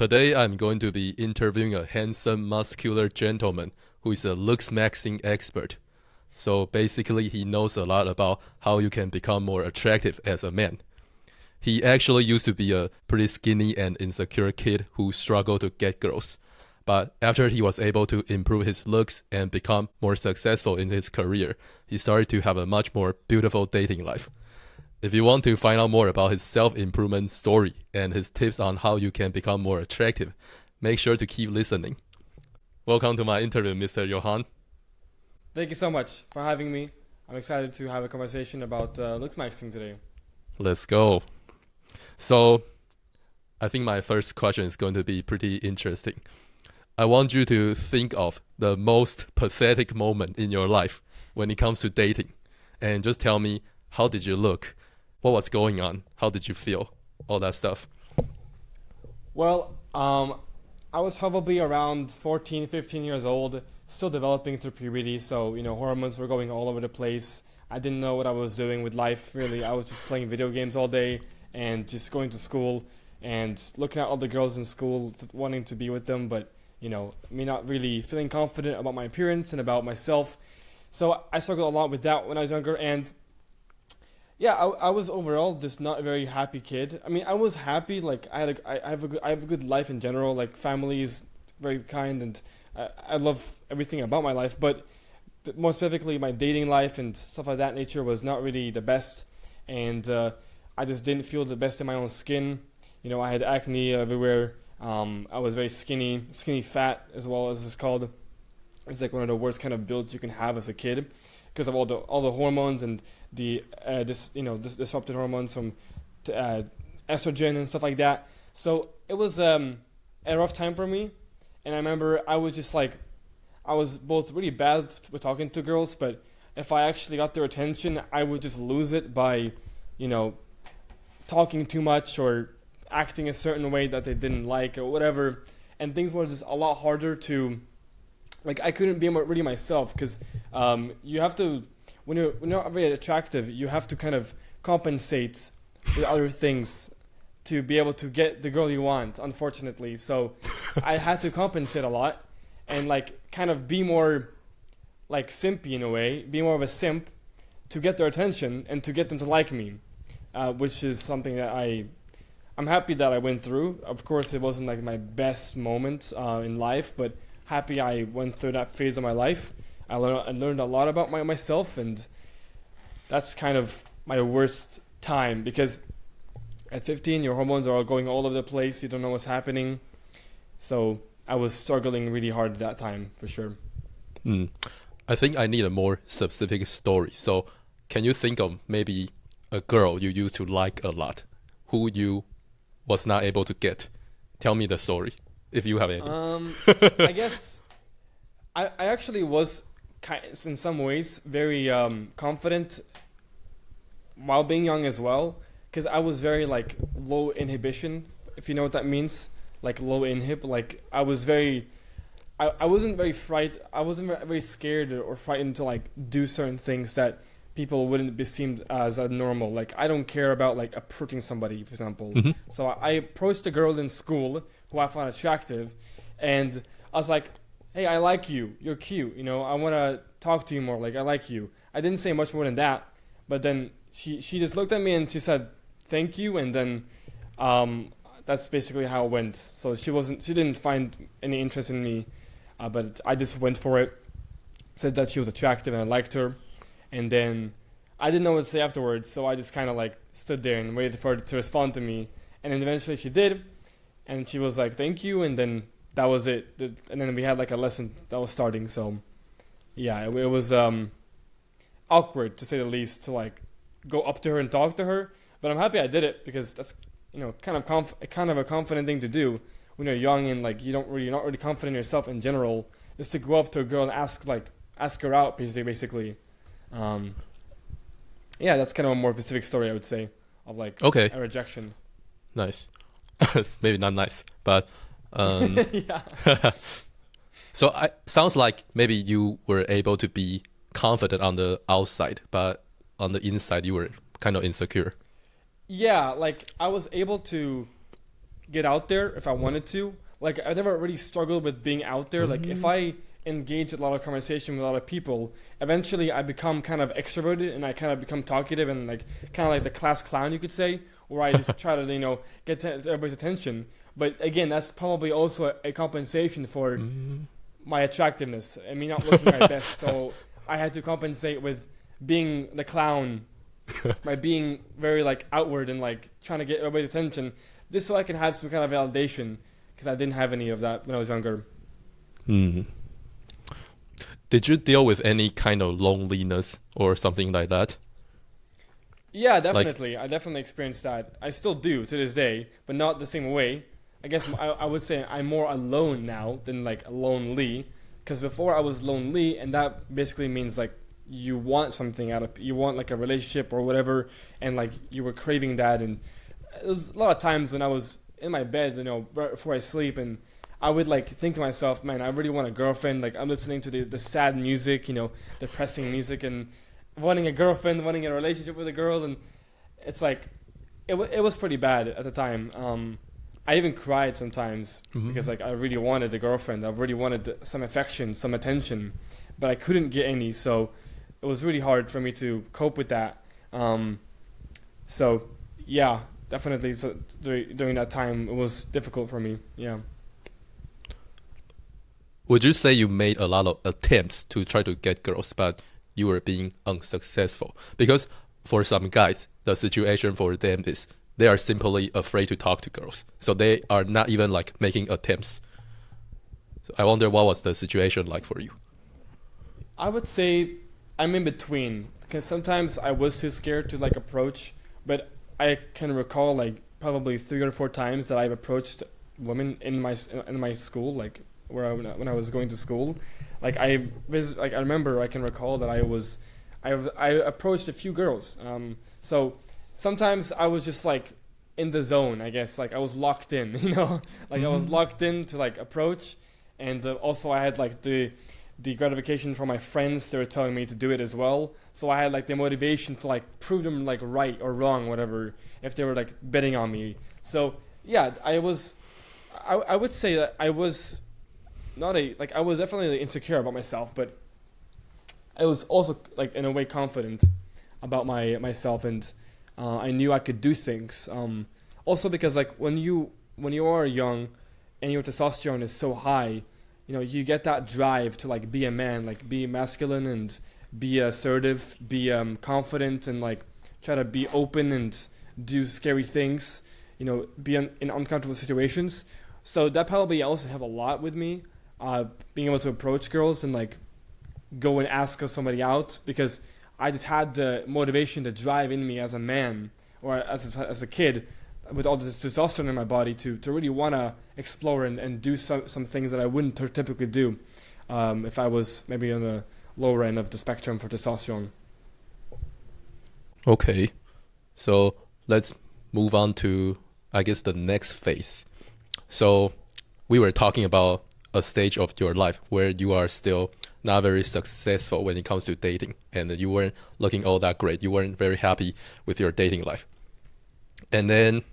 Today I'm going to be interviewing a handsome, muscular gentleman who is a looksmaxing expert. So basically, he knows a lot about how you can become more attractive as a man. He actually used to be a pretty skinny and insecure kid who struggled to get girls. But after he was able to improve his looks and become more successful in his career, he started to have a much more beautiful dating life. If you want to find out more about his self-improvement story and his tips on how you can become more attractive, make sure to keep listening. Welcome to my interview, Mr. Johan. Thank you so much for having me. I'm excited to have a conversation about looksmaxing today. Let's go. So, I think my first question is going to be pretty interesting. I want you to think of the most pathetic moment in your life when it comes to dating, and just tell me, how did you look? What was going on? How did you feel? All that stuff. Well, I was probably around 14, 15 years old, still developing through puberty, so, hormones were going all over the place. I didn't know what I was doing with life, really. I was just playing video games all day and just going to school and looking at all the girls in school, wanting to be with them, but, me not really feeling confident about my appearance and about myself. So I struggled a lot with that when I was younger, and yeah, I was overall just not a very happy kid. I mean, I was happy. Like I have a good life in general. Like family is very kind, and I love everything about my life. But more specifically, my dating life and stuff like that nature was not really the best, and I just didn't feel the best in my own skin. I had acne everywhere. I was very skinny fat as well, as it's called. It's like one of the worst kind of builds you can have as a kid, because of all the hormones and the disrupted hormones from estrogen and stuff like that. So it was a rough time for me, and I remember I was both really bad with talking to girls, but if I actually got their attention, I would just lose it by, talking too much or acting a certain way that they didn't like or whatever, and things were just a lot harder to. Like, I couldn't be really myself, because you have to, when you're not very attractive, you have to kind of compensate with other things to be able to get the girl you want, unfortunately. So I had to compensate a lot and, kind of be more, simpy in a way, be more of a simp to get their attention and to get them to like me, which is something that I'm happy that I went through. Of course, it wasn't, my best moment in life, but happy I went through that phase of my life. I learned a lot about myself, and that's kind of my worst time, because at 15 your hormones are all going all over the place. You don't know what's happening. So I was struggling really hard at that time, for sure. I think I need a more specific story. So can you think of maybe a girl you used to like a lot who you was not able to get? Tell me the story, if you have any. I guess I actually was in some ways very confident while being young as well, because I was very low inhibition, if you know what that means, low inhib. I was very, I wasn't very I wasn't very scared or frightened to do certain things that people wouldn't be seen as normal. I don't care about approaching somebody, for example. Mm-hmm. So I approached a girl in school who I found attractive, and I was like, hey, I like you. You're cute. I want to talk to you more. I like you. I didn't say much more than that, but then she just looked at me and she said, thank you, and then that's basically how it went. So she didn't find any interest in me, but I just went for it, said that she was attractive and I liked her, and then I didn't know what to say afterwards, so I just kind of stood there and waited for her to respond to me, and then eventually she did, and she was like, thank you, and then that was it. And then we had a lesson that was starting. So yeah, it was awkward, to say the least, to go up to her and talk to her, but I'm happy I did it, because that's kind of a confident thing to do when you're young and you're not really confident in yourself in general, is to go up to a girl and ask her out, basically. Yeah, that's kind of a more specific story, I would say, of Okay. a rejection. Nice. Maybe not nice, but Yeah. so sounds like maybe you were able to be confident on the outside, but on the inside you were kind of insecure. Yeah, I was able to get out there if I wanted to. Like I never really struggled with being out there. Like if I engage in a lot of conversation with a lot of people, eventually I become kind of extroverted and I kind of become talkative and like kind of like the class clown, you could say, where I just try to get to everybody's attention. But again, that's probably also a compensation for my attractiveness and me not looking my best. So I had to compensate with being the clown by being very like outward and like trying to get everybody's attention, just so I can have some kind of validation, because I didn't have any of that when I was younger. Did you deal with any kind of loneliness or something like that? Yeah, definitely. I definitely experienced that. I still do to this day, but not the same way. I guess I would say I'm more alone now than like lonely, because before I was lonely, and that basically means like you want something you want like a relationship or whatever, and like you were craving that. And there was a lot of times when I was in my bed, right before I sleep, and I would like think to myself, man, I really want a girlfriend. Like I'm listening to the sad music, depressing music, and wanting a girlfriend, wanting a relationship with a girl. And it's like it was pretty bad at the time. I even cried sometimes because like I really wanted a girlfriend. I really wanted some affection, some attention, but I couldn't get any. So it was really hard for me to cope with that. So yeah, definitely. So during that time, it was difficult for me. Yeah. Would you say you made a lot of attempts to try to get girls, but you were being unsuccessful? Because for some guys, the situation for them is they are simply afraid to talk to girls. So they are not even like making attempts. So I wonder, what was the situation like for you? I would say I'm in between, because sometimes I was too scared to like approach, but I can recall like probably 3 or 4 times that I've approached women in my school, like when I was going to school. Like I remember, I can recall that I approached a few girls. So sometimes I was just like in the zone, I guess. Like I was locked in, like I was locked in to like approach, and also I had like the gratification from my friends. They were telling me to do it as well, so I had like the motivation to like prove them like right or wrong, whatever, if they were like betting on me. So yeah, I would say that I was I was definitely insecure about myself, but I was also like in a way confident about myself, and I knew I could do things. Also because like when you are young and your testosterone is so high, you get that drive to like be a man, like be masculine and be assertive, be confident, and like try to be open and do scary things, be in uncomfortable situations. So that probably also helped a lot with me, being able to approach girls and like go and ask somebody out, because I just had the motivation, the drive in me as a man, or as a kid, with all this testosterone in my body to really want to explore and do some things that I wouldn't typically do if I was maybe on the lower end of the spectrum for testosterone. Okay, so let's move on to, I guess, the next phase. So we were talking about a stage of your life where you are still not very successful when it comes to dating, and you weren't looking all that great. You weren't very happy with your dating life. And then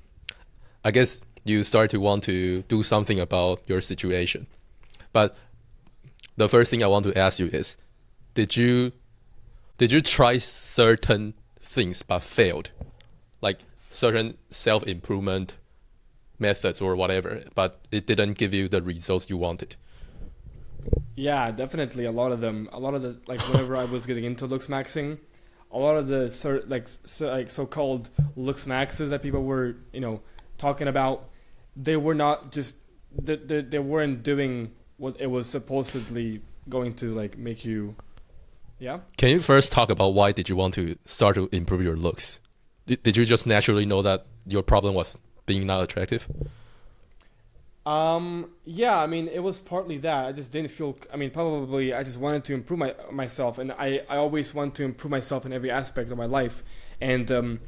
I guess you start to want to do something about your situation. But the first thing I want to ask you is, did you try certain things but failed? Like certain self-improvement methods or whatever, but it didn't give you the results you wanted? Yeah, definitely. A lot of the like whenever I was getting into looksmaxing, a lot of the so-called looksmaxes that people were talking about, they were not just they weren't doing what it was supposedly going to like make you. Yeah. Can you first talk about why did you want to start to improve your looks? Did you just naturally know that your problem was being not attractive? Yeah, I mean, it was partly that. I just didn't feel, probably I just wanted to improve myself, and I always want to improve myself in every aspect of my life. And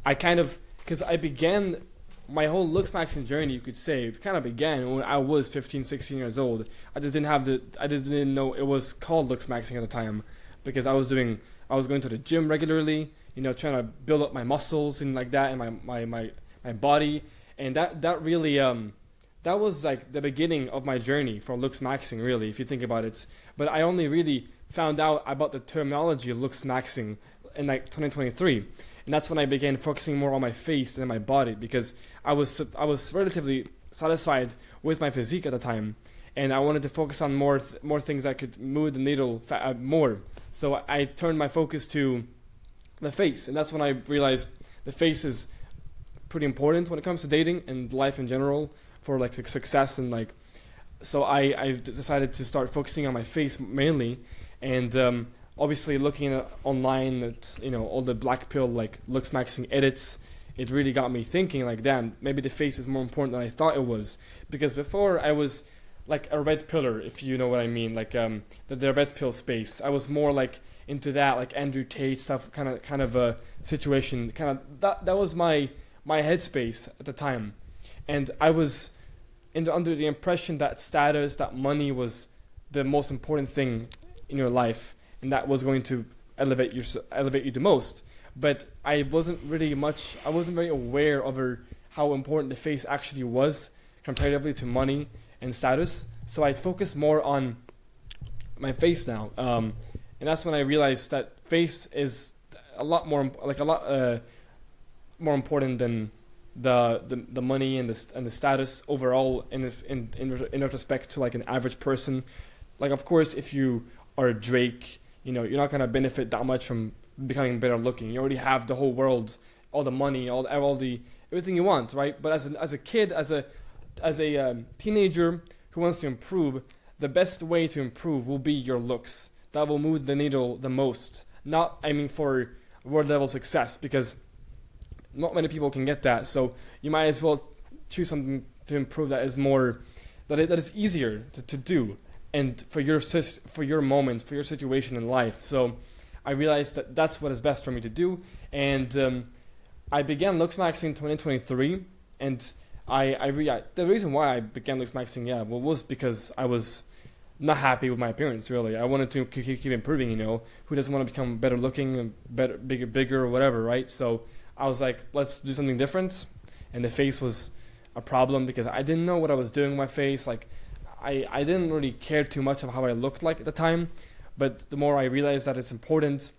I kind of, because I began my whole looksmaxing journey, you could say, kind of began when I was 15, 16 years old. I just didn't know it was called looksmaxing at the time, because I was going to the gym regularly, trying to build up my muscles and like that, and my body. and that really that was like the beginning of my journey for looksmaxing, really, if you think about it. But I only really found out about the terminology of looksmaxing in like 2023, and that's when I began focusing more on my face than my body, because I was relatively satisfied with my physique at the time, and I wanted to focus on more things that could move the needle more. So I turned my focus to the face, and that's when I realized the face is pretty important when it comes to dating and life in general for like success. And like, so I decided to start focusing on my face mainly, and obviously looking at online at all the black pill like looksmaxing edits. It really got me thinking like, damn, maybe the face is more important than I thought it was, because before I was like a red pillar, if you know what I mean, like the red pill space. I was more like into that, like Andrew Tate stuff, kind of a situation, kind of that was my headspace at the time, and I was under the impression that status, that money was the most important thing in your life, and that was going to elevate you the most. But I wasn't very aware of how important the face actually was comparatively to money and status. So I focus more on my face now, and that's when I realized that face is a lot more important than the money and the status overall in retrospect to like an average person. Like, of course, if you are Drake, you're not gonna benefit that much from becoming better looking. You already have the whole world, all the money, all the everything you want, right? But as a kid, as a teenager who wants to improve, the best way to improve will be your looks. That will move the needle the most. Not, I mean, for world level success, because not many people can get that. So you might as well choose something to improve that is easier to do, and for your moment, for your situation in life. So I realized that that's what is best for me to do, and I began looksmaxing in 2023, and the reason why I began looksmaxing, was because I was not happy with my appearance. Really, I wanted to keep improving. Who doesn't want to become better looking, and better, bigger, or whatever, right? So I was like, let's do something different, and the face was a problem because I didn't know what I was doing with my face. Like, I didn't really care too much of how I looked like at the time, but the more I realized that it's important,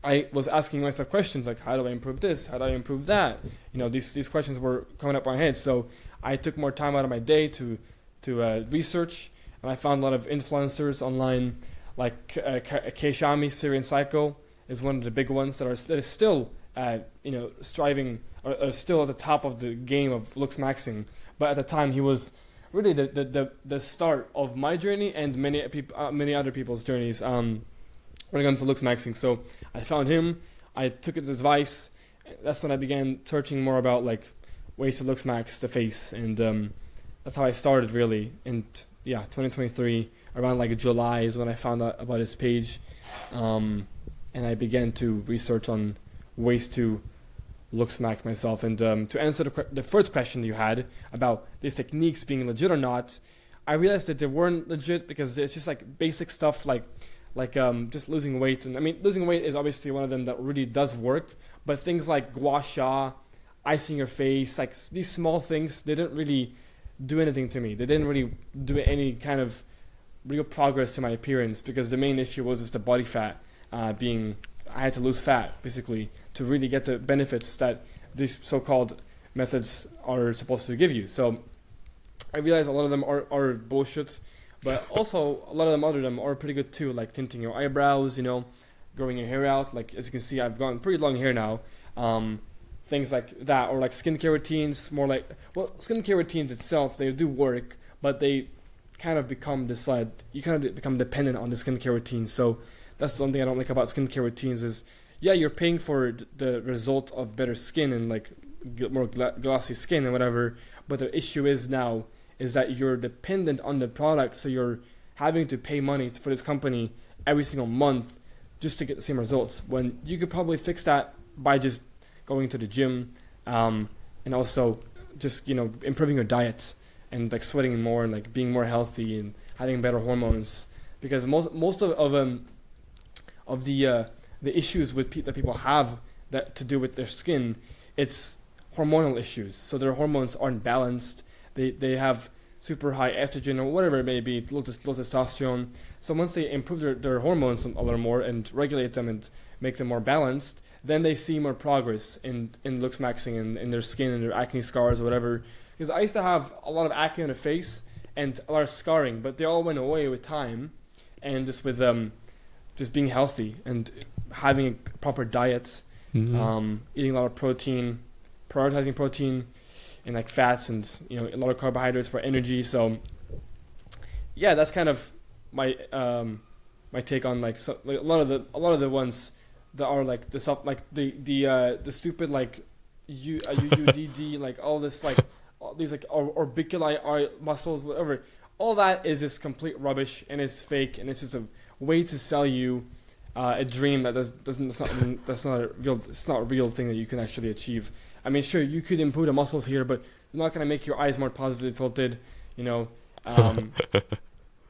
I was asking myself questions like, how do I improve this? How do I improve that? These questions were coming up my head. So I took more time out of my day to research, and I found a lot of influencers online, like Keishami, Syrian Psycho is one of the big ones that is still striving, or still at the top of the game of looksmaxing. But at the time, he was really the start of my journey and many other people's journeys when it comes to looksmaxing. So I found him, I took his advice. That's when I began searching more about like ways to looksmax the face, and that's how I started really. And 2023 around like July is when I found out about his page, and I began to research on ways to looksmax myself. And to answer the first question you had about these techniques being legit or not, I realized that they weren't legit because it's just like basic stuff like just losing weight. And I mean, losing weight is obviously one of them that really does work, but things like gua sha, icing your face, like these small things, they didn't really do anything to me. They didn't really do any kind of real progress to my appearance, because the main issue was just the body fat I had to lose fat basically to really get the benefits that these so-called methods are supposed to give you. So I realized a lot of them are bullshit, but also a lot of them are pretty good too, like tinting your eyebrows, growing your hair out. Like, as you can see, I've gotten pretty long hair now. Things like that, or like skincare routines, skincare routines itself, they do work, but they kind of become you kind of become dependent on the skincare routine. So that's something I don't like about skincare routines is, you're paying for the result of better skin and like more glossy skin and whatever, but the issue is that you're dependent on the product, so you're having to pay money for this company every single month just to get the same results, when you could probably fix that by just going to the gym, and also just improving your diet and like sweating more and like being more healthy and having better hormones. Because most of the issues that people have that to do with their skin, it's hormonal issues. So their hormones aren't balanced. They have super high estrogen or whatever it may be, low testosterone. So once they improve their hormones a little more and regulate them and make them more balanced, then they see more progress in looksmaxing and in their skin and their acne scars or whatever. Because I used to have a lot of acne on the face and a lot of scarring, but they all went away with time, and just with just being healthy and having proper diets, eating a lot of protein, prioritizing protein and like fats, and a lot of carbohydrates for energy. So yeah, that's kind of my my take on like, a lot of the ones that are like the stuff like the stupid like UUDD like all this like all these like orbiculi muscles, whatever. All that is just complete rubbish, and it's fake, and it's just a way to sell you a dream that that's not a real thing that you can actually achieve. I mean, sure, you could improve the muscles here, but you're not gonna make your eyes more positively tilted,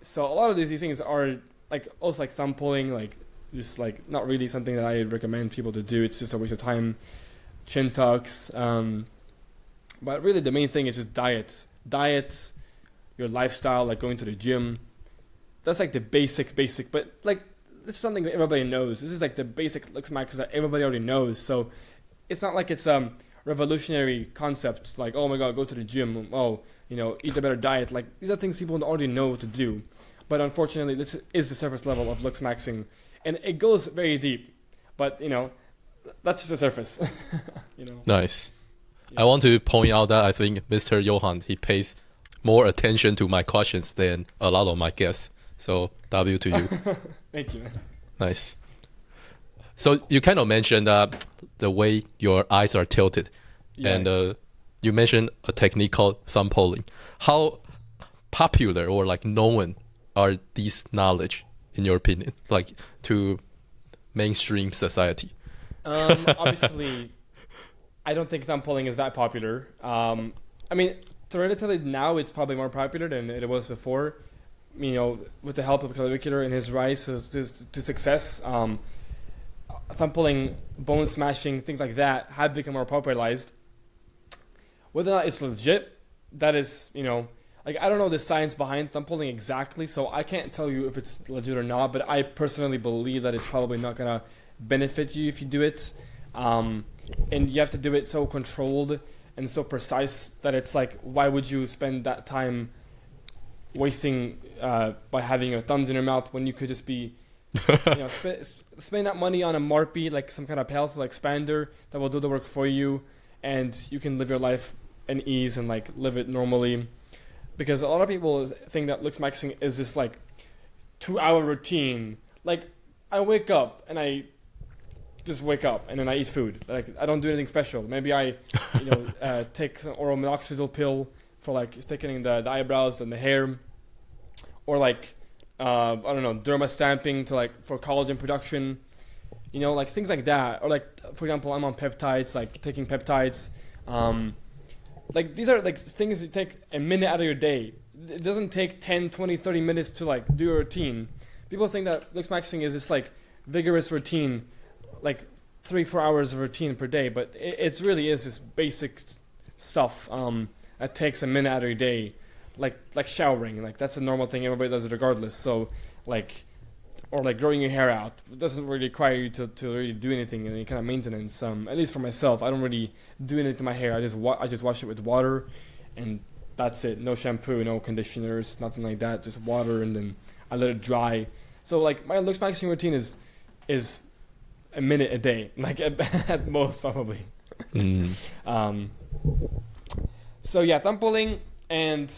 So a lot of these things are like also like thumb pulling, like just like not really something that I recommend people to do. It's just a waste of time. Chin tucks, but really the main thing is just diets, your lifestyle, like going to the gym. That's like the basic, but like this is something that everybody knows. This is like the basic looksmaxes that everybody already knows. So it's not like it's revolutionary concept like, oh my god, go to the gym, eat a better diet. Like these are things people already know what to do. But unfortunately, this is the surface level of looksmaxing, and it goes very deep. But that's just the surface. Nice. Yeah. I want to point out that I think Mr. Johan, he pays more attention to my questions than a lot of my guests. So W to you. Thank you, man. Nice. So you kind of mentioned the way your eyes are tilted, and you mentioned a technique called thumb pulling. How popular or like known are these knowledge in your opinion, like to mainstream society? Obviously, I don't think thumb pulling is that popular. I mean, theoretically now it's probably more popular than it was before. With the help of Clavicular and his rise to success, thumb pulling, bone smashing, things like that have become more popularized. Whether or not it's legit, that is, like I don't know the science behind thumb pulling exactly, so I can't tell you if it's legit or not. But I personally believe that it's probably not gonna benefit you if you do it, and you have to do it so controlled and so precise that it's like, why would you spend that time wasting by having your thumbs in your mouth when you could just be spend that money on a Marpy, like some kind of health like expander that will do the work for you, and you can live your life in ease and like live it normally. Because a lot of people think that looksmaxing is this like 2-hour routine. Like I wake up and I just wake up and then I eat food. Like I don't do anything special. Maybe I take some oral minoxidil pill for like thickening the eyebrows and the hair, or like I don't know, derma stamping to like for collagen production, like things like that. Or like for example, I'm on peptides, like taking peptides. Like these are like things that take a minute out of your day. It doesn't take 10, 20, 30 minutes to like do a routine. People think that looksmaxing is this like vigorous routine, like 3-4 hours of routine per day, but it really is this basic stuff that takes a minute out of your day, like showering. Like that's a normal thing, everybody does it regardless. So like, or like growing your hair out, it doesn't really require you to really do anything, any kind of maintenance. At least for myself, I don't really do anything to my hair. I just wash it with water, and that's it. No shampoo, no conditioners, nothing like that. Just water, and then I let it dry. So like my looksmaxing routine is a minute a day, like at most probably. So yeah, thumb pulling and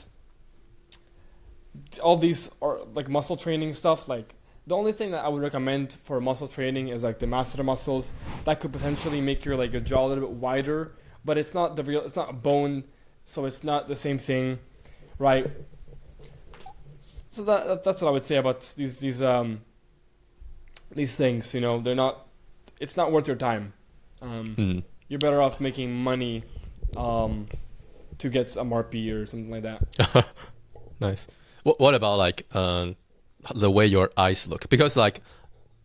all these are like muscle training stuff. Like the only thing that I would recommend for muscle training is like the masseter muscles. That could potentially make your like your jaw a little bit wider, but it's not it's not bone, so it's not the same thing, right? So that's what I would say about these things. They're not. It's not worth your time. You're better off making money to get a Marpy or something like that. Nice. What about like the way your eyes look? Because like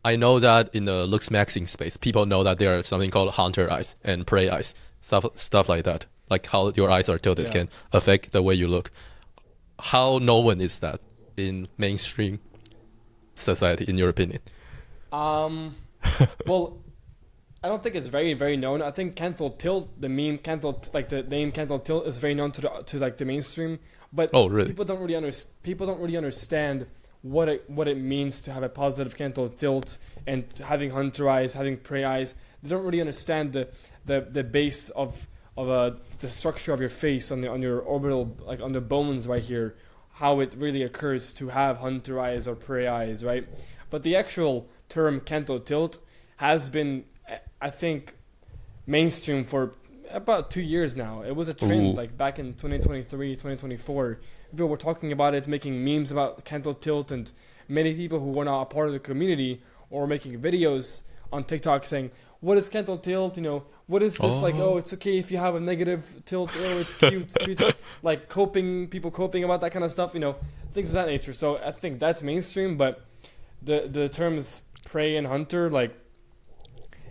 I know that in the looksmaxing space, people know that there are something called hunter eyes and prey eyes, stuff like that, like how your eyes are tilted Yeah. can affect the way you look. How known is that in mainstream society, in your opinion? Um, well, I don't think it's very, very known. I think canthal tilt, the meme like the name canthal tilt, is very known to like the mainstream. But Oh, really? people don't really understand what it means to have a positive canthal tilt and having hunter eyes, having prey eyes. They don't really understand the base of the structure of your face on your orbital, like on the bones right here, how it really occurs to have hunter eyes or prey eyes, right? But the actual term canthal tilt has been, I think, mainstream for about 2 years now. It was a trend Ooh. like back in 2023, 2024. People were talking about it, making memes about canthal tilt, and many people who were not a part of the community or making videos on TikTok saying, "What is canthal tilt? You know, what is this? Like, oh, it's okay if you have a negative tilt. Oh, it's cute, it's cute." Like people coping about that kind of stuff. You know, things of that nature. So I think that's mainstream, but the terms prey and hunter, like,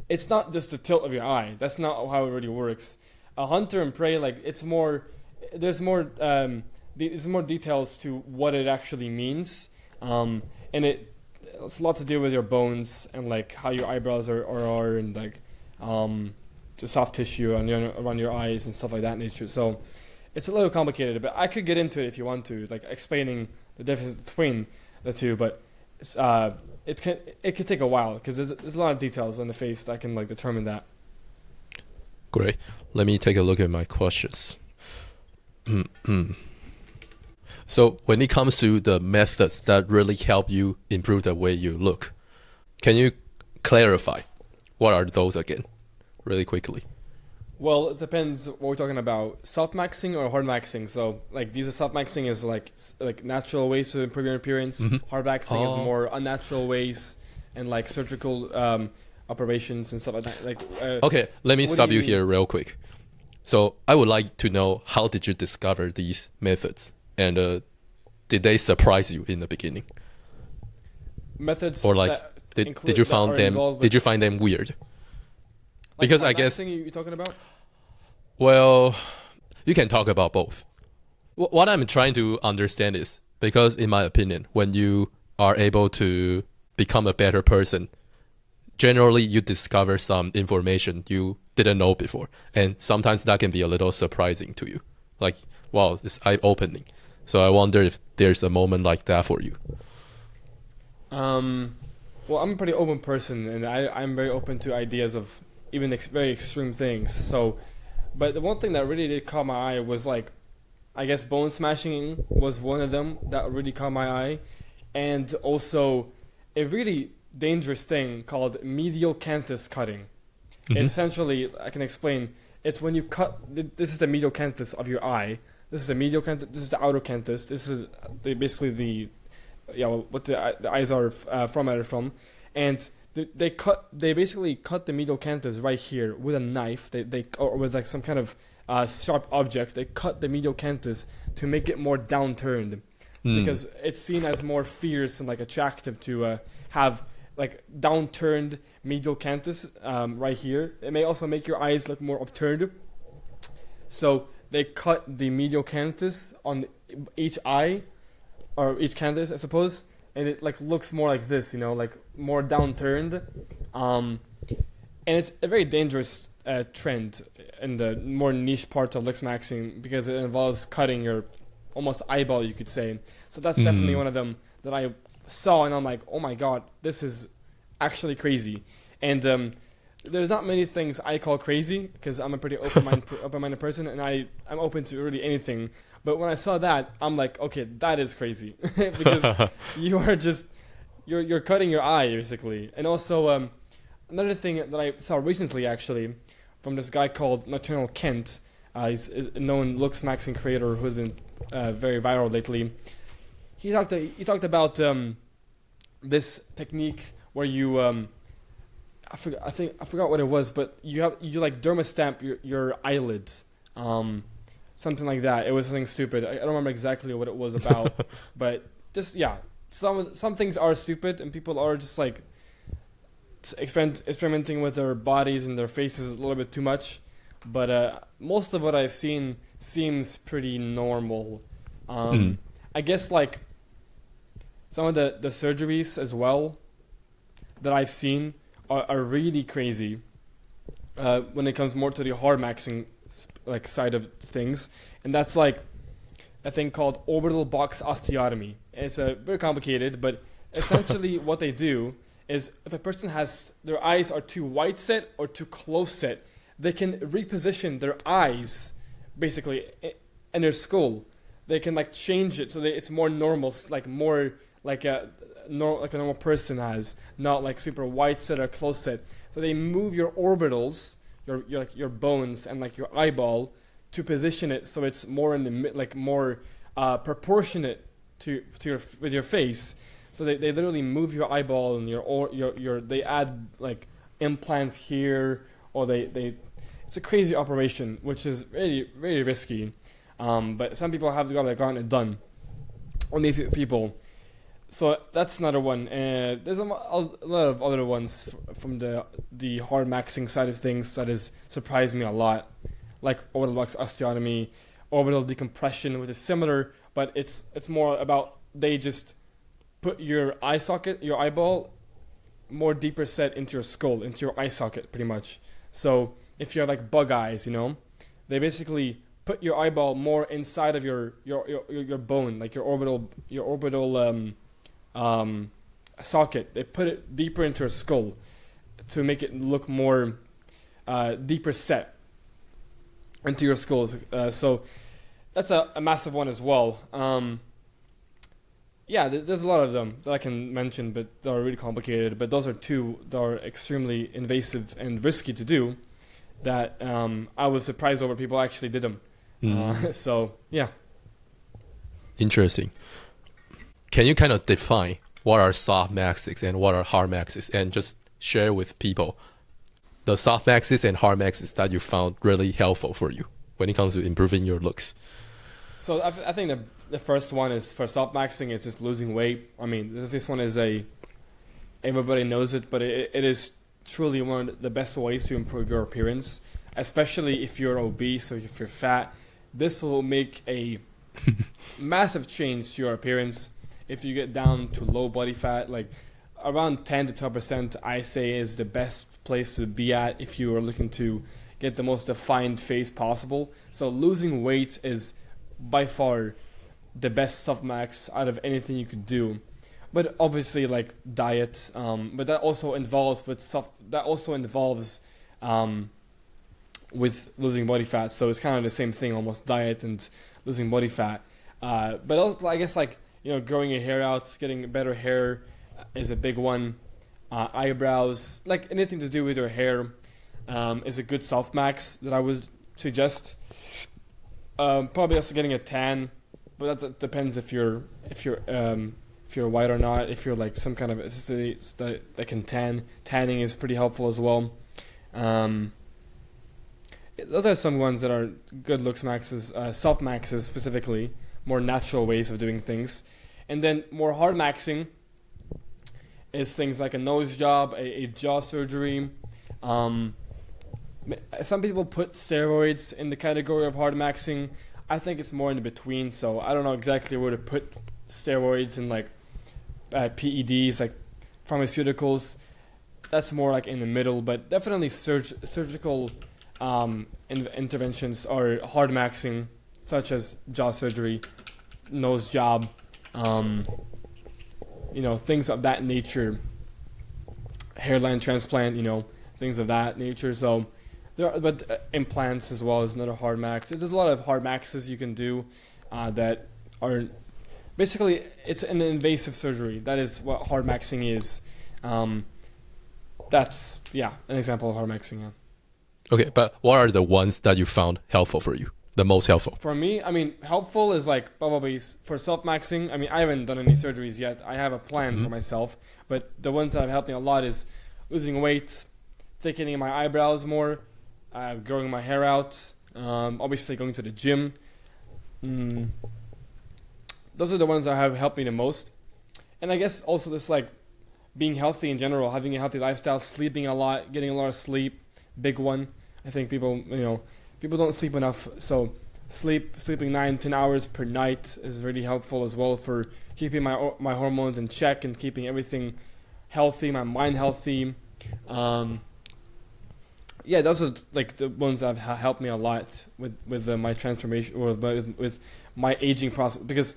it's not just the tilt of your eye. That's not how it really works. A hunter and prey, like, it's more. There's more. There's more details to what it actually means, and it's a lot to do with your bones and like how your eyebrows are and like the soft tissue around your eyes and stuff like that nature. So it's a little complicated, but I could get into it if you want to, like explaining the difference between the two. But it's, it could take a while because there's a lot of details on the face that can like determine that. Great. Let me take a look at my questions. So when it comes to the methods that really help you improve the way you look, can you clarify what are those again, really quickly? Well, it depends what we're talking about, softmaxing or hardmaxing. So, like, these are softmaxing is like natural ways to improve your appearance. Hardmaxing is more unnatural ways and like surgical operations and stuff like that. Like, Okay, let me what do stop you you mean? here real quick. So I would like to know, how did you discover these methods, and did they surprise you in the beginning, Methods or like that did you that are find them involved did you with, find them weird? like, Because I guess, hardmaxing you're talking about? well, you can talk about both. What I'm trying to understand is, because in my opinion, when you are able to become a better person, generally you discover some information you didn't know before, and sometimes that can be a little surprising to you. Like, wow, it's eye-opening. So I wonder if there's a moment like that for you. Well, I'm a pretty open person, and I'm very open to ideas of even very extreme things. So, but the one thing that really did caught my eye was like, I guess bone smashing was one of them that really caught my eye, and also a really dangerous thing called medial canthus cutting. It's essentially, I can explain. It's when you cut. This is the medial canthus of your eye. This is the medial canthus. This is the outer canthus. This is basically what the eyes are formatted from, and they basically cut the medial canthus right here with a knife. Or with like some kind of sharp object. They cut the medial canthus to make it more downturned, because it's seen as more fierce and like attractive to have like downturned medial canthus right here. It may also make your eyes look more upturned. So they cut the medial canthus on each eye, or each canthus, I suppose, and it like looks more like this, you know, like more downturned. And it's a very dangerous trend in the more niche part of looksmaxing, because it involves cutting your almost eyeball, you could say. So that's definitely one of them that I saw, and I'm like, oh my god, this is actually crazy. And there's not many things I call crazy, because I'm a pretty open-minded person, and I'm open to really anything. But when I saw that, I'm like, okay, that is crazy, because you are just you're cutting your eye basically. And also another thing that I saw recently, actually, from this guy called Nocturnal Kent. He's a known looksmaxing creator who's been very viral lately. He talked about this technique where you I forgot what it was, but you like dermastamp your eyelids, something like that. It was something stupid. I don't remember exactly what it was about, but just some things are stupid, and people are just like experimenting with their bodies and their faces a little bit too much. but most of what I've seen seems pretty normal. I guess like some of the surgeries as well that I've seen are really crazy when it comes more to the hard maxing like side of things, and that's like a thing called orbital box osteotomy. It's very complicated, but essentially what they do is if a person has their eyes are too wide set or too close set, they can reposition their eyes basically in their skull. They can like change it so that it's more normal, like more like a normal person has, not like super wide set or close set. So they move your orbitals, your bones and like your eyeball to position it so it's more in the like more proportionate to your face. So they literally move your eyeball and your they add like implants here, or they it's a crazy operation which is really really risky. But some people have gotten it done. Only a few people. So that's another one. There's a lot of other ones from the hard maxing side of things that has surprised me a lot, like orbital box osteotomy, orbital decompression, which is similar, but it's more about they just put your eye socket, your eyeball, more deeper set into your skull, into your eye socket, pretty much. So if you have like bug eyes, they basically put your eyeball more inside of your bone, like your orbital socket. They put it deeper into your skull to make it look more deeper set into your skull. So that's a massive one as well. There's a lot of them that I can mention, but they are really complicated. But those are two that are extremely invasive and risky to do, that I was surprised over people actually did them. So, yeah. Interesting. Can you kind of define what are softmaxes and what are hardmaxes, and just share with people the softmaxes and hardmaxes that you found really helpful for you when it comes to improving your looks? So I think the first one is for softmaxing is just losing weight. I mean, this one is everybody knows it, but it is truly one of the best ways to improve your appearance, especially if you're obese or if you're fat. This will make a massive change to your appearance. If you get down to low body fat, like around 10 to 12%, I say is the best place to be at if you are looking to get the most defined face possible. So losing weight is by far the best softmax out of anything you could do. But obviously, like diet, but that also involves with losing body fat. So it's kind of the same thing, almost, diet and losing body fat. But also, I guess, like, growing your hair out, getting better hair is a big one. Eyebrows, like anything to do with your hair, is a good softmax that I would suggest. Probably also getting a tan, but that depends if you're white or not. If you're like some kind of ethnicity that can tan, tanning is pretty helpful as well. Those are some ones that are good looksmaxes, softmaxes specifically, more natural ways of doing things. And then more hard maxing is things like a nose job, a jaw surgery. Some people put steroids in the category of hard maxing. I think it's more in between, so I don't know exactly where to put steroids and like PEDs, like pharmaceuticals. That's more like in the middle, but definitely surgical interventions are hard maxing, such as jaw surgery, nose job, things of that nature, hairline transplant, things of that nature. So but implants as well is another hard max. There's a lot of hard maxes you can do that are basically, it's an invasive surgery. That is what hard maxing is. That's an example of hard maxing. Yeah. Okay, but what are the ones that you found helpful for you? The most helpful? For me, helpful is like probably for self-maxing. I haven't done any surgeries yet. I have a plan for myself. But the ones that have helped me a lot is losing weight, thickening my eyebrows more, growing my hair out, obviously going to the gym. Those are the ones that have helped me the most. And I guess also just like being healthy in general, having a healthy lifestyle, sleeping a lot, getting a lot of sleep, big one. I think people, people don't sleep enough. So sleeping 9-10 hours per night is really helpful as well for keeping my hormones in check and keeping everything healthy, my mind healthy. Yeah, those are like the ones that have helped me a lot with my transformation or with my aging process. Because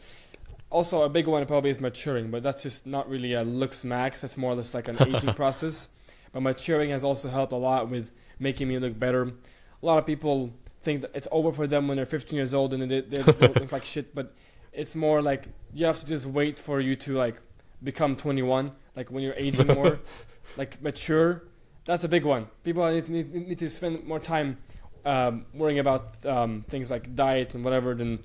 also a big one probably is maturing, but that's just not really a looks max. That's more or less like an aging process. But maturing has also helped a lot with making me look better. A lot of people think that it's over for them when they're 15 years old and they look like shit. But it's more like you have to just wait for you to like become 21. Like when you're aging more, like mature. That's a big one. People need to spend more time worrying about things like diet and whatever than,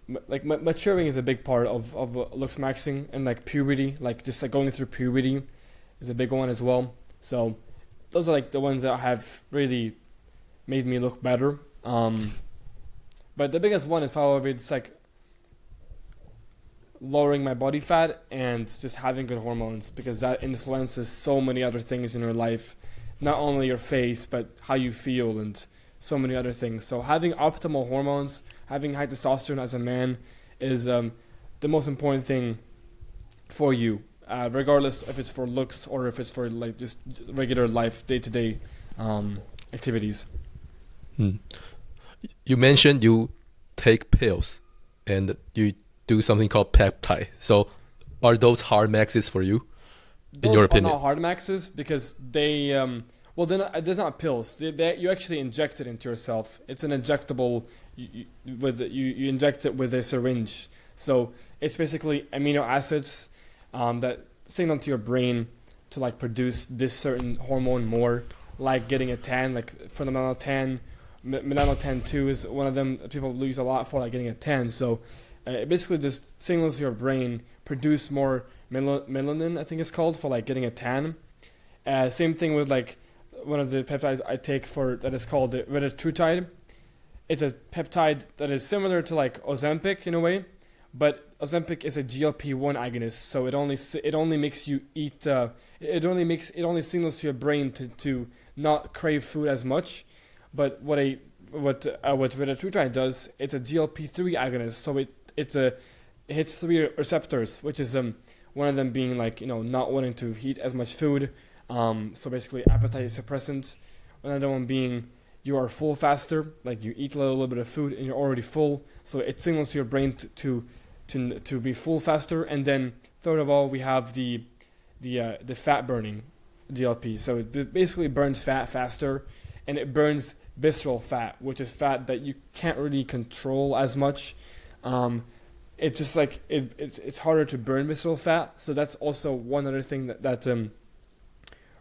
maturing is a big part of looks maxing, and like puberty, like just like going through puberty is a big one as well. So those are like the ones that have really made me look better. But the biggest one is probably just like lowering my body fat and just having good hormones, because that influences so many other things in your life, not only your face but how you feel and so many other things. So having optimal hormones, having high testosterone as a man is the most important thing for you, regardless if it's for looks or if it's for like just regular life, day-to-day activities. You mentioned you take pills and you do something called peptide. So are those hardmaxes for you, in your opinion? Those are not hardmaxes because they, there's not pills. You actually inject it into yourself. It's an injectable, you inject it with a syringe. So it's basically amino acids that signal to your brain to like produce this certain hormone more, like getting a tan, like for the melatonin 2 is one of them that people use a lot for like getting a tan. So it basically just signals to your brain produce more melanin, I think it's called, for like getting a tan. Same thing with like one of the peptides I take for that is called the retatrutide. It's a peptide that is similar to like Ozempic in a way, but Ozempic is a GLP-1 agonist, so it only makes you eat. It only signals to your brain to not crave food as much. But what retatrutide does, it's a GLP-3 agonist, so it hits 3 receptors, which is one of them being like not wanting to eat as much food, so basically appetite suppressant. Another one being you are full faster, like you eat a little bit of food and you're already full, so it signals to your brain to be full faster. And then third of all, we have the fat burning GLP, so it basically burns fat faster, and it burns visceral fat, which is fat that you can't really control as much. It's just like it's harder to burn visceral fat, so that's also one other thing that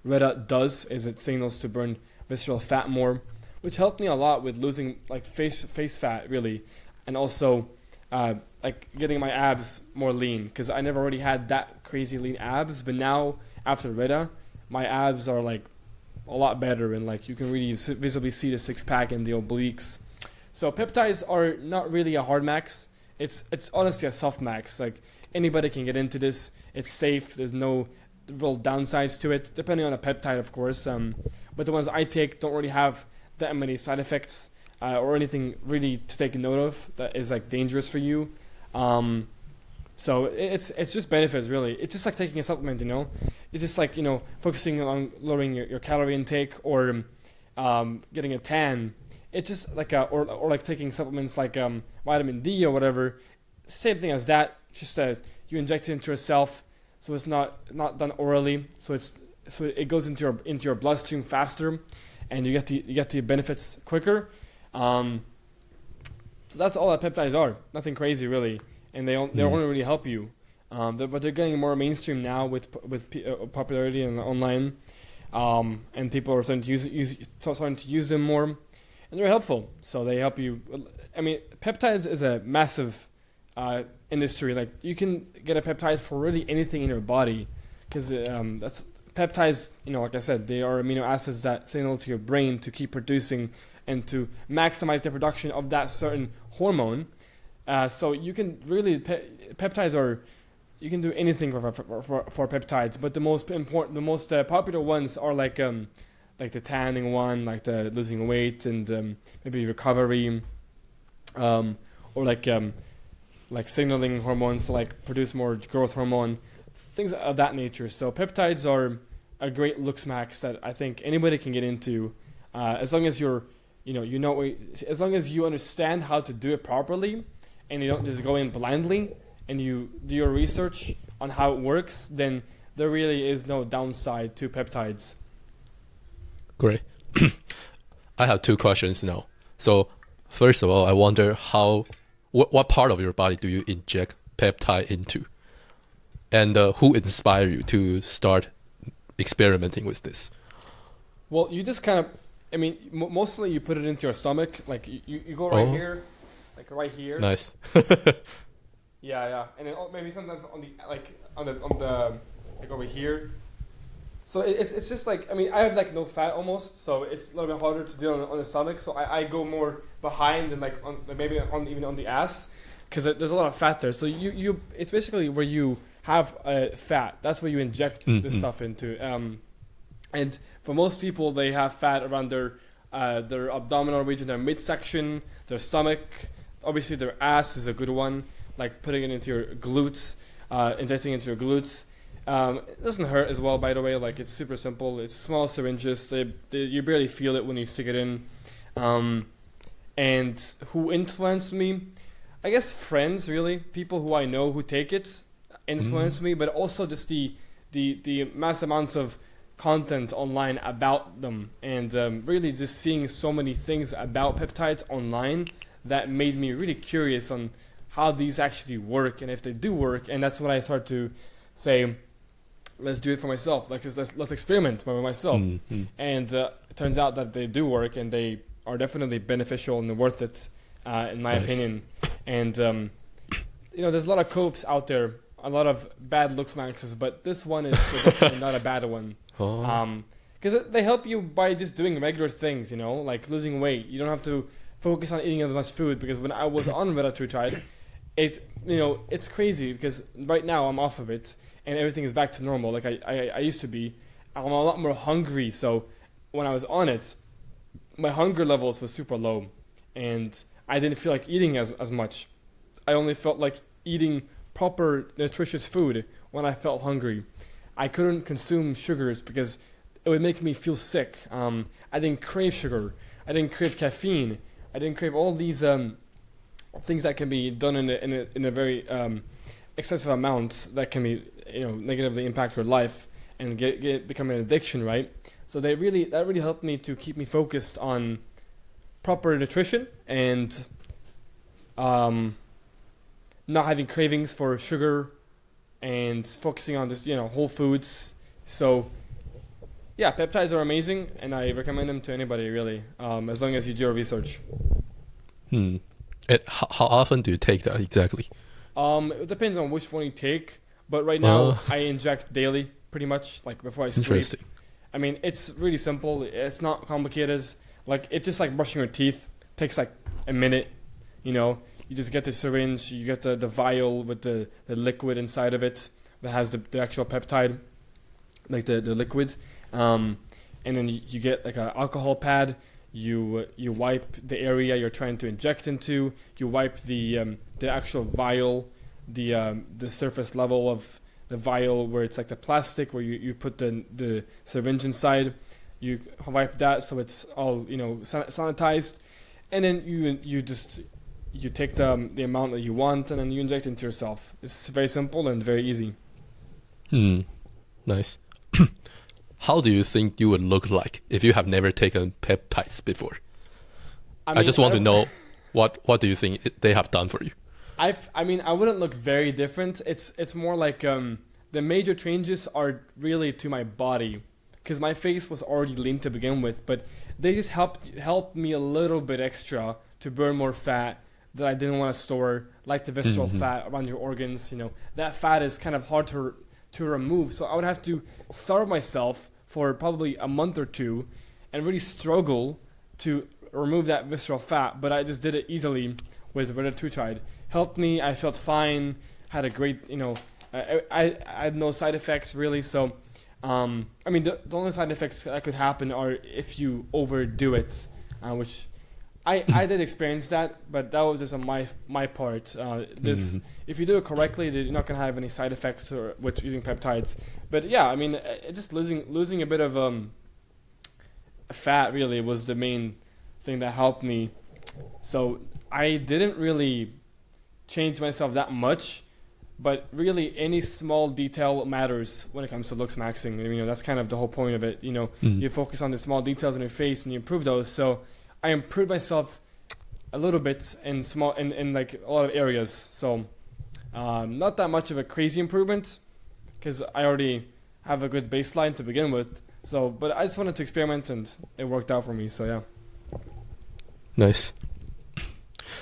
Reta does, is it signals to burn visceral fat more, which helped me a lot with losing like face fat really, and also like getting my abs more lean, because I never already had that crazy lean abs, but now after Reta, my abs are like a lot better, and like you can really visibly see the six-pack and the obliques. So peptides are not really a hard max. It's honestly a soft max. Like anybody can get into this. It's safe. There's no real downsides to it, depending on the peptide, of course. But the ones I take don't really have that many side effects or anything really to take note of that is like dangerous for you. So it's just benefits really. It's just like taking a supplement, It's just like focusing on lowering your calorie intake or getting a tan. It's just like or like taking supplements like vitamin D or whatever. Same thing as that. Just you inject it into yourself, so it's not done orally. So it goes into your bloodstream faster, and you get the benefits quicker. So that's all that peptides are. Nothing crazy really. And they only really help you, but they're getting more mainstream now with popularity and online, and people are starting to use them more, and they're helpful. So they help you. I mean, peptides is a massive industry. Like you can get a peptide for really anything in your body, because that's peptides. Like I said, they are amino acids that signal to your brain to keep producing and to maximize the production of that certain hormone. So you can really peptides are, you can do anything for peptides, but the most popular ones are like like the tanning one, like the losing weight and maybe recovery, or like signaling hormones to like produce more growth hormone, things of that nature. So peptides are a great looks max that I think anybody can get into, as long as as long as you understand how to do it properly, and you don't just go in blindly, and you do your research on how it works. Then there really is no downside to peptides. Great. I have two questions now. So first of all, I wonder what part of your body do you inject peptide into? And who inspired you to start experimenting with this? Well, you just kind of, mostly you put it into your stomach. Like you go right here, like right here. Nice. Yeah, and then maybe sometimes on the like over here. So it's just like, I have like no fat almost, so it's a little bit harder to do on the stomach. So I go more behind and like maybe even on the ass, because there's a lot of fat there. So you it's basically where you have fat. That's where you inject this stuff into. And for most people, they have fat around their abdominal region, their midsection, their stomach. Obviously, their ass is a good one, like putting it into your glutes, injecting into your glutes. It doesn't hurt as well, by the way. Like, it's super simple. It's small syringes. You barely feel it when you stick it in. And who influenced me? I guess friends, really. People who I know who take it influenced me, but also just the mass amounts of content online about them, and really just seeing so many things about peptides online that made me really curious on how these actually work and if they do work. And that's when I started to say, let's do it for myself. Like, let's experiment by myself. And it turns out that they do work, and they are definitely beneficial and worth it, in my opinion. And there's a lot of copes out there, a lot of bad looks maxes, but this one is definitely not a bad one. Because they help you by just doing regular things, like losing weight. You don't have to focus on eating as much food, because when I was on retatrutide, it's crazy, because right now I'm off of it and everything is back to normal like I used to be. I'm a lot more hungry, so when I was on it, my hunger levels were super low, and I didn't feel like eating as much. I only felt like eating proper nutritious food when I felt hungry. I couldn't consume sugars because it would make me feel sick. I didn't crave sugar. I didn't crave caffeine. I didn't crave all these things that can be done in a very excessive amount that can be negatively impact your life and become an addiction, right? So that really helped me to keep me focused on proper nutrition and not having cravings for sugar, and focusing on just whole foods. So yeah, peptides are amazing, and I recommend them to anybody, really, as long as you do your research. How often do you take that exactly? It depends on which one you take, but right now I inject daily, pretty much, like before I sleep. Interesting. It's really simple. It's not complicated. Like, it's just like brushing your teeth. It takes like a minute. You just get the syringe, you get the vial with the liquid inside of it that has the actual peptide, like the liquid, and then you get like an alcohol pad. You wipe the area you're trying to inject into. You wipe the actual vial, the surface level of the vial where it's like the plastic where you put the syringe inside. You wipe that so it's all sanitized, and then you take the amount that you want, and then you inject into yourself. It's very simple and very easy. Nice. How do you think you would look like if you have never taken peptides before? I just want to know what do you think they have done for you? I wouldn't look very different. It's more like the major changes are really to my body, because my face was already lean to begin with, but they just helped me a little bit extra to burn more fat that I didn't want to store, like the visceral fat around your organs. That fat is kind of hard to remove, so I would have to starve myself for probably a month or two and really struggle to remove that visceral fat. But I just did it easily with retatrutide. Helped me. I felt fine. Had a great, I had no side effects really. So I mean, the only side effects that could happen are if you overdo it, which I did experience that, but that was just on my part. If you do it correctly, you're not gonna have any side effects with using peptides. But yeah, I mean, just losing a bit of fat really was the main thing that helped me. So I didn't really change myself that much, but really any small detail matters when it comes to looks maxing. You know, that's kind of the whole point of it. You know, you focus on the small details in your face and you improve those. So I improved myself a little bit in like a lot of areas. So not that much of a crazy improvement because I already have a good baseline to begin with. So, but I just wanted to experiment and it worked out for me. So yeah. Nice.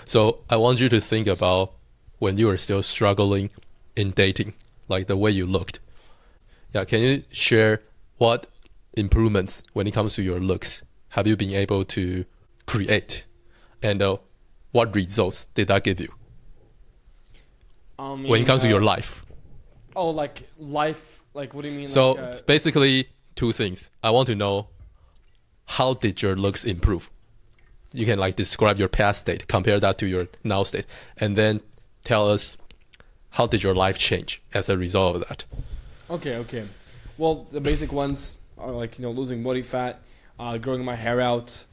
So I want you to think about when you were still struggling in dating, like the way you looked. Yeah, can you share what improvements when it comes to your looks have you been able to create, and what results did that give you when it comes to your life? Oh, like life, like what do you mean? So like, basically, two things. I want to know, how did your looks improve? You can like describe your past state, compare that to your now state, and then tell us how did your life change as a result of that. Okay. Well, the basic ones are like, you know, losing body fat, growing my hair out,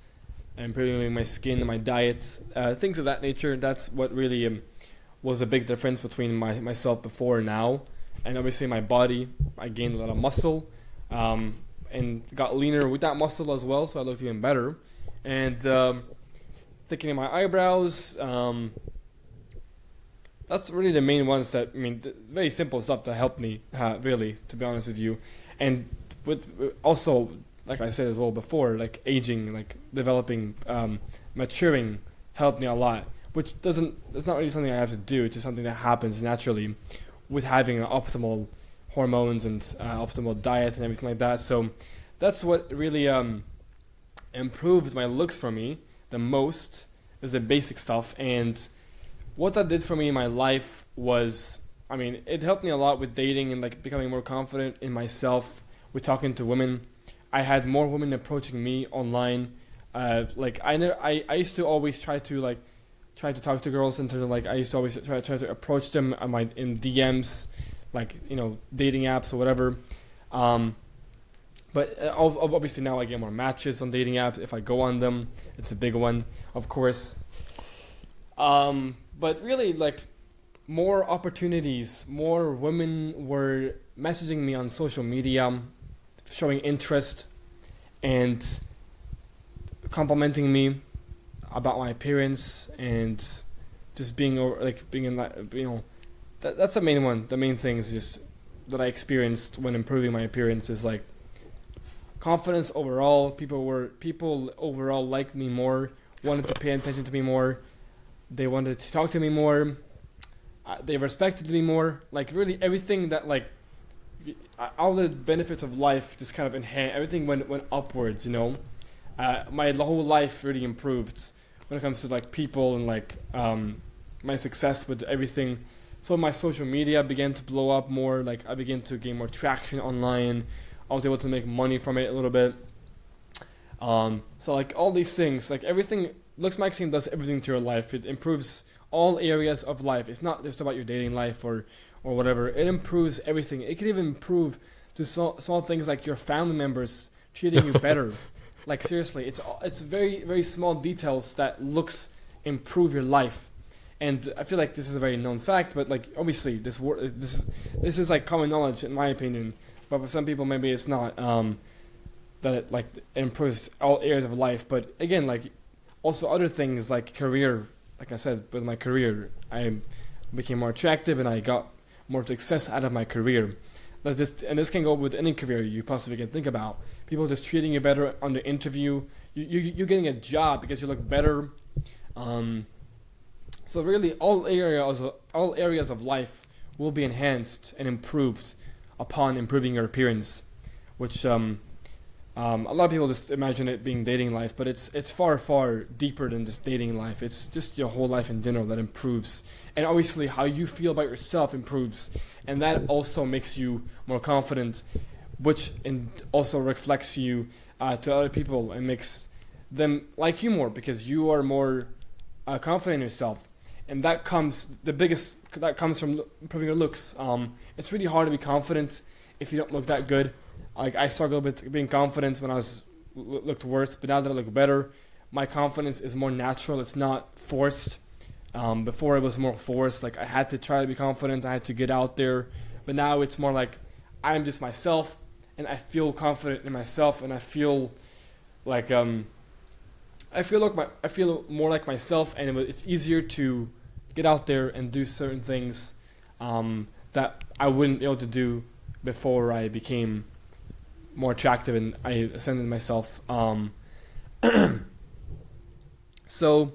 improving my skin, my diet, things of that nature. That's what really was a big difference between myself before and now. And obviously my body, I gained a lot of muscle, and got leaner with that muscle as well, so I looked even better. And thickening my eyebrows, that's really the main ones that, I mean, very simple stuff that helped me, really, to be honest with you. And with also, like I said as well before, like aging, like developing, maturing helped me a lot, which it's not really something I have to do, it's just something that happens naturally with having optimal hormones and optimal diet and everything like that. So that's what really improved my looks for me the most, is the basic stuff. And what that did for me in my life was, I mean, it helped me a lot with dating and like becoming more confident in myself with talking to women. I had more women approaching me online. Like I used to always try to talk to girls, and I used to always try to approach them in DMs, like, you know, dating apps or whatever. But obviously now I get more matches on dating apps if I go on them. It's a big one, of course. But really, like, more opportunities, more women were messaging me on social media, showing interest and complimenting me about my appearance, and just being in that, you know, that's the main one. The main thing is just that I experienced when improving my appearance is like confidence overall. People overall liked me more, wanted to pay attention to me more, they wanted to talk to me more, they respected me more. Like really everything that, like, all the benefits of life just kind of enhanced. Everything went upwards, you know. My whole life really improved when it comes to like people and like my success with everything. So my social media began to blow up more. Like I began to gain more traction online. I was able to make money from it a little bit. So like all these things, like everything, looksmaxing does everything to your life. It improves all areas of life. It's not just about your dating life or whatever. It improves everything. It can even improve to small things like your family members treating you better. Like seriously, it's very, very small details that looks improve your life. And I feel like this is a very known fact, but like obviously this is like common knowledge in my opinion. But for some people maybe it's not. That it improves all areas of life. But again, like also other things like career. Like I said, with my career, I became more attractive and I got more success out of my career. And this can go with any career you possibly can think about. People just treating you better on the interview. You're getting a job because you look better. So really, all areas of life will be enhanced and improved upon improving your appearance, which a lot of people just imagine it being dating life, but it's far, far deeper than just dating life. It's just your whole life in general that improves. And obviously how you feel about yourself improves. And that also makes you more confident which also reflects you to other people and makes them like you more because you are more confident in yourself, and that comes from improving your looks. It's really hard to be confident if you don't look that good. Like I struggled with being confident when I looked worse, but now that I look better, my confidence is more natural. It's not forced. Before it was more forced. Like I had to try to be confident. I had to get out there, but now it's more like I'm just myself, and I feel confident in myself, and I feel like I feel more like myself, and it's easier to get out there and do certain things that I wouldn't be able to do before I became more attractive and I ascended myself. So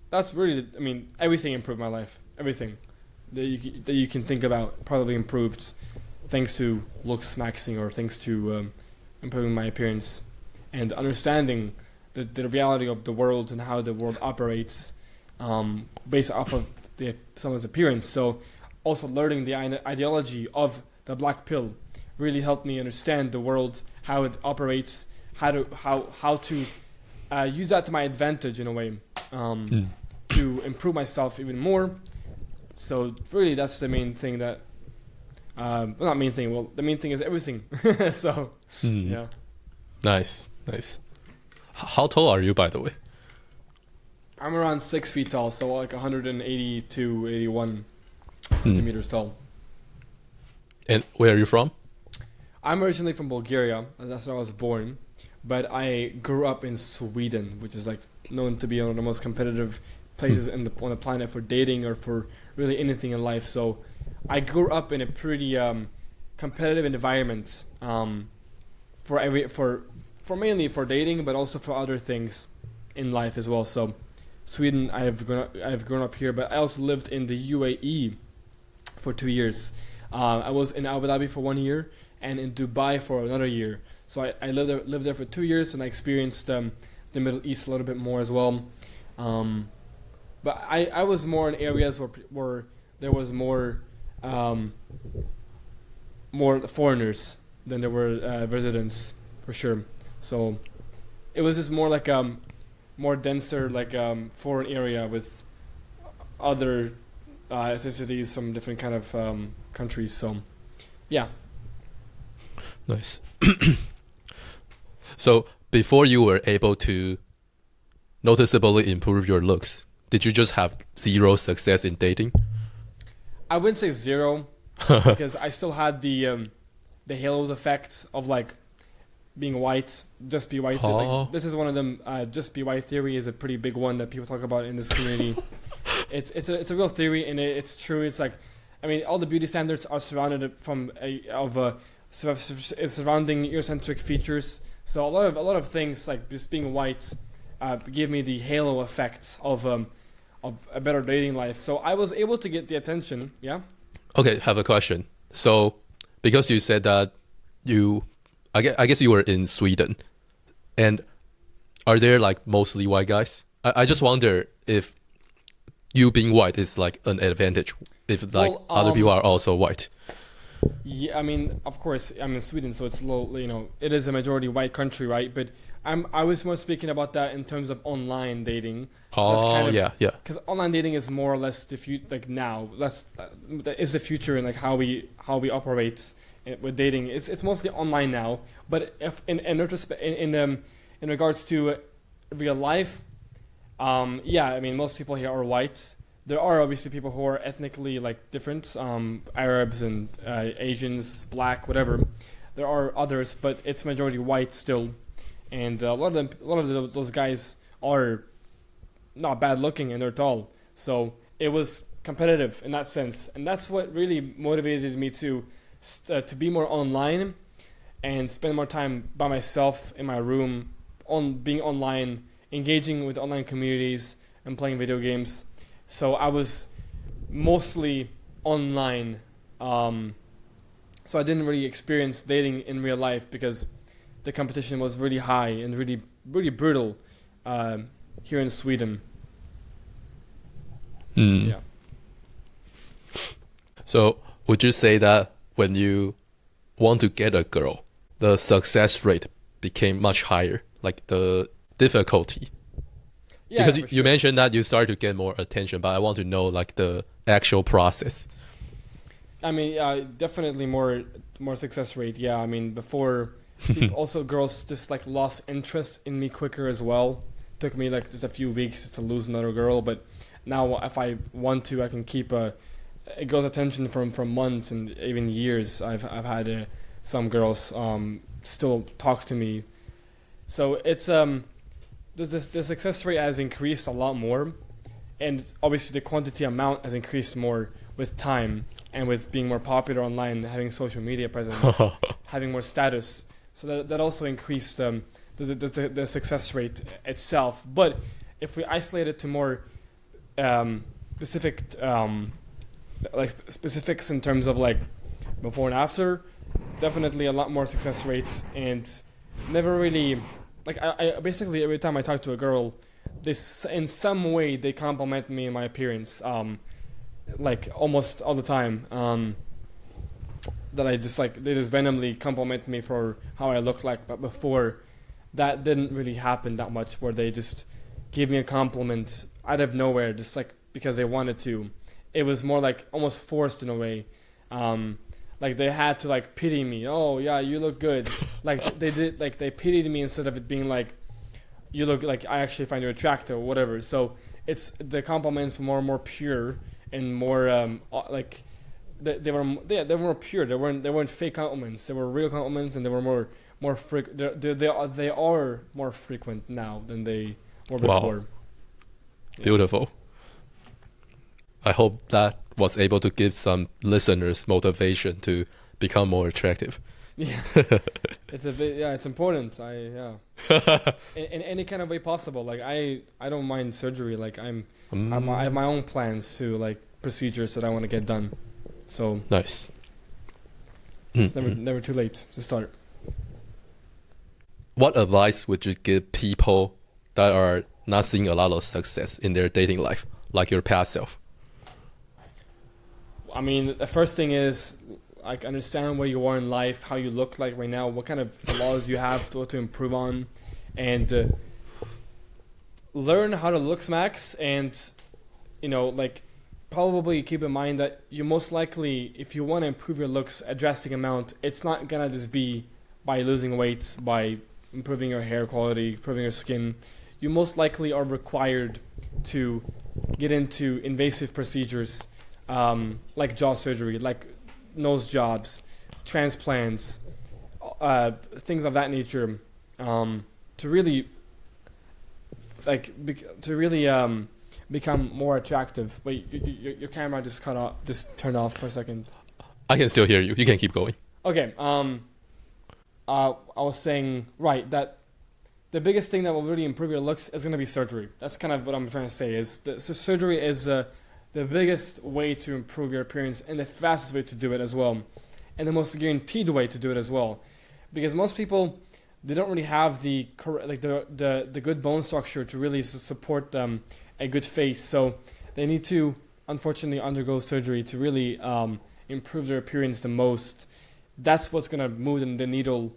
that's really, I mean, everything improved my life. Everything that you can think about probably improved thanks to looksmaxing or thanks to improving my appearance and understanding the reality of the world and how the world operates based off of someone's appearance. So also learning the ideology of the black pill really helped me understand the world, how it operates, how to use that to my advantage in a way to improve myself even more. So really that's the main thing that well, not main thing, well the main thing is everything. So yeah. Nice. How tall are you, by the way? I'm around 6 feet tall, so like 182, 81 centimeters tall. And where are you from? I'm originally from Bulgaria. That's where I was born. But I grew up in Sweden, which is like known to be one of the most competitive places on the planet for dating or for really anything in life. So I grew up in a pretty competitive environment for mainly for dating, but also for other things in life as well. So Sweden, I've grown up here, but I also lived in the UAE for 2 years. I was in Abu Dhabi for 1 year and in Dubai for another year. So I lived there for 2 years, and I experienced the Middle East a little bit more as well. But I was more in areas where there was more foreigners than there were residents, for sure. So it was just more like more denser, like foreign area with other ethnicities from different kind of countries. So yeah. Nice. So before you were able to noticeably improve your looks, did you just have zero success in dating? I wouldn't say zero because I still had the halos effect of like being white, just be white. Oh. Like, this is one of them. Just be white theory is a pretty big one that people talk about in this community. It's a real theory, and it's true. It's like, I mean, all the beauty standards are surrounded surrounding Eurocentric features. So a lot of things like just being white give me the halo effect of a better dating life. So I was able to get the attention. Yeah. Okay, have a question. So because you said that I guess you were in Sweden, and are there like mostly white guys? I just wonder if you being white is like an advantage if like other people are also white. Yeah, I mean, of course, I'm in Sweden, so it's low. It is a majority white country, right? But I was more speaking about that in terms of online dating. Oh, yeah. Because online dating is more or less the is the future in like how we operate with dating. It's mostly online now. But if in regards to real life, yeah, I mean, most people here are white. There are obviously people who are ethnically like different, Arabs and Asians, black, whatever. There are others, but it's majority white still, and a lot of those guys are not bad looking and they're tall. So it was competitive in that sense, and that's what really motivated me to be more online and spend more time by myself in my room, being online, engaging with online communities and playing video games. So I was mostly online, so I didn't really experience dating in real life because the competition was really high and really, really brutal here in Sweden. Yeah. So would you say that when you want to get a girl, the success rate became much higher, like the difficulty. Yeah, Because for you sure. mentioned that you started to get more attention, but I want to know like the actual process. I mean, definitely more success rate. Yeah, I mean, before also girls just like lost interest in me quicker as well. Took me like just a few weeks to lose another girl, but now if I want to, I can keep a girl's attention from months and even years. I've had some girls still talk to me, so it's the success rate has increased a lot more, and obviously the quantity amount has increased more with time and with being more popular online, having social media presence, having more status. So that also increased the success rate itself. But if we isolate it to more specific like specifics in terms of like before and after, definitely a lot more success rates, and never really like I basically every time I talk to a girl, this in some way they compliment me in my appearance, like almost all the time. That I just like they just randomly compliment me for how I look like, but before that didn't really happen that much, where they just give me a compliment out of nowhere, just like because they wanted to. It was more like almost forced in a way. Like they had to like pity me. Oh yeah, you look good. Like they did. Like they pitied me instead of it being like, you look like I actually find you attractive or whatever. So it's the compliments more and more pure and more like they were more pure. They weren't fake compliments. They were real compliments, and they were more they are more frequent now than they were before. Wow, beautiful. I hope that was able to give some listeners motivation to become more attractive. Yeah, it's a bit. Yeah, it's important. In any kind of way possible. Like I don't mind surgery. Like I have my own plans to like procedures that I want to get done. So Nice. it's never too late to start. What advice would you give people that are not seeing a lot of success in their dating life, like your past self? I mean, the first thing is like understand where you are in life, how you look like right now, what kind of flaws you have to improve on, and learn how to looksmax. And like probably keep in mind that you most likely, if you want to improve your looks a drastic amount, it's not gonna just be by losing weight, by improving your hair quality, improving your skin. You most likely are required to get into invasive procedures, like jaw surgery, like nose jobs, transplants, things of that nature, to really become more attractive. Wait, your camera just cut off, just turned off for a second. I can still hear you. You can keep going. Okay. I was saying that the biggest thing that will really improve your looks is going to be surgery. That's kind of what I'm trying to say. So surgery is the biggest way to improve your appearance and the fastest way to do it as well, and the most guaranteed way to do it as well, because most people, they don't really have the good bone structure to really support a good face. So they need to unfortunately undergo surgery to really improve their appearance the most. That's what's gonna move the needle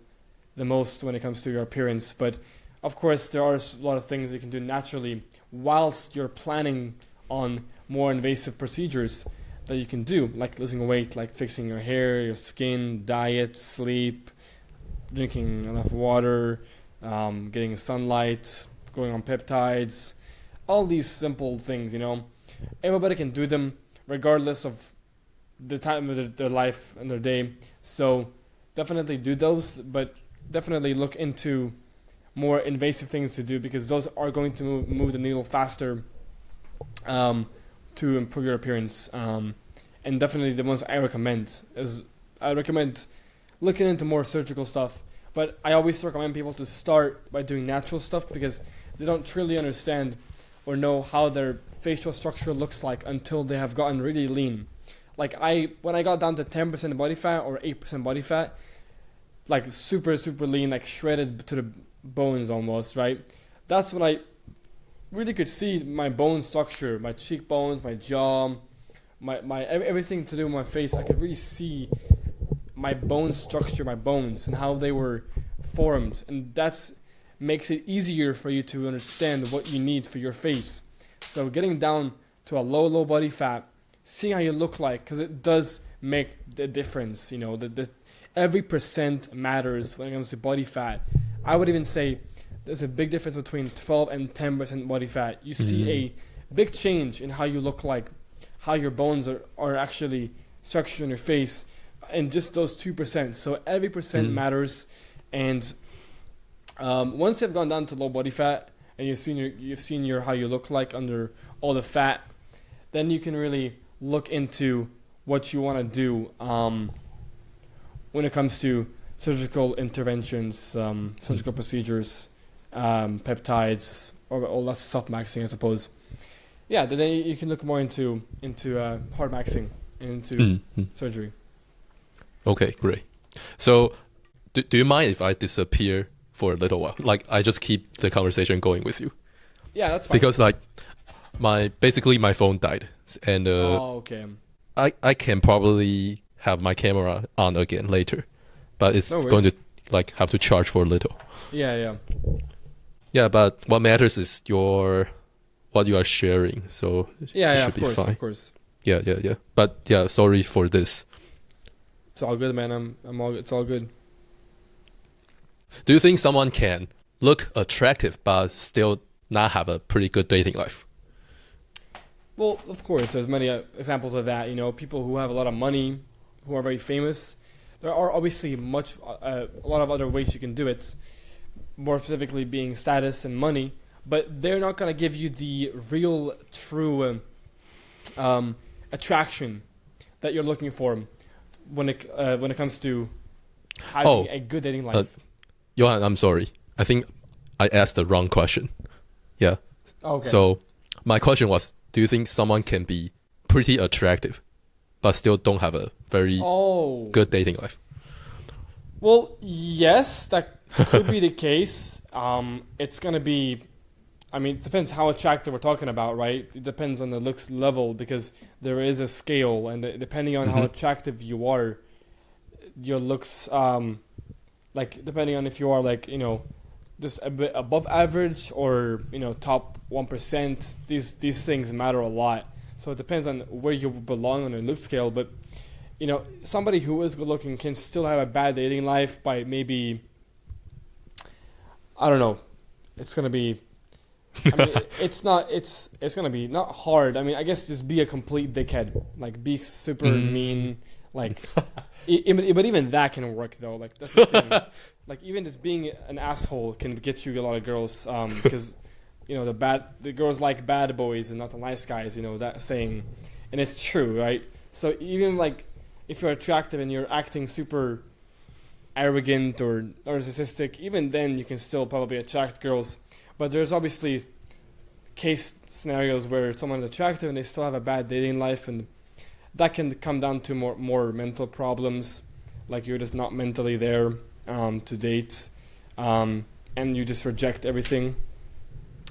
the most when it comes to your appearance. But of course, there are a lot of things you can do naturally whilst you're planning on more invasive procedures that you can do, like losing weight, like fixing your hair, your skin, diet, sleep, drinking enough water, getting sunlight, going on peptides, all these simple things. Everybody can do them regardless of the time of their life and their day. So definitely do those, but definitely look into more invasive things to do, because those are going to move the needle faster, to improve your appearance. And definitely the ones I recommend looking into more surgical stuff. But I always recommend people to start by doing natural stuff, because they don't truly understand or know how their facial structure looks like until they have gotten really lean. Like when I got down to 10% body fat or 8% body fat, like super, super lean, like shredded to the bones almost, right? That's when I really could see my bone structure, my cheekbones, my jaw, my everything to do with my face. I could really see my bone structure, my bones, and how they were formed, and that's makes it easier for you to understand what you need for your face. So getting down to a low body fat, seeing how you look like, because it does make the difference. You know, the every percent matters when it comes to body fat. I would even say there's a big difference between 12 and 10% body fat. You see a big change in how you look like, how your bones are actually structured in your face, and just those 2%. So every percent matters. And once you've gone down to low body fat and you've seen your how you look like under all the fat, then you can really look into what you want to do when it comes to surgical interventions, surgical procedures, peptides, or less softmaxing, I suppose. Yeah, then you can look more into hardmaxing and into surgery. Okay, great. So, do you mind if I disappear for a little while? Like, I just keep the conversation going with you. Yeah, that's fine. Because like, basically my phone died, and okay. I can probably have my camera on again later, but it's going to like have to charge for a little. Yeah. Yeah, but what matters is what you are sharing. So it should be fine. Of course. Yeah. But yeah, sorry for this. It's all good, man. It's all good. Do you think someone can look attractive but still not have a pretty good dating life? Well, of course, there's many examples of that. You know, people who have a lot of money, who are very famous. There are obviously a lot of other ways you can do it, more specifically being status and money, but they're not going to give you the real, true attraction that you're looking for when it comes to having a good dating life. Johan, I'm sorry. I think I asked the wrong question. Yeah. Okay. So my question was, do you think someone can be pretty attractive but still don't have a very good dating life? Well, yes, that could be the case. It's going to be, it depends how attractive we're talking about, right? It depends on the looks level, because there is a scale, and depending on how attractive you are, your looks, depending on if you are just a bit above average or, top 1%, these things matter a lot. So it depends on where you belong on the look scale, but somebody who is good looking can still have a bad dating life by maybe, I don't know, it's gonna be, it's gonna be not hard. I guess just be a complete dickhead, like be super mean, but even that can work though. Like that's the thing. Like even just being an asshole can get you a lot of girls, because the girls like bad boys and not the nice guys. That saying, and it's true, right? So even if you're attractive and you're acting super arrogant or narcissistic, even then you can still probably attract girls. But there's obviously case scenarios where someone is attractive and they still have a bad dating life, and that can come down to more mental problems, like you're just not mentally there to date, and you just reject everything,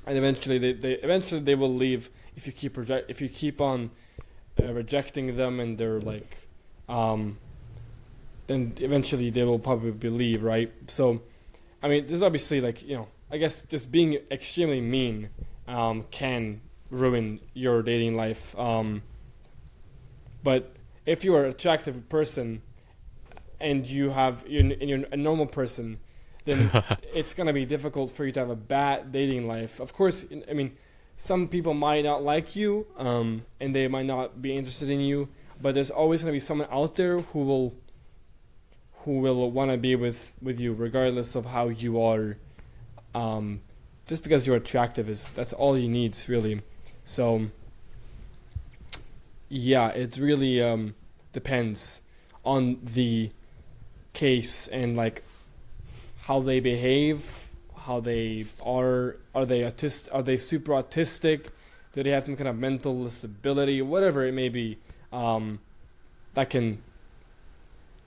and eventually they will leave if you keep on rejecting them, and they're then eventually they will probably leave, right? So, there's obviously I guess just being extremely mean can ruin your dating life. But if you are an attractive person and you're a normal person, then it's gonna be difficult for you to have a bad dating life. Of course, some people might not like you, and they might not be interested in you, but there's always gonna be someone out there who will want to be with you regardless of how you are. Just because you're attractive that's all you need, really. So yeah, it really depends on the case and how they behave, how they are they super autistic, do they have some kind of mental disability, whatever it may be, that can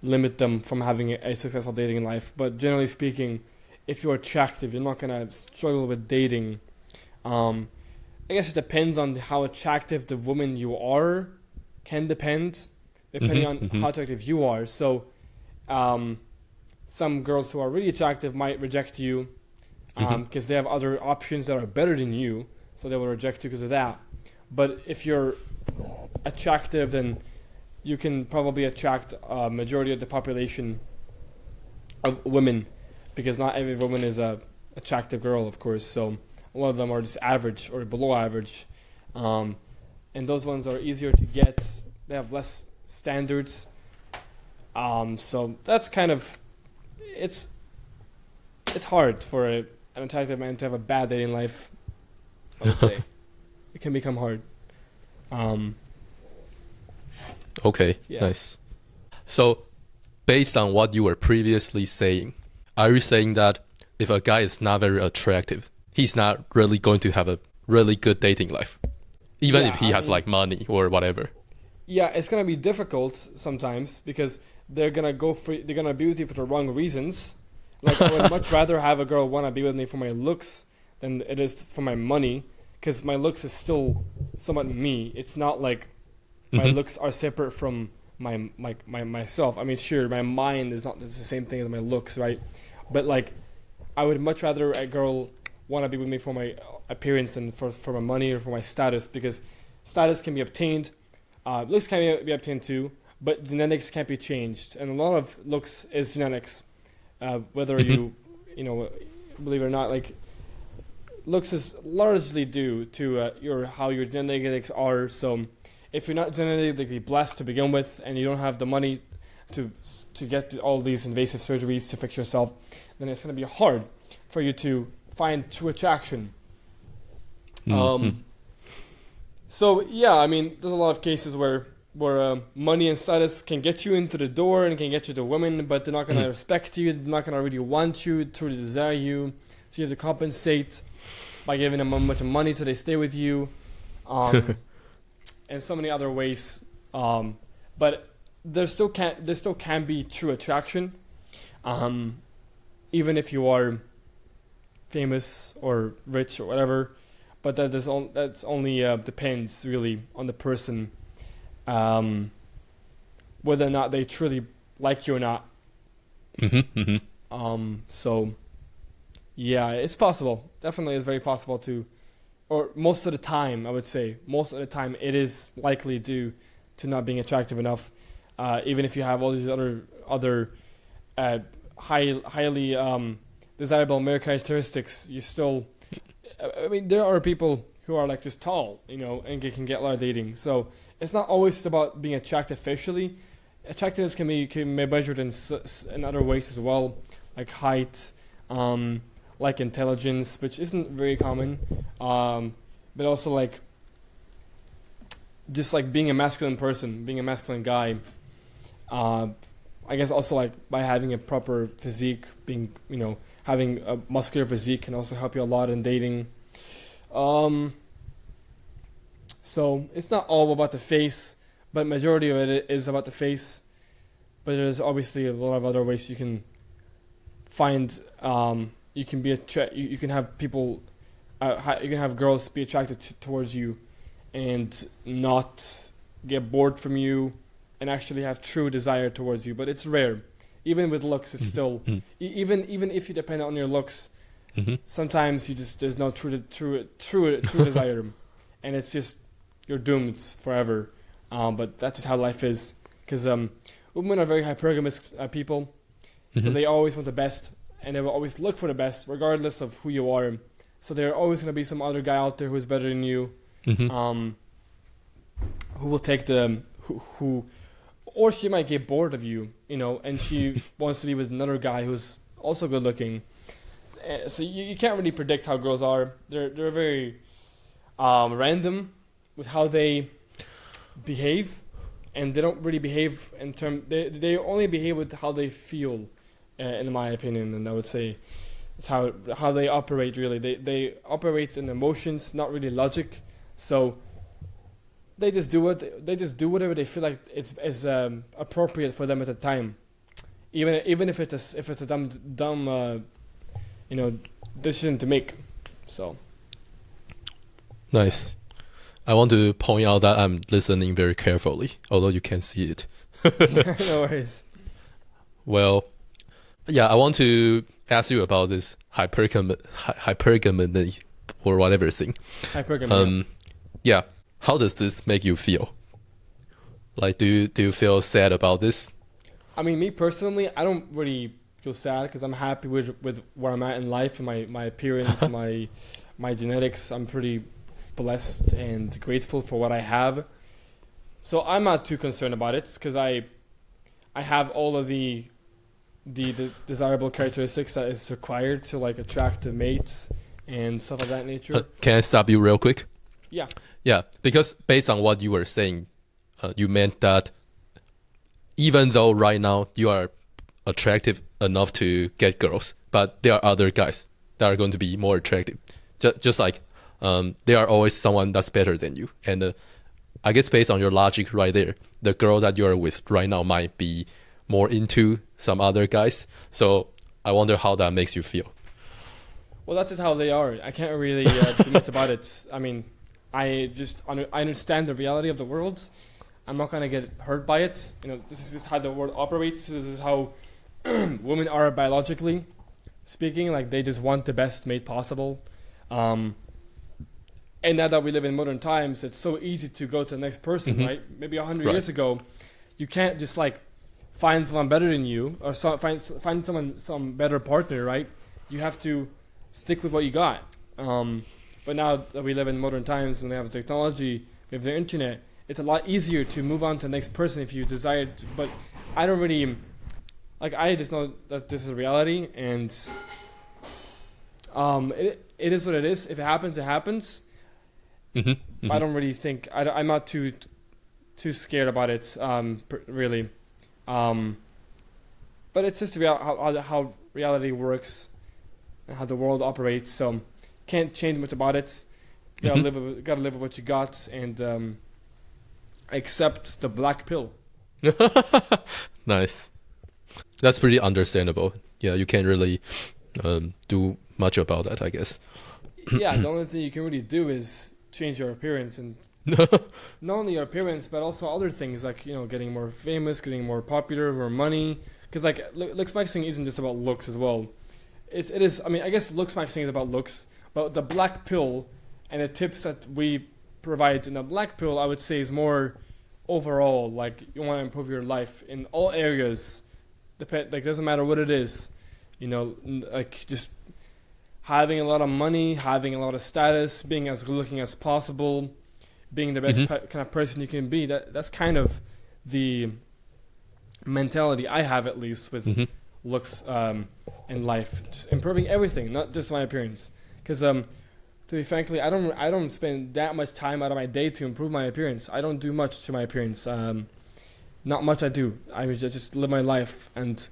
limit them from having a successful dating life. But generally speaking, if you're attractive, you're not gonna struggle with dating. I guess it depends on how attractive the woman you are. Can depend, depending on how attractive you are. So, some girls who are really attractive might reject you because they have other options that are better than you, so they will reject you because of that. But if you're attractive, then you can probably attract a majority of the population of women, because not every woman is a attractive girl, of course. So a lot of them are just average or below average, and those ones are easier to get. They have less standards. So that's kind of it's hard for an attractive man to have a bad dating life, I would say. It can become hard. Okay, Yeah. nice. So, based on what you were previously saying, are you saying that if a guy is not very attractive, he's not really going to have a really good dating life, even Yeah, if he has like money or whatever? Yeah, it's gonna be difficult sometimes because they're gonna be with you for the wrong reasons. Like I would much rather have a girl wanna be with me for my looks than it is for my money, because my looks is still somewhat me. It's not like my looks are separate from my myself. I mean, sure, my mind is not the same thing as my looks, right? But like, I would much rather a girl wanna be with me for my appearance than for my money or for my status, because status can be obtained. Looks can be obtained too, but genetics can't be changed, and a lot of looks is genetics. Whether you believe it or not, like looks is largely due to how your genetics are. So if you're not genetically blessed to begin with, and you don't have the money to get all these invasive surgeries to fix yourself, then it's going to be hard for you to find true attraction. So yeah, I mean, there's a lot of cases where money and status can get you into the door and can get you to women, but they're not gonna respect you. They're not gonna really want you, truly desire you. So you have to compensate by giving them a bunch of money so they stay with you, and so many other ways. But there still can be true attraction, even if you are famous or rich or whatever. But that's only depends really on the person, whether or not they truly like you or not. So yeah, it's possible. Definitely is very possible to, or most of the time, I would say, most of the time it is likely due to not being attractive enough. Even if you have all these other highly desirable male characteristics, you still. I mean, there are people who are like just tall, and can get a lot of dating. So it's not always about being attractive facially. Attractiveness can be measured in other ways as well, like height, like intelligence, which isn't very common, but also like just like being a masculine person, being a masculine guy. I guess also like by having a proper physique, being having a muscular physique can also help you a lot in dating. So it's not all about the face, but majority of it is about the face. But there's obviously a lot of other ways you can find. You can be you can have people. You can have girls be attracted towards you, and not get bored from you, and actually have true desire towards you. But it's rare. Even with looks, it's still even if you depend on your looks, sometimes there's no true desire, and it's just you're doomed forever. But that's just how life is, because women are very hypergamous people, so they always want the best, and they will always look for the best, regardless of who you are. So there's always going to be some other guy out there who's better than you, who will take who. Or she might get bored of you, and she wants to be with another guy who's also good looking. So you can't really predict how girls are. They're very random with how they behave, and they don't really behave in term. They only behave with how they feel, in my opinion. And I would say it's how they operate. Really, they operate in emotions, not really logic. So. They just do whatever they feel like is appropriate for them at the time, even if it's a dumb decision to make. So Nice. I want to point out that I'm listening very carefully, although you can't see it. no worries. Well, yeah, I want to ask you about this hypergamy or whatever thing. Hypergamy. Yeah, how does this make you feel? Like, do you feel sad about this? I mean, me personally, I don't really feel sad because I'm happy with where I'm at in life and my appearance, my genetics. I'm pretty blessed and grateful for what I have. So I'm not too concerned about it because I have all of the desirable characteristics that is required to like attract the mates and stuff of that nature. Can I stop you real quick? Yeah. Yeah, because based on what you were saying, you meant that even though right now you are attractive enough to get girls, but there are other guys that are going to be more attractive. Just like there are always someone that's better than you. And I guess based on your logic right there, the girl that you are with right now might be more into some other guys. So I wonder how that makes you feel. Well, that's just how they are. I can't really do much about it. I mean, I understand the reality of the world. I'm not gonna get hurt by it. You know, this is just how the world operates. This is how women are biologically speaking. Like they just want the best mate possible. And now that we live in modern times, it's so easy to go to the next person, right? Maybe 100 years ago, you can't just like find someone better than you or find some better partner, right? You have to stick with what you got. But now that we live in modern times and we have technology, we have the internet, it's a lot easier to move on to the next person if you desire to. But I don't really, like, I just know that this is reality, and it is what it is. If it happens, it happens. I don't really think, I'm not too scared about it, really. But it's just how reality works and how the world operates. So can't change much about it. Gotta live with what you got and accept the black pill. Nice. That's pretty understandable. Yeah, you can't really do much about that, I guess. Yeah, the only thing you can really do is change your appearance, and not only your appearance but also other things like, you know, getting more famous, getting more popular, more money. Because like looksmaxing isn't just about looks as well. It is. I mean, I guess looksmaxing is about looks, but the black pill and the tips that we provide in the black pill, I would say, is more overall. Like you want to improve your life in all areas. Like doesn't matter what it is, you know, like just having a lot of money, having a lot of status, being as good looking as possible, being the best kind of person you can be. That's kind of the mentality I have, at least with looks in life. Just improving everything, not just my appearance. Because to be frankly, I don't spend that much time out of my day to improve my appearance. I don't do much to my appearance. Not much I do. I just live my life, and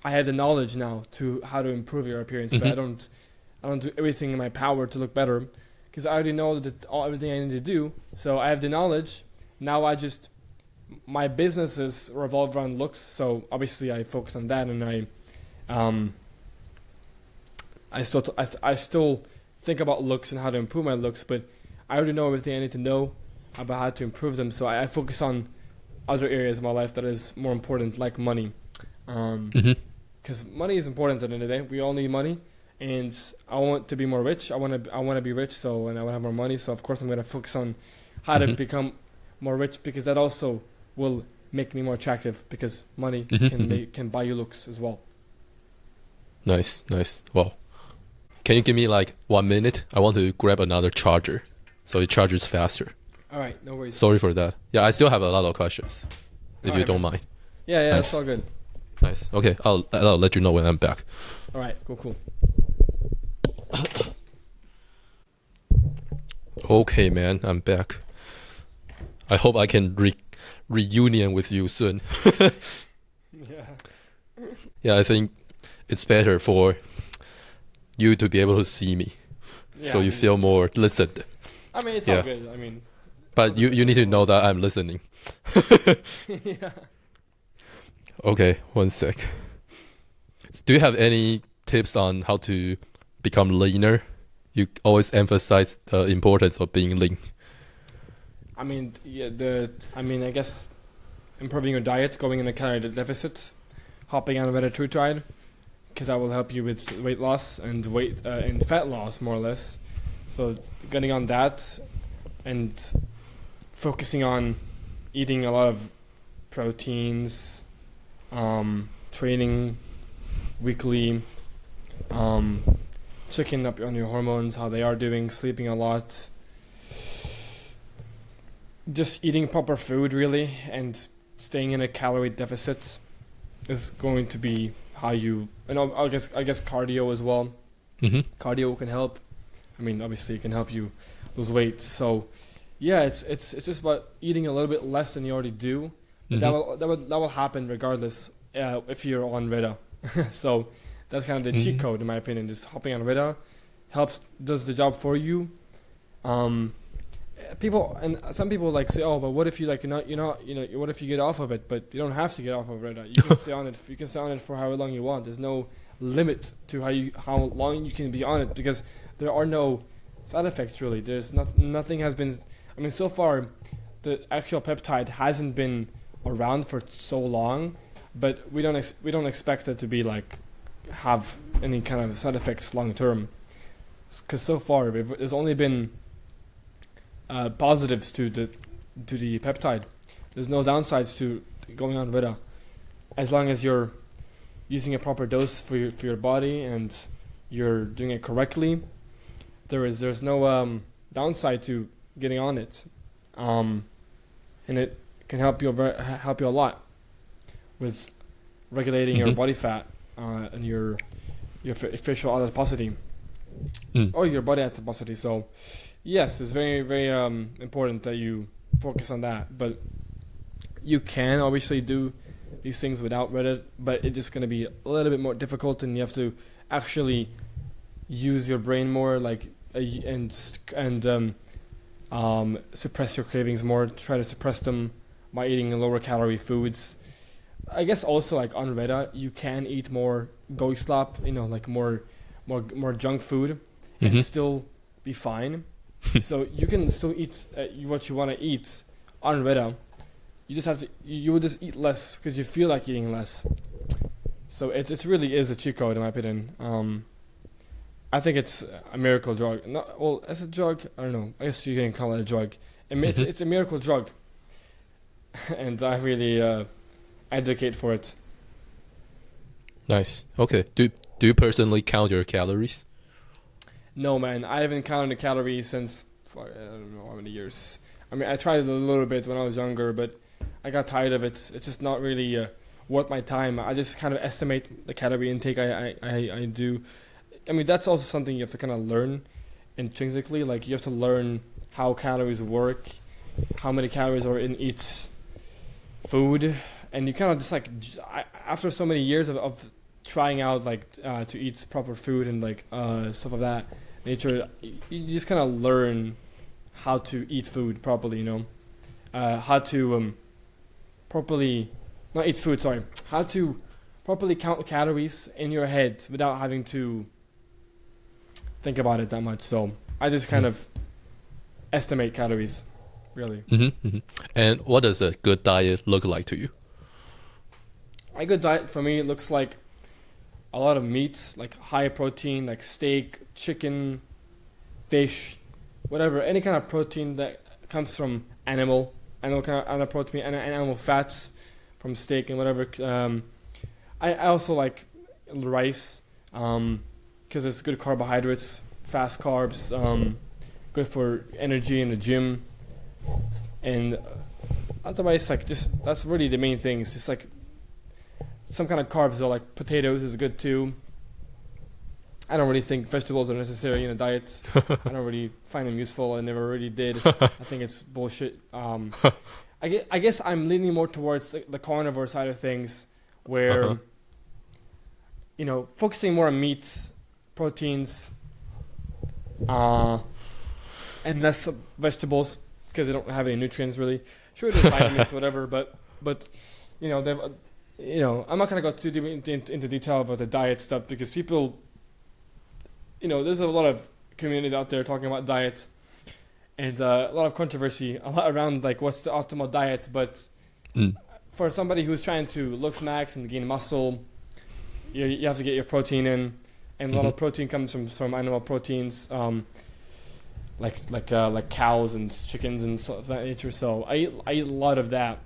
I have the knowledge now to how to improve your appearance. But I don't do everything in my power to look better, because I already know everything I need to do. So I have the knowledge. Now my businesses revolve around looks. So obviously I focus on that, and I still think about looks and how to improve my looks. But I already know everything I need to know about how to improve them. So I focus on other areas of my life that is more important, like money. Because money is important at the end of the day. We all need money. And I want to be more rich. I want to be rich, and I want to have more money. So of course I'm going to focus on how to become more rich, because that also will make me more attractive, because money can buy you looks as well. Nice. Well, can you give me like 1 minute? I want to grab another charger, so it charges faster. All right, no worries. Sorry for that. Yeah, I still have a lot of questions, if you don't mind. Yeah, nice. That's all good. Nice. Okay, I'll let you know when I'm back. All right, cool. Okay, man, I'm back. I hope I can reunion with you soon. Yeah, I think it's better for you to be able to see me, so you feel more listened. I mean, it's all good. I mean, but you need to know that I'm listening. Yeah. Okay, 1 sec. Do you have any tips on how to become leaner? You always emphasize the importance of being lean. I mean, I guess improving your diet, going in a calorie deficit, hopping on retatrutide, because that will help you with weight loss and fat loss, more or less. So getting on that and focusing on eating a lot of proteins, training weekly, checking up on your hormones, how they are doing, sleeping a lot, just eating proper food really, and staying in a calorie deficit is going to be how you. And I guess cardio as well. Mm-hmm. Cardio can help. I mean, obviously, it can help you lose weight. So, yeah, it's just about eating a little bit less than you already do. But that will happen regardless if you're on Rita. So that's kind of the cheat code in my opinion. Just hopping on Rita does the job for you. Some people like say, oh, but what if you like what if you get off of it? But you don't have to get off of Rita. You can stay on it. You can stay on it for however long you want. There's no limit to how long you can be on it, because there are no side effects really. There's nothing has been. I mean, so far, the actual peptide hasn't been around for so long, but we don't expect it to be like have any kind of side effects long term, because so far there's only been positives to the peptide. There's no downsides to going on Rita, as long as you're using a proper dose for your body and you're doing it correctly. There's no downside to getting on it, and it can help you a lot with regulating your body fat and your facial adiposity or your body adiposity. So yes, it's very very important that you focus on that. But you can obviously do these things without Reddit, but it's just going to be a little bit more difficult, and you have to actually use your brain more, like and suppress your cravings more. Try to suppress them by eating lower calorie foods. I guess also like on Reddit, you can eat more slop, like more junk food, and still be fine. So you can still eat what you want to eat on Reddit. You just have to. You will just eat less because you feel like eating less. So it really is a cheat code in my opinion. I think it's a miracle drug. As a drug, I don't know. I guess you can call it a drug. It's a miracle drug, and I really advocate for it. Nice. Okay. Do you personally count your calories? No, man. I haven't counted calories since I don't know how many years. I mean, I tried it a little bit when I was younger, but I got tired of it. It's just not really worth my time. I just kind of estimate the calorie intake I do. I mean, that's also something you have to kind of learn intrinsically. Like, you have to learn how calories work, how many calories are in each food. And you kind of just like, after so many years of trying out like to eat proper food and like stuff of that nature, you just kind of learn how to eat food properly, how to properly, not eat food, sorry, how to properly count calories in your head without having to think about it that much. So I just kind of estimate calories, really. And what does a good diet look like to you? A good diet for me looks like a lot of meat, like high protein, like steak, chicken, fish, whatever, any kind of protein that comes from animal protein and animal fats from steak and whatever. I also like rice because it's good carbohydrates, fast carbs, good for energy in the gym, and otherwise like just that's really the main things. Just like some kind of carbs though, like potatoes is good too. I don't really think vegetables are necessary in a diet. I don't really find them useful. I never really did. I think it's bullshit. I guess I'm leaning more towards the carnivore side of things, where focusing more on meats, proteins, and less vegetables because they don't have any nutrients really. Sure, there's vitamins, whatever, but they've. I'm not gonna go too deep into detail about the diet stuff because people, there's a lot of communities out there talking about diet, and a lot of controversy, a lot around like what's the optimal diet. But for somebody who's trying to look max and gain muscle, you have to get your protein in, and a lot of protein comes from animal proteins, like cows and chickens and so of that nature. So I eat a lot of that.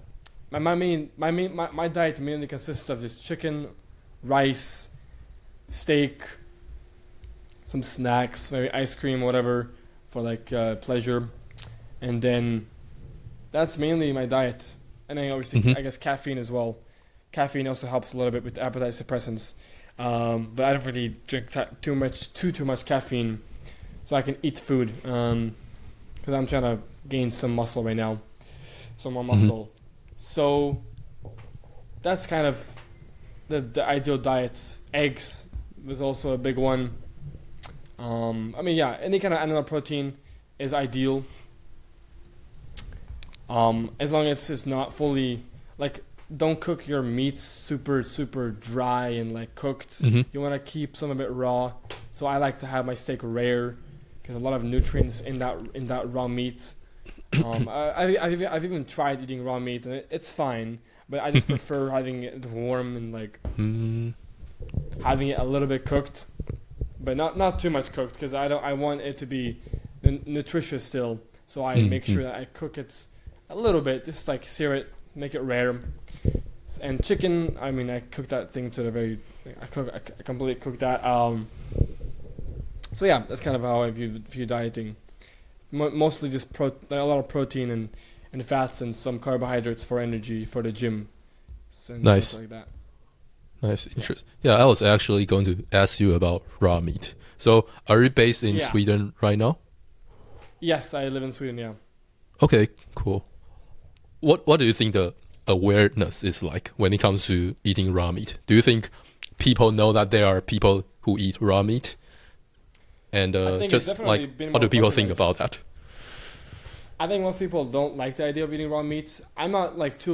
My diet mainly consists of just chicken, rice, steak, some snacks, maybe ice cream, whatever, for like pleasure, and then that's mainly my diet. And then obviously, I guess caffeine as well. Caffeine also helps a little bit with appetite suppressants, but I don't really drink too much caffeine, so I can eat food because I'm trying to gain some muscle right now, some more muscle. So that's kind of the ideal diet. Eggs was also a big one. Any kind of animal protein is ideal. As long as it's not fully, like, don't cook your meats super, super dry and like cooked. You want to keep some of it raw. So I like to have my steak rare because a lot of nutrients in that raw meat. I've even tried eating raw meat and it's fine, but I just prefer having it warm and like having it a little bit cooked, but not too much cooked because I want it to be nutritious still. So I make sure that I cook it a little bit, just like sear it, make it rare. And chicken, I mean, I cook that thing to the very, I completely cook that. So yeah, that's kind of how I view dieting. Mostly just a lot of protein and fats and some carbohydrates for energy for the gym. And nice. Stuff like that. Nice, interesting. Yeah, I was actually going to ask you about raw meat. So, are you based in Sweden right now? Yes, I live in Sweden. Yeah. Okay, cool. What do you think the awareness is like when it comes to eating raw meat? Do you think people know that there are people who eat raw meat? And just like, what do people think about that? I think most people don't like the idea of eating raw meat. I'm not like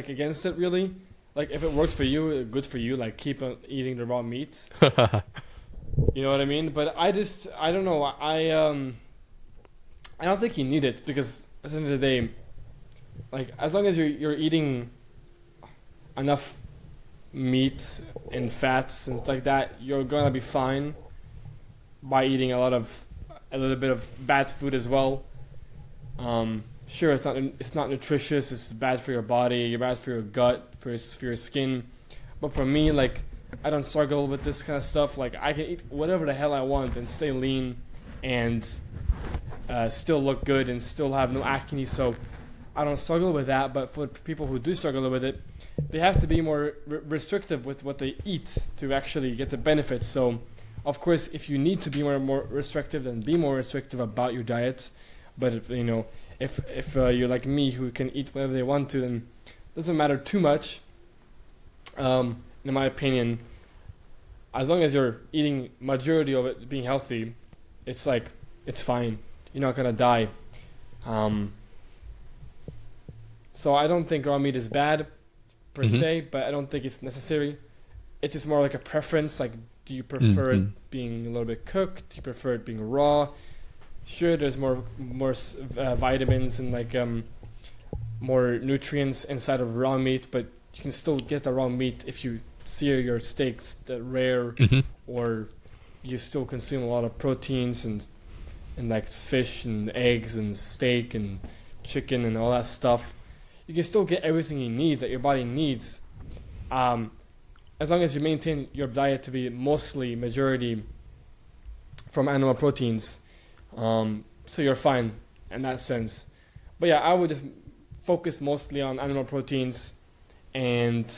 against it really. Like if it works for you, good for you. Like keep eating the raw meat. You know what I mean? But I don't know. I don't think you need it because at the end of the day, like as long as you're eating enough meat and fats and stuff like that, you're gonna be fine by eating a little bit of bad food as well. Sure, it's not nutritious. It's bad for your body. You're bad for your gut, for your skin. But for me, like I don't struggle with this kind of stuff. Like I can eat whatever the hell I want and stay lean and still look good and still have no acne. So I don't struggle with that. But for people who do struggle with it, they have to be more restrictive with what they eat to actually get the benefits. So of course, if you need to be more restrictive, then be more restrictive about your diet. But if you're like me, who can eat whatever they want to, then it doesn't matter too much. In my opinion, as long as you're eating majority of it being healthy, it's fine. You're not gonna die. So I don't think raw meat is bad per se, but I don't think it's necessary. It's just more like a preference. Like, do you prefer it being a little bit cooked? Do you prefer it being raw? Sure, there's more vitamins and like more nutrients inside of raw meat, but you can still get the raw meat if you sear your steaks rare, or you still consume a lot of proteins and like fish and eggs and steak and chicken and all that stuff. You can still get everything you need that your body needs, as long as you maintain your diet to be mostly majority from animal proteins. So you're fine in that sense. But yeah, I would just focus mostly on animal proteins, and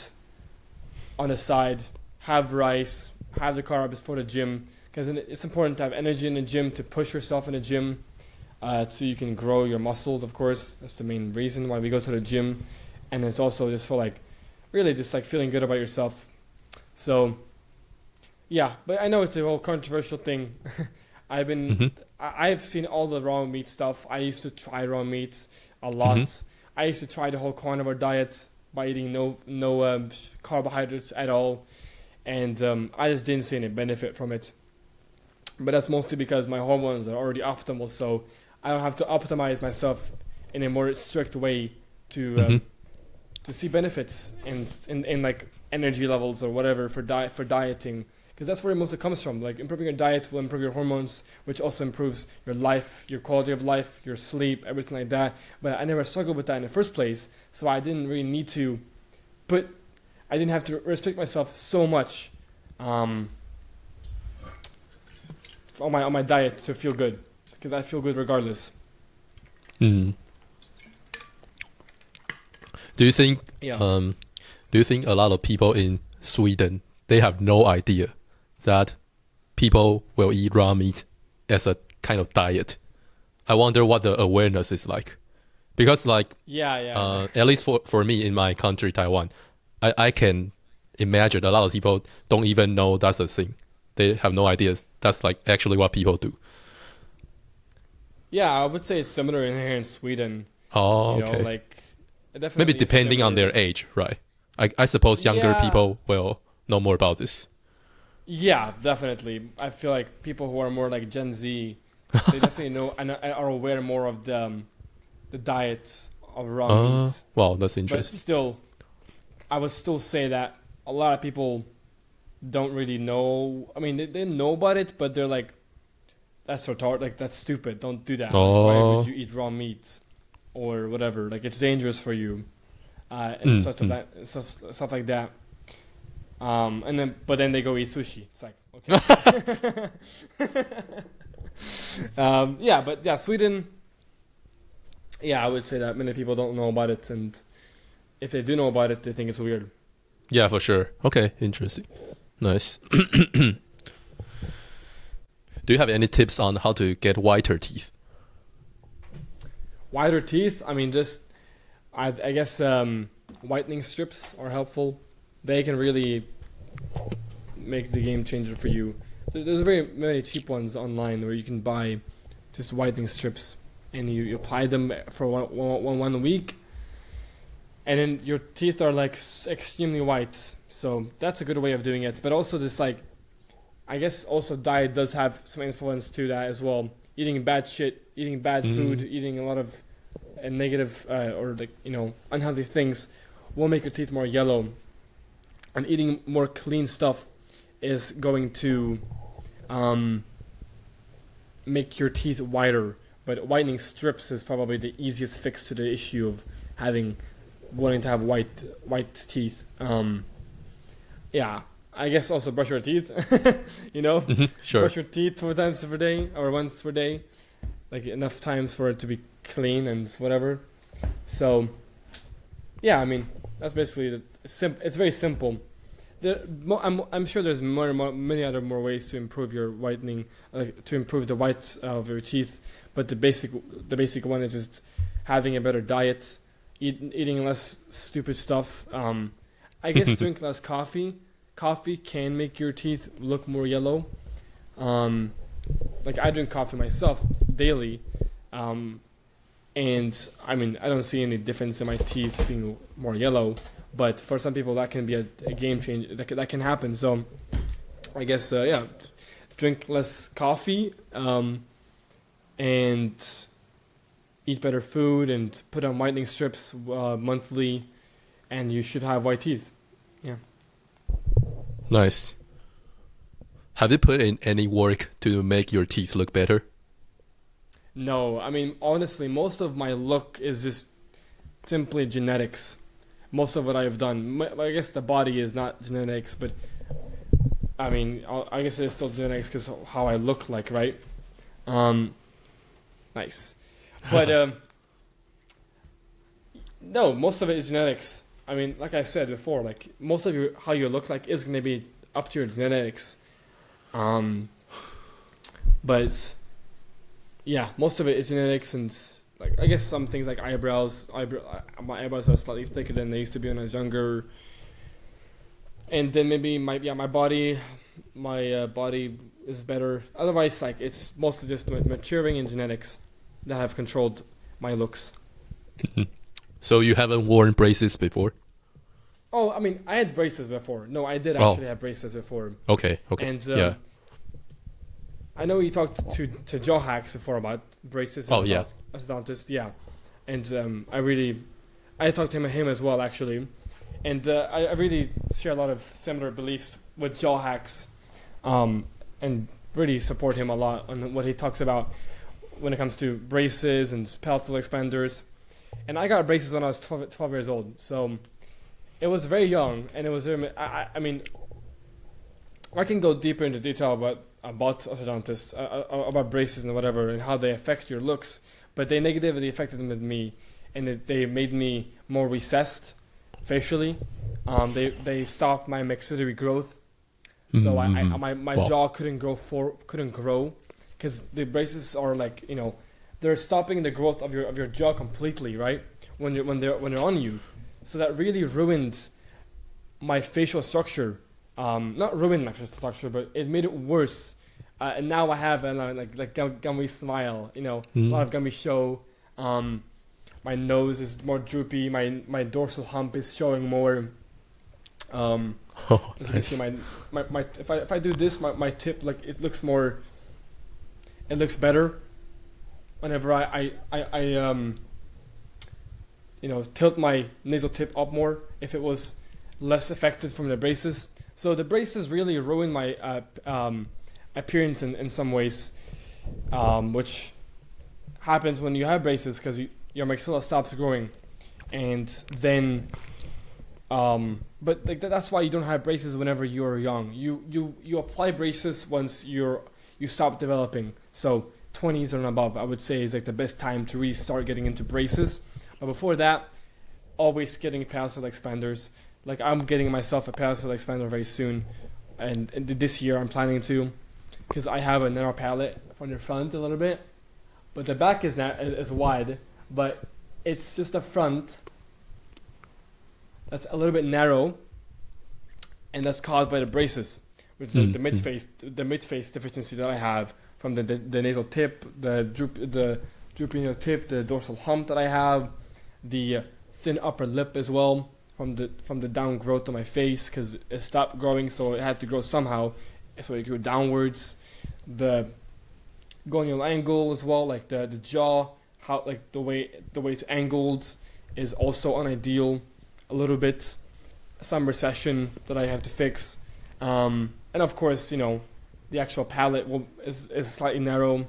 on the side have rice, have the carbs for the gym, because it's important to have energy in the gym to push yourself in the gym, so you can grow your muscles. Of course, that's the main reason why we go to the gym, and it's also just for like really just like feeling good about yourself. So yeah, but I know it's a whole controversial thing. I've seen all the raw meat stuff. I used to try raw meats a lot. I used to try the whole carnivore diet by eating no carbohydrates at all, and I just didn't see any benefit from it. But that's mostly because my hormones are already optimal, so I don't have to optimize myself in a more strict way to to see benefits in like energy levels or whatever for dieting, because that's where most of it comes from. Like improving your diet will improve your hormones, which also improves your life, your quality of life, your sleep, everything like that. But I never struggled with that in the first place, so I didn't really need to I didn't have to restrict myself so much on my diet to feel good, because I feel good regardless. Mm. Do you think Yeah. do you think a lot of people in Sweden, they have no idea that people will eat raw meat as a kind of diet? I wonder what the awareness is like. Because like Yeah. at least for me in my country, Taiwan, I can imagine a lot of people don't even know that's a thing. They have no idea that's like actually what people do. Yeah, I would say it's similar in here in Sweden. Oh, You know, okay. like definitely Maybe depending on similar. their age, right? I suppose younger Yeah, people will know more about this. yeah, definitely. I feel like people who are more like Gen Z, they definitely know and are aware more of the diet of raw meat. Wow, that's But interesting. still, I would still say that a lot of people don't really know. I mean, they know about it, but they're like, that's retarded. Like that's stupid. Don't do that. Like, why would Oh, you eat raw meat or whatever? Like it's dangerous for you, and such of that stuff like that. But then they go eat sushi. It's like okay. Yeah, Sweden. Yeah, I would say that many people don't know about it, and if they do know about it, they think it's weird. yeah, for sure. Okay, interesting. Nice. Do you have any tips on how to get whiter teeth? Whiter teeth. I mean, I guess whitening strips are helpful. They can really make the game changer for you. There's very many cheap ones online where you can buy just whitening strips, and you apply them for one week, and then your teeth are like extremely white. So that's a good way of doing it. But also this like, I guess also diet does have some influence to that as well. Eating bad shit, eating bad food, eating a lot of negative or like unhealthy things will make your teeth more yellow. And eating more clean stuff is going to make your teeth whiter. But whitening strips is probably the easiest fix to the issue of wanting to have white teeth. Yeah, I guess also brush your teeth. Sure. Brush your teeth 2 times per day or once per day, like enough times for it to be clean and whatever. So, yeah, I mean that's basically it's very simple. I'm sure there's many other more ways to improve your whitening, to improve the white of your teeth. But the basic one is just having a better diet, eating less stupid stuff. I guess drink less coffee. Coffee can make your teeth look more yellow. Like I drink coffee myself daily, and I mean I don't see any difference in my teeth being more yellow. But for some people that can be a game changer. That can happen. So I guess drink less coffee, and eat better food and put on whitening strips monthly, and you should have white teeth. Yeah. Nice. Have you put in any work to make your teeth look better? No, I mean honestly, most of my look is just simply genetics. Most of what I've done, I guess the body is not genetics, but I mean, I guess it's still genetics because how I look like, right? Nice, but no, most of it is genetics. I mean, like I said before, like most of how you look like is going to be up to your genetics. But yeah, most of it is genetics, and like I guess some things like eyebrows. My eyebrows are slightly thicker than they used to be when I was younger. And then maybe my body is better. Otherwise, like it's mostly just maturing and genetics that have controlled my looks. So you haven't worn braces before? Oh, I mean, I had braces before. No, I did actually have braces before. Okay. And Yeah. I know you talked to Johan before about braces. And Oh, yeah. Orthodontist, yeah. And I really I talked to him as well actually, and I really share a lot of similar beliefs with jaw hacks, and really support him a lot on what he talks about when it comes to braces and palatal expanders. And I got braces when I was 12 years old, so it was very young, and it was. I mean, I can go deeper into detail about orthodontists, about braces and whatever, and how they affect your looks. But they negatively affected me, and they made me more recessed facially. They stopped my maxillary growth, so my Wow. jaw couldn't grow because the braces are like, they're stopping the growth of your jaw completely, right? When they're on you, so that really ruined my facial structure. Not ruined my facial structure, but it made it worse. And now I have like gummy smile, a lot of gummy show. My nose is more droopy. My dorsal hump is showing more. As you can see, my if I do this, my tip, like, it looks more. It looks better. Whenever I tilt my nasal tip up more, if it was less affected from the braces. So the braces really ruined my appearance in some ways, which happens when you have braces because your maxilla stops growing, and then but like that's why you don't have braces whenever you're young. You apply braces once you stop developing. So 20s and above, I would say, is like the best time to really start getting into braces. But before that, always getting palatal expanders. Like, I'm getting myself a palatal expander very soon, and this year I'm planning to, because I have a narrow palate from the front a little bit, but the back is wide, but it's just the front that's a little bit narrow, and that's caused by the braces, which is the mid face deficiency that I have from the nasal tip, the droopy nasal tip, the dorsal hump that I have, the thin upper lip as well, from the down growth of my face, because it stopped growing, so it had to grow somehow, so it grew downwards. The gonial angle as well, like the jaw, how, like, the way it's angled is also unideal a little bit. Some recession that I have to fix, and of course, the actual palate is slightly narrow.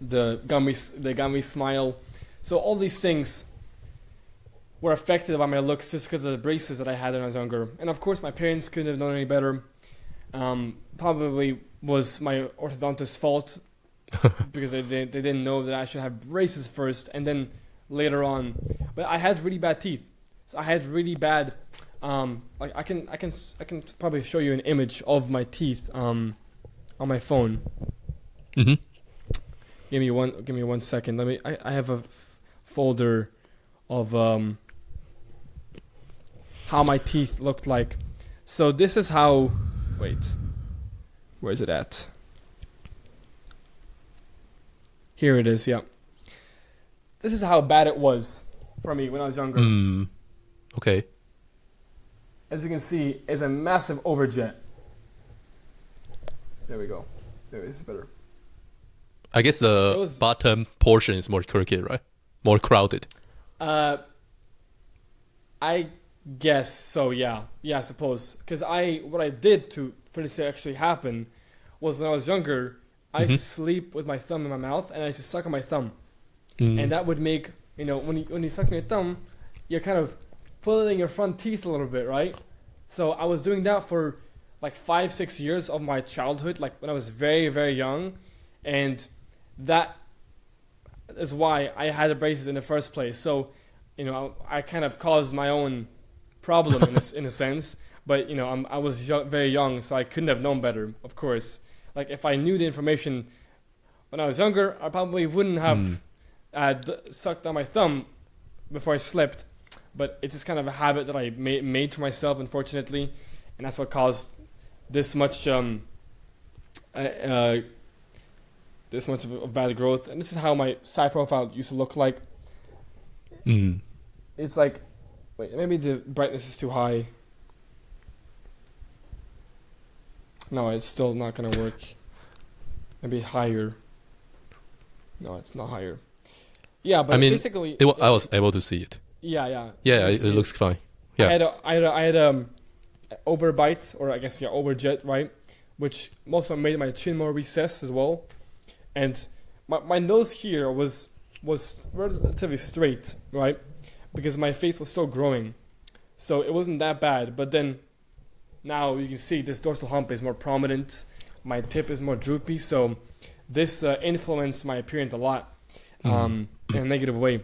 The gummy smile. So all these things were affected by my looks just because of the braces that I had when I was younger. And of course, my parents couldn't have known any better. Probably was my orthodontist's fault because they didn't know that I should have braces first and then later on. But I had really bad teeth. So I had really bad. Like I can probably show you an image of my teeth on my phone. Mm-hmm. Give me 1 second. I have a folder of how my teeth looked like. So this is how. Wait, where is it at? Here it is. Yeah. This is how bad it was for me when I was younger. Okay. As you can see, it's a massive overjet. There we go. There, it's better. I guess the bottom portion is more crooked, right? More crowded. I guess so. Yeah, I suppose. Because what I did for this to actually happen was when I was younger, I used to sleep with my thumb in my mouth, and I used to suck on my thumb, and that would make when you suck on your thumb, you're kind of pulling your front teeth a little bit, right? So I was doing that for like 5-6 years of my childhood, like when I was very, very young, and that is why I had the braces in the first place. So, I kind of caused my own problem in a sense. But I was very young, so I couldn't have known better. Of course, like if I knew the information when I was younger, I probably wouldn't have sucked on my thumb before I slept. But it's just kind of a habit that I made for myself, unfortunately, and that's what caused this much of bad growth. And this is how my side profile used to look like. It's like, wait, maybe the brightness is too high. No, it's still not gonna work. Maybe higher. No, it's not higher. Yeah, but basically, I was able to see it. Yeah. Yeah, it looks fine. Yeah. I had overbite, or I guess overjet, right? Which also made my chin more recessed as well, and my nose here was relatively straight, right? Because my face was still growing, so it wasn't that bad. But then now you can see this dorsal hump is more prominent. My tip is more droopy, so this influenced my appearance a lot, in a negative way.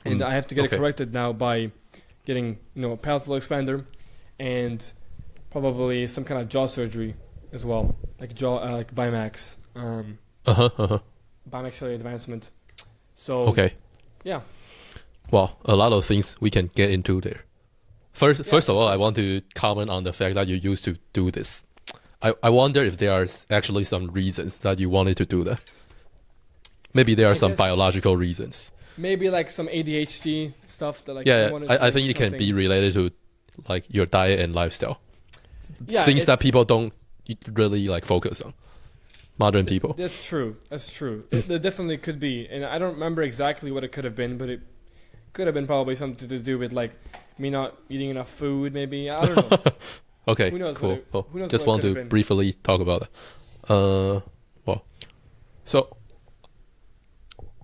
And I have to get it corrected now by getting a palatal expander and probably some kind of jaw surgery as well, like like Bimax, bimaxillary advancement. So yeah. Well, a lot of things we can get into there. First of all, I want to comment on the fact that you used to do this. I wonder if there are actually some reasons that you wanted to do that. Maybe there are some biological reasons. Maybe like some ADHD stuff that I think it can be related to like your diet and lifestyle. Things that people don't really like focus on. Modern people. That's true. There definitely could be, and I don't remember exactly what it could have been, but it could have been probably something to do with like me not eating enough food. Maybe, I don't know. Okay, who knows? Cool. Who knows? Just want to briefly talk about it. Well, so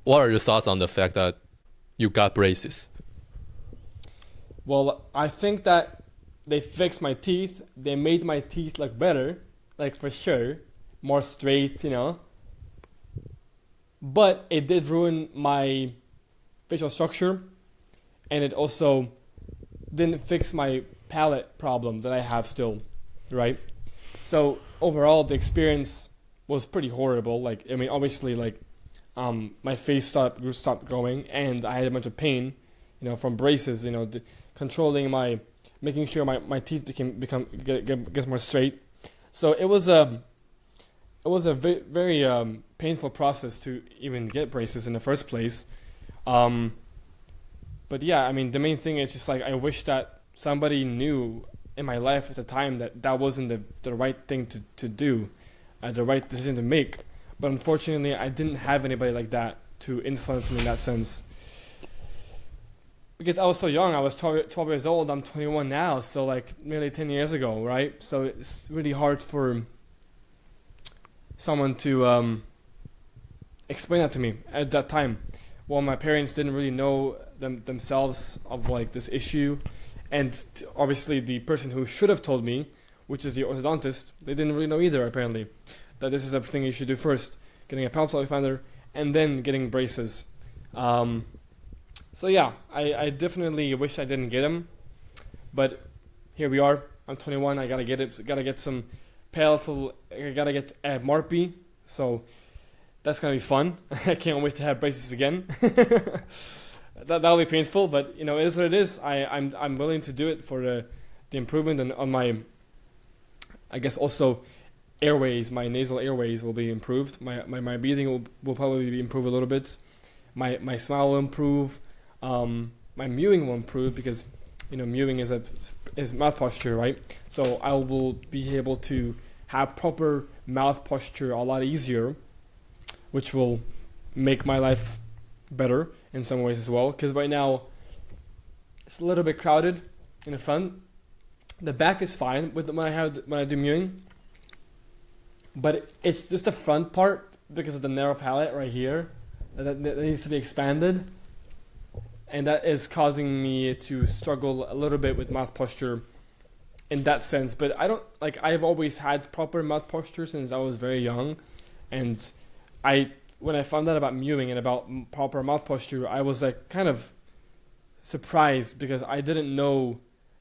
what are your thoughts on the fact that you got braces? Well, I think that they fixed my teeth. They made my teeth look better, like for sure, more straight, But it did ruin my facial structure, and it also didn't fix my palate problem that I have still, right? So overall, the experience was pretty horrible. Like, I mean, obviously, like, my face stopped growing, and I had a bunch of pain, from braces. Controlling making sure my teeth gets more straight. So it was a very painful process to even get braces in the first place. But yeah, I mean, the main thing is just like I wish that somebody knew in my life at the time that wasn't the right thing to do, the right decision to make. But unfortunately, I didn't have anybody like that to influence me in that sense. Because I was so young, I was 12 years old, I'm 21 now, so like nearly 10 years ago, right? So it's really hard for someone to explain that to me at that time. Well, my parents didn't really know themselves of like this issue, and obviously the person who should have told me, which is the orthodontist, they didn't really know either apparently, that this is a thing you should do first, getting a palatal expander and then getting braces. So yeah, I definitely wish I didn't get them, but here we are. I'm 21. I gotta get it. Gotta get some palatal. I gotta get a Marpy. So that's gonna be fun. I can't wait to have braces again. That'll be painful, but it is what it is. I'm willing to do it for the improvement on my. I guess also airways. My nasal airways will be improved. My breathing will probably be improved a little bit. My smile will improve. My mewing will improve because mewing is mouth posture, right? So I will be able to have proper mouth posture a lot easier, which will make my life better in some ways as well. Because right now it's a little bit crowded in the front. The back is fine when I do mewing, but it's just the front part because of the narrow palate right here that needs to be expanded. And that is causing me to struggle a little bit with mouth posture in that sense. But I've always had proper mouth posture since I was very young. And when I found out about mewing and about proper mouth posture, I was like kind of surprised because I didn't know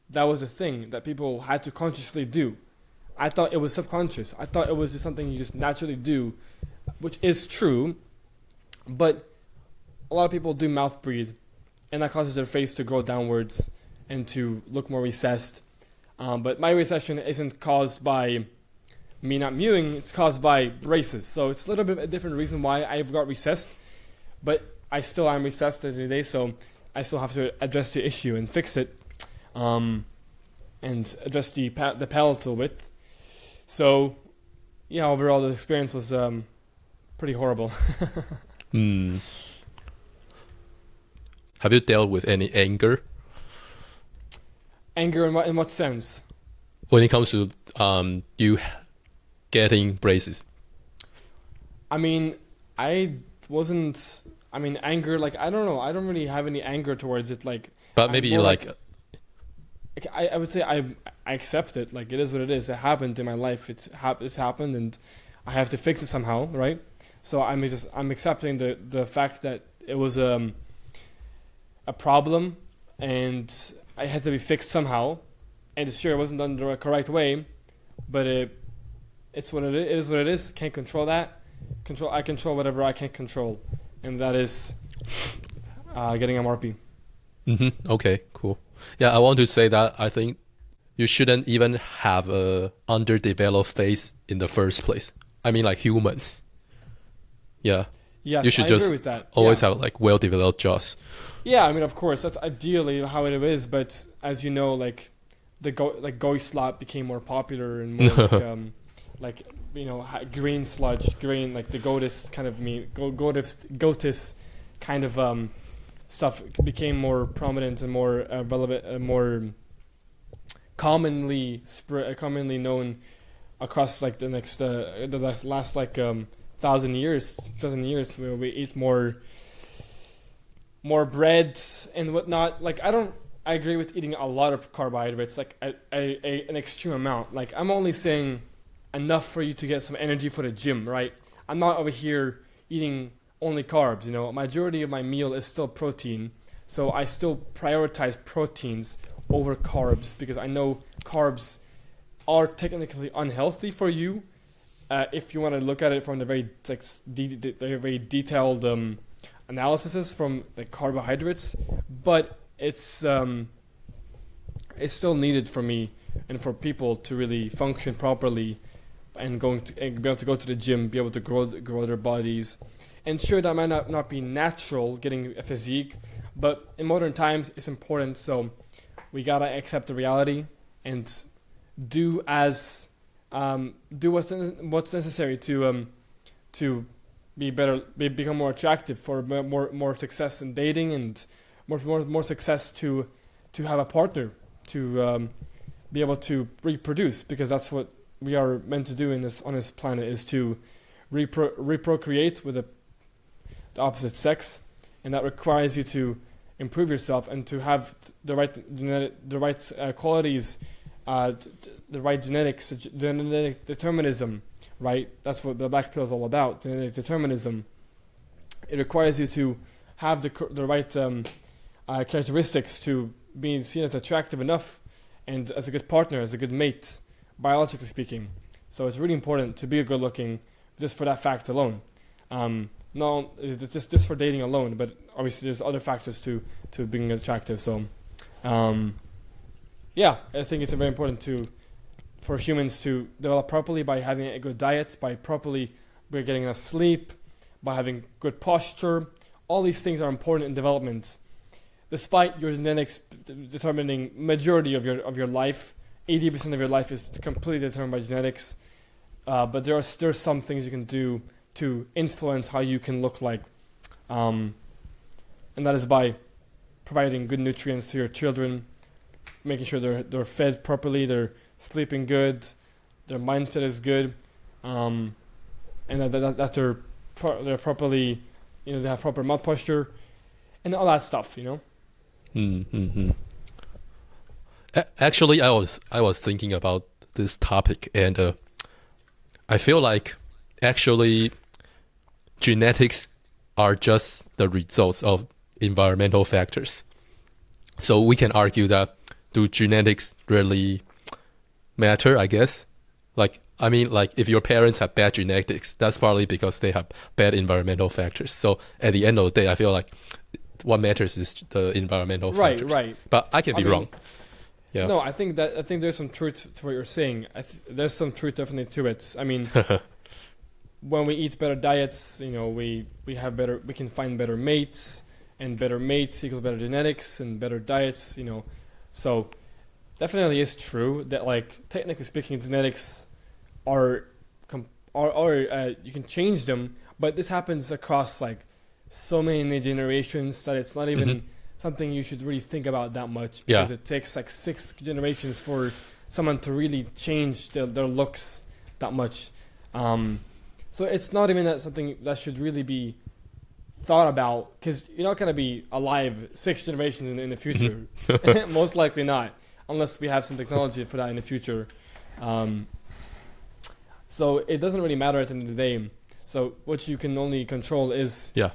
that was a thing that people had to consciously do. I thought it was subconscious. I thought it was just something you just naturally do, which is true. But a lot of people do mouth breathe, and that causes their face to grow downwards and to look more recessed. But my recession isn't caused by me not mewing, it's caused by braces. So it's a little bit a different reason why I've got recessed, but I still am recessed every day, so I still have to address the issue and fix it, and address the palatal width. So, yeah, overall the experience was pretty horrible. Have you dealt with any anger Anger in what sense? when it comes to you getting braces? I mean, I wasn't. I mean, anger. Like I don't know. I don't really have any anger towards it. Like, But I'm maybe more like, I would say I accept it. Like it is what it is. It happened in my life. It's happened, and I have to fix it somehow, right? So I'm accepting the fact that it was a problem, and I had to be fixed somehow. And sure, it wasn't done the correct way, but it's what it is. It is what it is. Can't control that. I control whatever I can control, and that is getting MRP. Okay, cool. Yeah, I want to say that I think you shouldn't even have a underdeveloped face in the first place. I mean, like humans. Yeah, Yes, you should I just agree with that. always Yeah. have like well-developed jaws. Yeah, I mean, of course, that's ideally how it is. But as you know, like goy slot became more popular and more like green sludge, green like the goatis kind of goatis kind of stuff became more prominent and more relevant, more commonly known across like the last like 1,000 years, where we eat more bread and whatnot. Like I agree with eating a lot of carbohydrates, like an extreme amount. Like I'm only saying enough for you to get some energy for the gym, right? I'm not over here eating only carbs. Majority of my meal is still protein, so I still prioritize proteins over carbs because I know carbs are technically unhealthy for you if you want to look at it from the very the very detailed analyses from the carbohydrates, but it's still needed for me and for people to really function properly and be able to go to the gym, be able to grow their bodies. And sure, that might not be natural, getting a physique, but in modern times it's important. So we gotta accept the reality and do what's necessary to be better, become more attractive, for more success in dating, and more success to have a partner, to be able to reproduce, because that's what we are meant to do on this planet, is to reprocreate with the opposite sex, and that requires you to improve yourself and to have the right qualities, the right genetics, genetic determinism, right? That's what the black pill is all about, genetic determinism. It requires you to have the right characteristics to be seen as attractive enough and as a good partner, as a good mate, biologically speaking. So it's really important to be good looking just for that fact alone. No, it's just for dating alone, but obviously there's other factors to being attractive. So, yeah, I think it's very important for humans to develop properly by having a good diet, by getting enough sleep, by having good posture. All these things are important in development. Despite your genetics determining majority of your life, 80% of your life is completely determined by genetics. But there's some things you can do to influence how you can look like, and that is by providing good nutrients to your children, making sure they're fed properly, they're sleeping good, their mindset is good, and that they're properly, they have proper mouth posture, and all that stuff, Mm-hmm. Actually, I was thinking about this topic, and I feel like actually genetics are just the results of environmental factors. So we can argue that, do genetics really matter, I guess? Like if your parents have bad genetics, that's probably because they have bad environmental factors. So at the end of the day, I feel like what matters is the environmental factors. Right. But I can be wrong. Yeah. No, I think there's some truth to what you're saying. There's some truth definitely to it. I mean, when we eat better diets, we can find better mates, and better mates equals better genetics and better diets. So definitely is true that, like, technically speaking, genetics are you can change them, but this happens across like so many generations that it's not even something you should really think about that much, Yeah. because it takes like 6 generations for someone to really change their looks that much. So it's not even that something that should really be thought about, because you're not going to be alive 6 generations in the future. Most likely not, unless we have some technology for that in the future. So it doesn't really matter at the end of the day. So what you can only control is Yeah.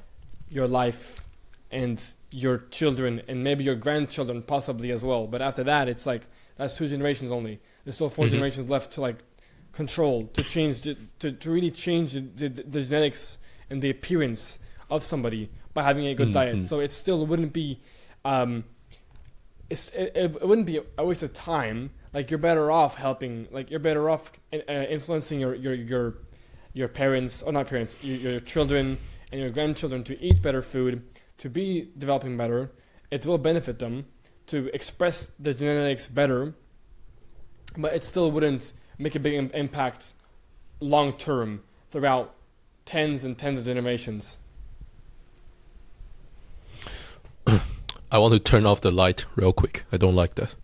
your life and your children and maybe your grandchildren possibly as well. But after that, it's like that's 2 generations only. There's still 4 generations left to like control, to change, to really change the genetics and the appearance of somebody by having a good diet. So it still wouldn't be, it wouldn't be a waste of time. Like you're better off helping, like you're better off influencing your parents, or not parents, your children and your grandchildren to eat better food, to be developing better. It will benefit them to express the genetics better, but it still wouldn't make a big impact long term throughout tens and tens of generations. I want to turn off the light real quick. I don't like that.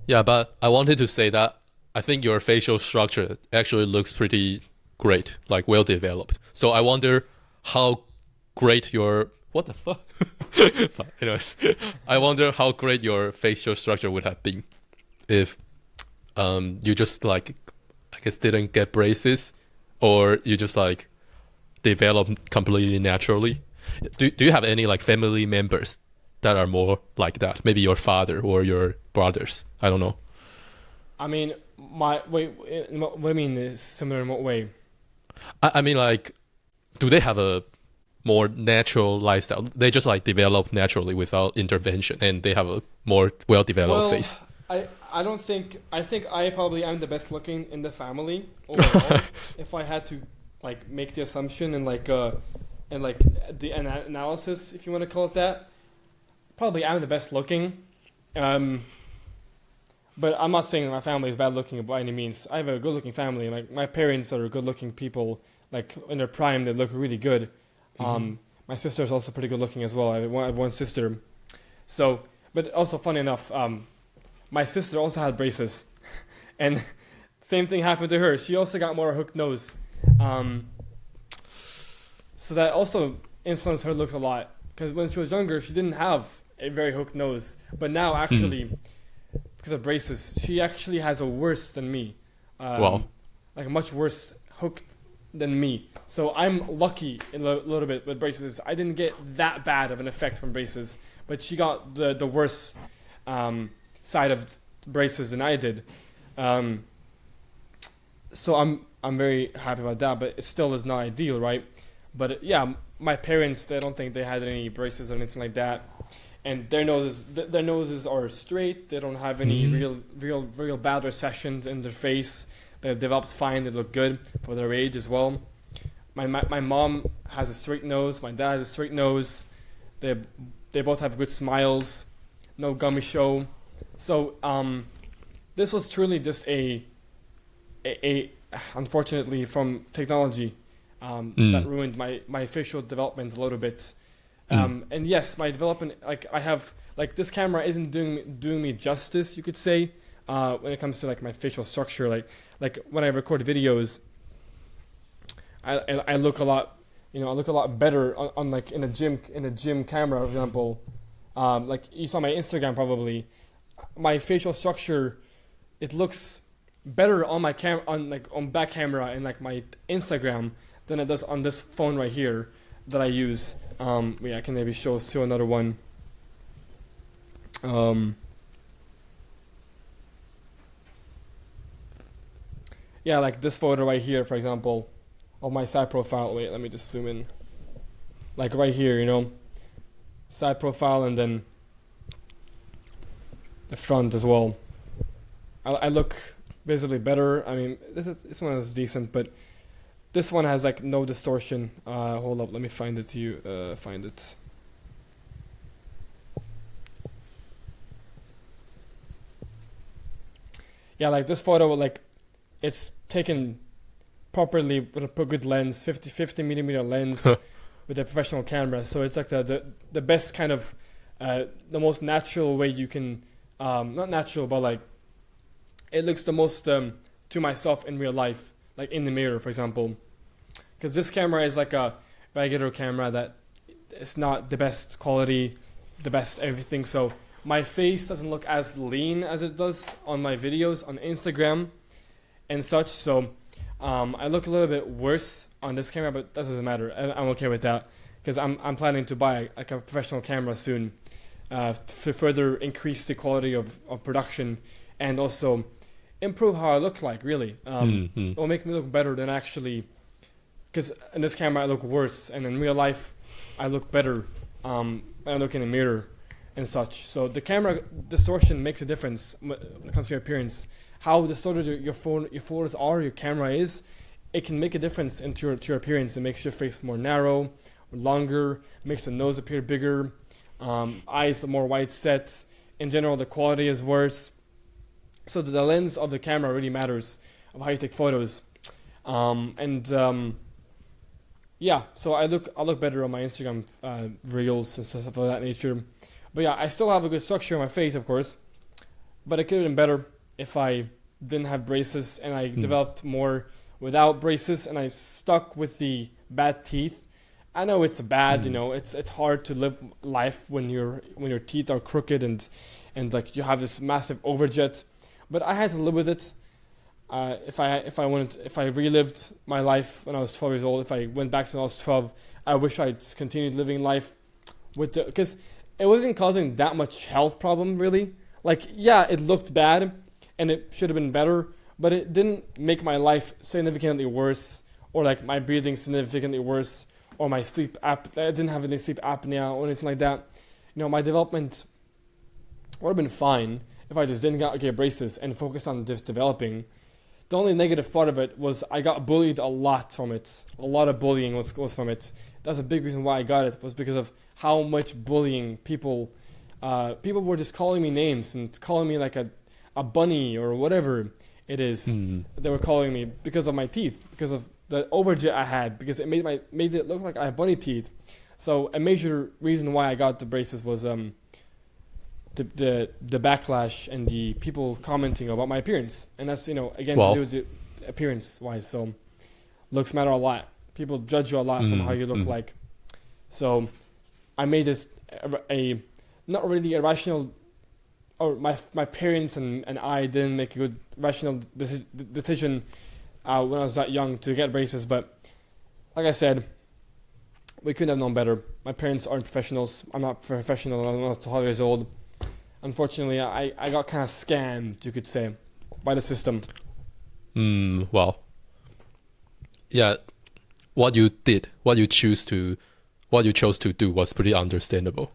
Yeah, but I wanted to say that I think your facial structure actually looks pretty great, like well developed. So I wonder how great your what the fuck? But anyways, I wonder how great your facial structure would have been if you just like I guess didn't get braces, or you just like developed completely naturally. Do you have any like family members that are more like that? Maybe your father or your brothers. I don't know. I mean, what do you mean is similar in what way? I mean, like, do they have a more natural lifestyle? They just like develop naturally without intervention, and they have a more well-developed face. I don't think. I think I probably am the best looking in the family overall. If I had to like make the assumption and the analysis, if you want to call it that, probably I'm the best looking. But I'm not saying that my family is bad looking by any means. I have a good looking family. Like my parents are good looking people. Like in their prime, they look really good. My sister is also pretty good looking as well. I have one sister. So, but also funny enough, my sister also had braces, and same thing happened to her. She also got more hooked nose. So that also influenced her look a lot. Because when she was younger, she didn't have a very hooked nose. But now, actually, because of braces, she actually has a worse than me. Wow. Like a much worse hook than me. So I'm lucky a little bit with braces. I didn't get that bad of an effect from braces, but she got the worst side of braces than I did. So I'm very happy about that, but it still is not ideal, right? But yeah, my parents, I don't think they had any braces or anything like that, and their noses are straight. They don't have any real bad recessions in their face. They've developed fine. They look good for their age as well. My mom has a straight nose. My dad has a straight nose. They both have good smiles. No gummy show. So this was truly just a unfortunately from technology that ruined my facial development a little bit. And yes, my development, like I have, like this camera isn't doing me justice, you could say, when it comes to like my facial structure. Like when I record videos, I look a lot, I look a lot better on like in a gym camera, for example. Like you saw my Instagram probably, my facial structure, it looks better on my on back camera and like my Instagram than it does on this phone right here that I use. I can maybe show another one. Yeah, like this photo right here, for example, of my side profile. Wait, let me just zoom in. Like right here, side profile and then the front as well. I look visibly better. I mean, this one is decent, but this one has like no distortion. Hold up, let me find it to you. Find it. Yeah, like this photo, like it's taken properly with a good lens, 50 millimeter lens with a professional camera. So it's like the best kind of the most natural way you can not natural, but like it looks the most to myself in real life, like in the mirror, for example. Because this camera is like a regular camera that it's not the best quality, the best everything. So my face doesn't look as lean as it does on my videos on Instagram and such. So I look a little bit worse on this camera, but that doesn't matter. I'm okay with that because I'm planning to buy like a professional camera soon to further increase the quality of production and also improve how I look like, really. It will make me look better than actually, because in this camera I look worse, and in real life I look better when I look in the mirror and such. So the camera distortion makes a difference when it comes to your appearance. How distorted your photos are, your camera is, it can make a difference to your appearance. It makes your face more narrow, longer, makes the nose appear bigger, eyes are more wide set. In general, the quality is worse. So the lens of the camera really matters of how you take photos. Yeah, so I look better on my Instagram reels and stuff of that nature. But yeah, I still have a good structure on my face, of course. But it could have been better if I didn't have braces and I developed more without braces and I stuck with the bad teeth. I know it's bad, it's hard to live life when your teeth are crooked and like you have this massive overjet. But I had to live with it. If I relived my life when I was 12 years old, if I went back to when I was 12, I wish I'd continued living life because it wasn't causing that much health problem, really. Like, yeah, it looked bad and it should have been better, but it didn't make my life significantly worse or like my breathing significantly worse or my sleep I didn't have any sleep apnea or anything like that. My development would have been fine if I just didn't get braces and focused on just developing. The only negative part of it was I got bullied a lot from it. A lot of bullying was from it. That's a big reason why I got it, was because of how much bullying people were just calling me names and calling me like a bunny or whatever it is. They were calling me because of my teeth, because of the overjet I had, because it made it look like I had bunny teeth. So a major reason why I got the braces was the backlash and the people commenting about my appearance, and that's again to do with the appearance wise. So looks matter a lot. People judge you a lot from how you look like. So I made this a not really a rational, or my parents and I didn't make a good rational decision when I was that young to get braces. But like I said, we couldn't have known better. My parents aren't professionals. I'm not professional when I was 12 years old. Unfortunately, I got kind of scammed, you could say, by the system. Well, yeah, what you chose to do was pretty understandable.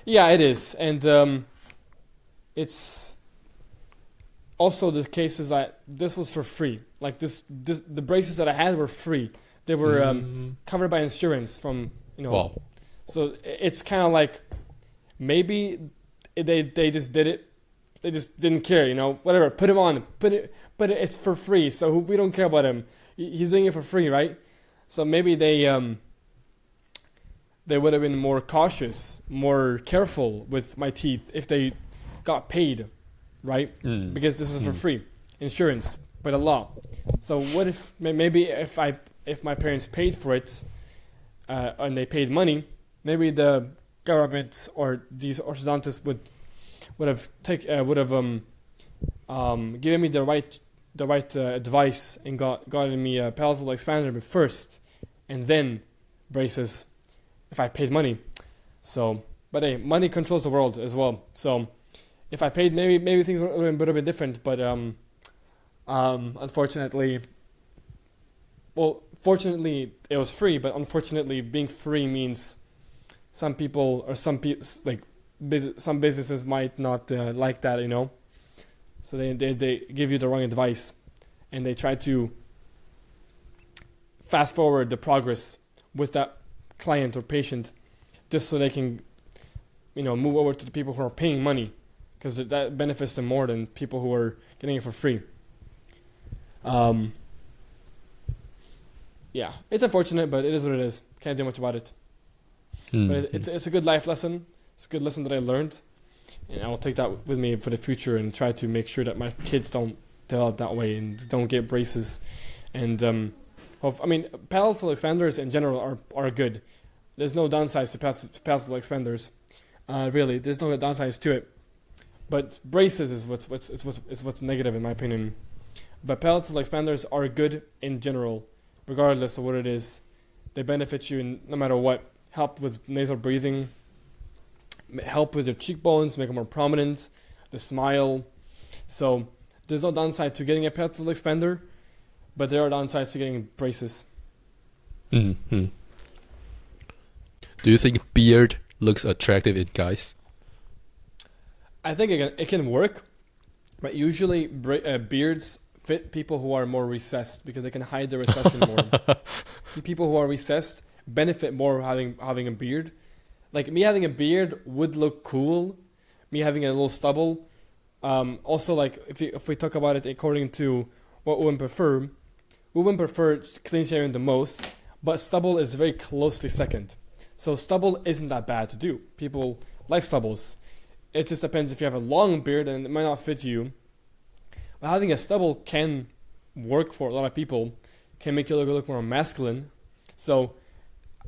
Yeah, it is, and it's also the case is that this was for free. Like the braces that I had were free. They were covered by insurance from Wow. So it's kind of like maybe they just did it. They just didn't care, whatever. Put him on, but it's for free. So we don't care about him. He's doing it for free, right? So maybe they would have been more cautious, more careful with my teeth if they got paid, right? Because this is for free, insurance by the law. So what if maybe if my parents paid for it and they paid money, maybe the government or these orthodontists would have given me the right advice and gotten me a palatal expander first, and then braces if I paid money. So, but hey, money controls the world as well. So, if I paid, maybe things would have been different. But unfortunately, fortunately it was free. But unfortunately, being free means some people or some businesses might not like that, So they give you the wrong advice, and they try to fast forward the progress with that client or patient, just so they can, move over to the people who are paying money, because that benefits them more than people who are getting it for free. yeah, it's unfortunate, but it is what it is. Can't do much about it. But it's a good life lesson. It's a good lesson that I learned, and I will take that with me for the future and try to make sure that my kids don't develop that way and don't get braces. And palatal expanders in general are good. There's no downsides to palatal expanders. Really, there's no downsides to it. But braces is what's negative in my opinion. But palatal expanders are good in general, regardless of what it is. They benefit you in no matter what. Help with nasal breathing, help with your cheekbones, make them more prominent, the smile. So there's no downside to getting a palatal expander, but there are downsides to getting braces. Mm-hmm. Do you think beard looks attractive in guys? I think it can work, but usually beards fit people who are more recessed because they can hide their recession more. People who are recessed benefit more having a beard. Like me having a beard would look cool. Me having a little stubble. Also, like if we talk about it according to what women prefer clean shaving the most, but stubble is very closely second. So stubble isn't that bad to do. People like stubbles. It just depends if you have a long beard and it might not fit you. But having a stubble can work for a lot of people. Can make you look more masculine. So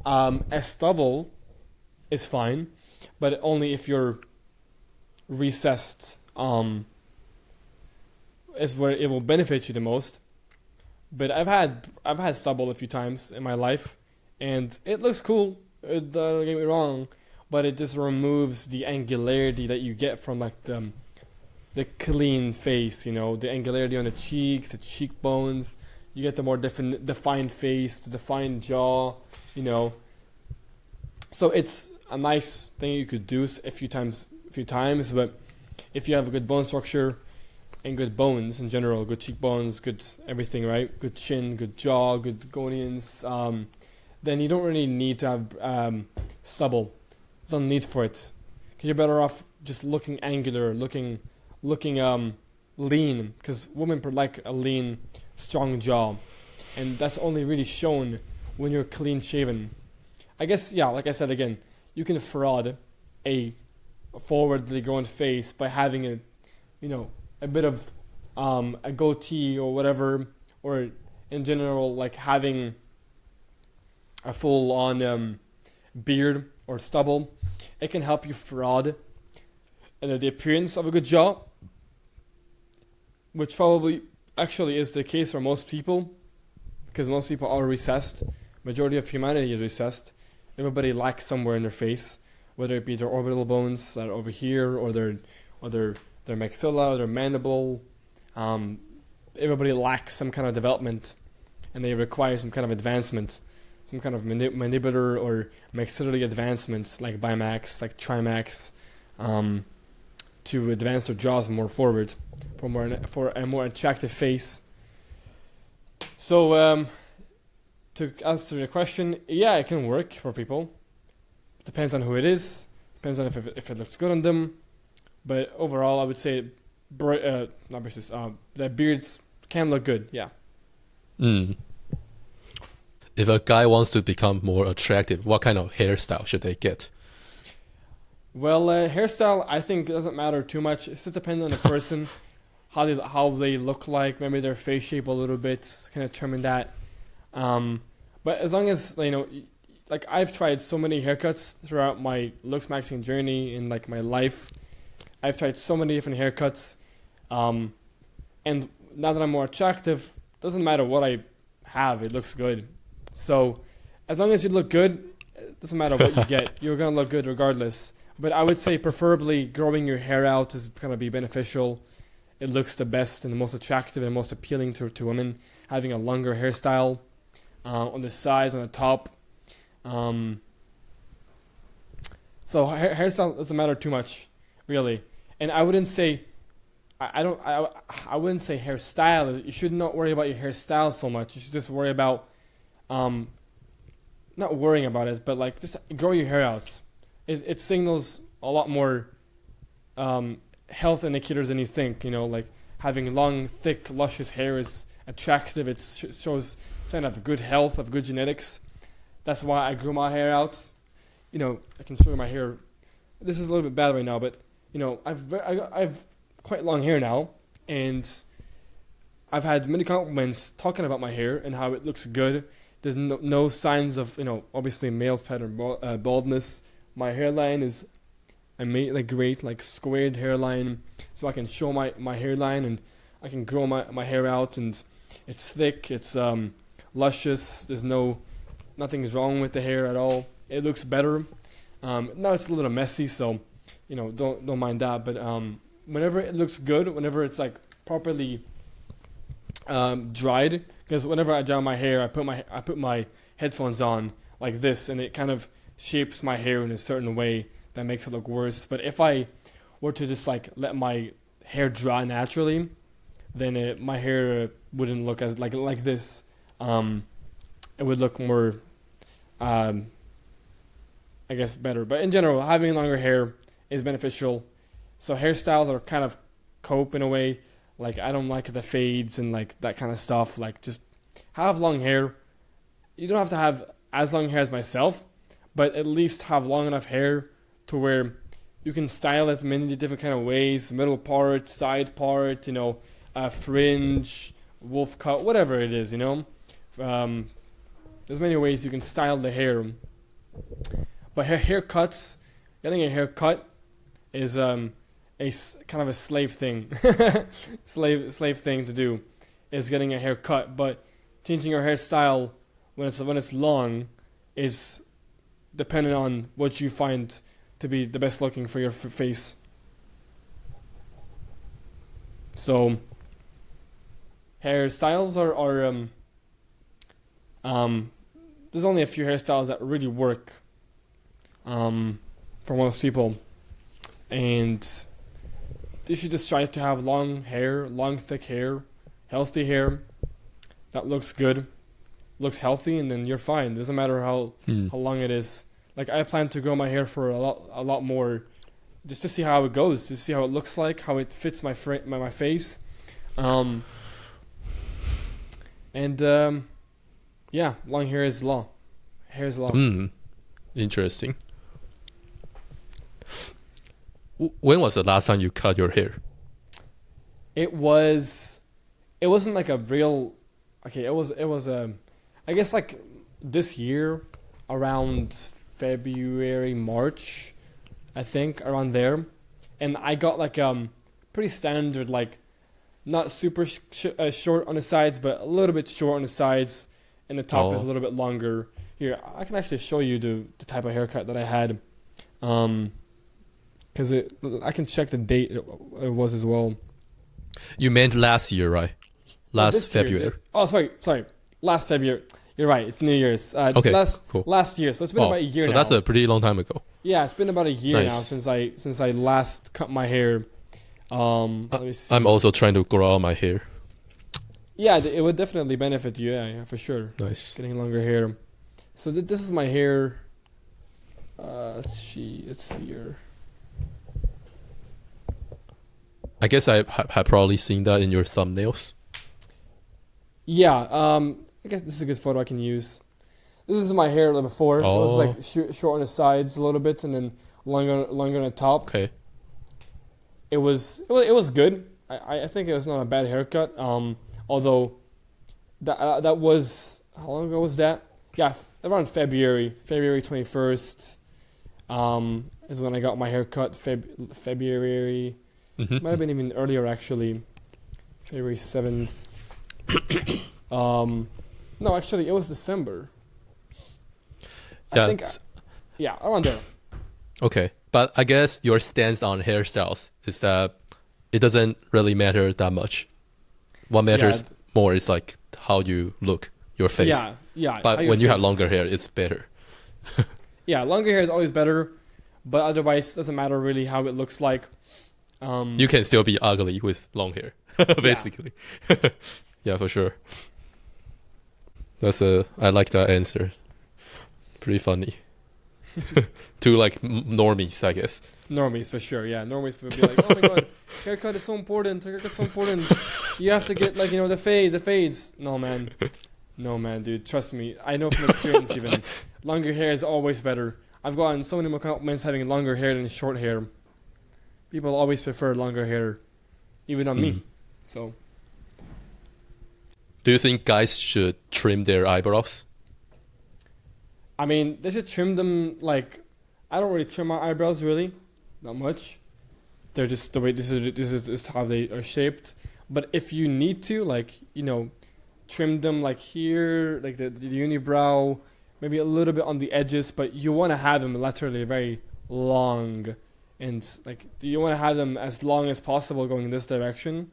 a stubble is fine, but only if you're recessed. Is where it will benefit you the most. But I've had stubble a few times in my life, and it looks cool. Don't get me wrong, but it just removes the angularity that you get from like the clean face. You know, the angularity on the cheeks, the cheekbones. You get the more defined face, the defined jaw. You know, so it's a nice thing you could do a few times. But if you have a good bone structure and good bones in general, good cheekbones, good everything, right? Good chin, good jaw, good gonians, then you don't really need to have stubble. There's no need for it. Because you're better off just looking angular, looking lean. Because women like a lean, strong jaw, and that's only really shown when you're clean shaven. I guess, yeah, like I said again, you can fraud a forwardly grown face by having a bit of a goatee or whatever, or in general like having a full on beard or stubble. It can help you fraud the appearance of a good jaw, which probably actually is the case for most people, because most people are recessed. Majority of humanity is recessed. Everybody lacks somewhere in their face, whether it be their orbital bones that are over here, or their maxilla, or their mandible. Everybody lacks some kind of development, and they require some kind of advancement, some kind of mandibular or maxillary advancements, like bimax, like trimax, to advance their jaws more forward, for a more attractive face. So, to answer your question, yeah, it can work for people. Depends on who it is. Depends on if it looks good on them. But overall, I would say the beards can look good. Yeah. If a guy wants to become more attractive, what kind of hairstyle should they get? Well, hairstyle, I think doesn't matter too much. It just depends on the person, how they look like. Maybe their face shape a little bit can determine that. But as long as like I've tried so many haircuts throughout my looksmaxing journey in like my life. I've tried so many different haircuts, and now that I'm more attractive, doesn't matter what I have, it looks good. So as long as you look good, it doesn't matter what you get, you're gonna look good regardless. But I would say preferably growing your hair out is gonna be beneficial. It looks the best and the most attractive and most appealing to women. Having a longer hairstyle on the sides, on the top. So hairstyle doesn't matter too much, really. And I wouldn't say, I wouldn't say hairstyle. You should not worry about your hairstyle so much. You should just worry about, not worrying about it, but like just grow your hair out. It signals a lot more health indicators than you think. Like having long, thick, luscious hair is attractive. It shows sign of good health, of good genetics. That's why I grew my hair out. I can show you my hair. This is a little bit bad right now, but I've quite long hair now, and I've had many compliments talking about my hair and how it looks good. There's no signs of obviously male pattern baldness. My hairline is great, like squared hairline, so I can show my hairline and I can grow my hair out, and it's thick, it's luscious. There's nothing's wrong with the hair at all. It looks better. Now it's a little messy, so don't mind that. But whenever it looks good, whenever it's like properly dried, because whenever I dry my hair, I put my headphones on like this, and it kind of shapes my hair in a certain way that makes it look worse. But if I were to just like let my hair dry naturally, then my hair wouldn't look as like this. It would look more, I guess, better. But in general, having longer hair is beneficial. So hairstyles are kind of cope in a way. Like, I don't like the fades and like that kind of stuff. Like, just have long hair. You don't have to have as long hair as myself, but at least have long enough hair to where you can style it many different kind of ways. Middle part, side part, fringe, wolf cut, whatever it is, There's many ways you can style the hair. But haircuts, getting a haircut is kind of a slave thing. slave thing to do is getting a haircut. But changing your hairstyle when it's long is dependent on what you find to be the best looking for your face. So hairstyles are there's only a few hairstyles that really work for most people, and you should just try to have long thick hair, healthy hair that looks good, looks healthy, and then you're fine. Doesn't matter how long it is. Like, I plan to grow my hair for a lot more, just to see how it goes, to see how it looks like, how it fits my face, yeah, long hair is law. Hair is law. Interesting. When was the last time you cut your hair? It wasn't like a real. Okay, it was I guess like this year, around February, March, I think, around there, and I got like pretty standard, like not super short on the sides, but a little bit short on the sides, and the top is a little bit longer. Here, I can actually show you the type of haircut that I had, because I can check the date it was as well. You meant last year, right? Last February. Sorry. Last February. You're right. It's New Year's. Okay, cool. Last year. So it's been about a year now. So that's a pretty long time ago. Yeah, it's been about a year now since I last cut my hair. Let me see. I'm also trying to grow out my hair. Yeah, it would definitely benefit you. Yeah, for sure. Nice. Getting longer hair. So this is my hair. Let's see here. I guess I have probably seen that in your thumbnails. Yeah, I guess this is a good photo I can use. This is my hair before. It was like short on the sides a little bit, and then longer on the top. Okay. It was good. I think it was not a bad haircut. Although that was, how long ago was that? Yeah, around February 21st. Is when I got my haircut. February. Might have been even earlier, actually. February 7th. No, actually, it was December. Yeah, I think, around there. Okay, but I guess your stance on hairstyles is that it doesn't really matter that much. What matters more is like how you look, your face. Yeah. But when you have longer hair, it's better. Yeah, longer hair is always better, but otherwise, it doesn't matter really how it looks like. You can still be ugly with long hair, basically. Yeah, for sure. I like that answer. Pretty funny. To like normies, I guess. Normies, for sure. Yeah, normies would be like, oh my god, Haircut is so important. Haircut's so important. You have to get like the fades. No man, dude. Trust me. I know from experience even. Longer hair is always better. I've gotten so many more compliments having longer hair than short hair. People always prefer longer hair, even on me. So. Do you think guys should trim their eyebrows? I mean, they should trim them like. I don't really trim my eyebrows really, not much. They're just the way this is how they are shaped. But if you need to, like trim them like here, like the unibrow, maybe a little bit on the edges, but you want to have them laterally very long, and like you want to have them as long as possible going in this direction.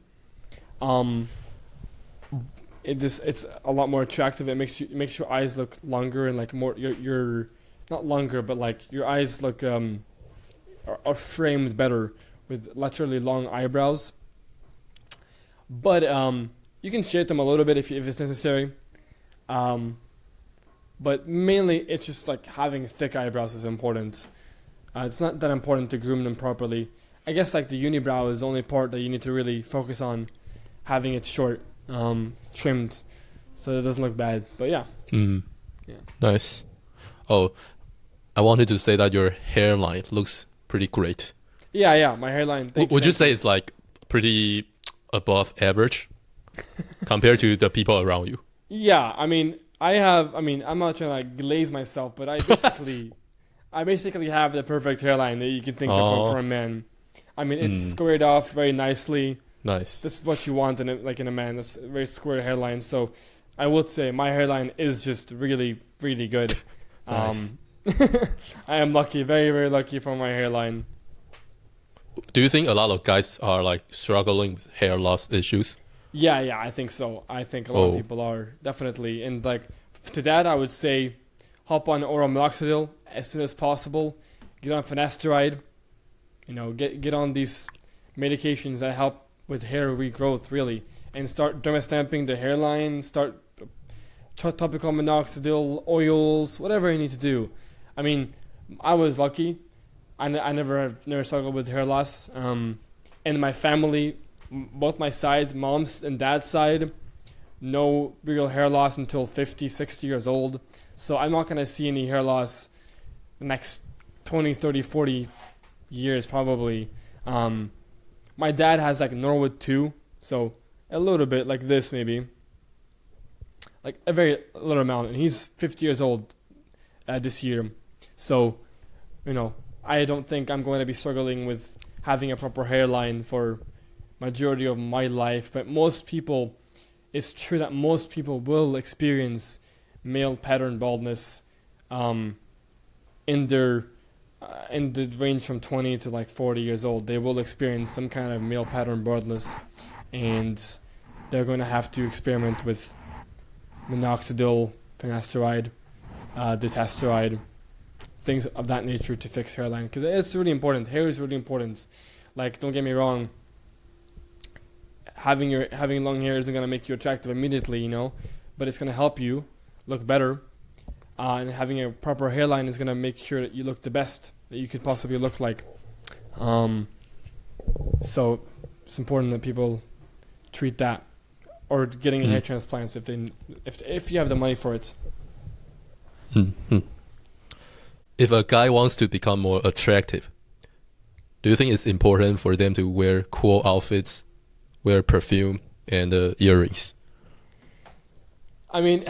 It's a lot more attractive. It makes your eyes look longer and like more you're not longer, but like your eyes look are framed better with laterally long eyebrows. But you can shape them a little bit if it's necessary. But mainly it's just like having thick eyebrows is important. It's not that important to groom them properly. I guess like the unibrow is the only part that you need to really focus on having it short, trimmed, so it doesn't look bad. But yeah. Yeah. Nice. Oh, I wanted to say that your hairline looks pretty great. Yeah, my hairline. Would you say it's like pretty above average compared to the people around you? Yeah, I'm not trying to like glaze myself, but I basically have the perfect hairline that you can think of for a man. I mean, it's squared off very nicely. Nice. This is what you want in a man. That's a very square hairline. So I would say my hairline is just really, really good. Nice. I am lucky, very, very lucky for my hairline. Do you think a lot of guys are like struggling with hair loss issues? Yeah, I think so. I think a lot of people are, definitely. And like to that, I would say hop on oral minoxidil as soon as possible. Get on finasteride. Get on these medications that help with hair regrowth, really. And start dermastamping the hairline. Start topical minoxidil, oils, whatever you need to do. I mean, I was lucky. I never struggled with hair loss. In my family, both my sides, mom's and dad's side, no real hair loss until 50, 60 years old. So I'm not going to see any hair loss the next 20, 30, 40 years probably. My dad has like Norwood too, so a little bit like this maybe. Like a very little amount, and he's 50 years old this year. So, I don't think I'm going to be struggling with having a proper hairline for majority of my life. But it's true that most people will experience male pattern baldness in the range from 20 to like 40 years old. They will experience some kind of male pattern baldness, and they're going to have to experiment with minoxidil, finasteride, dutasteride, things of that nature to fix hairline, because it's really important. Hair is really important. Like, don't get me wrong, having long hair isn't going to make you attractive immediately, but it's going to help you look better, and having a proper hairline is going to make sure that you look the best that you could possibly look like. So it's important that people treat that, or getting a hair transplant if you have the money for it. If a guy wants to become more attractive, do you think it's important for them to wear cool outfits, wear perfume, and earrings? I mean,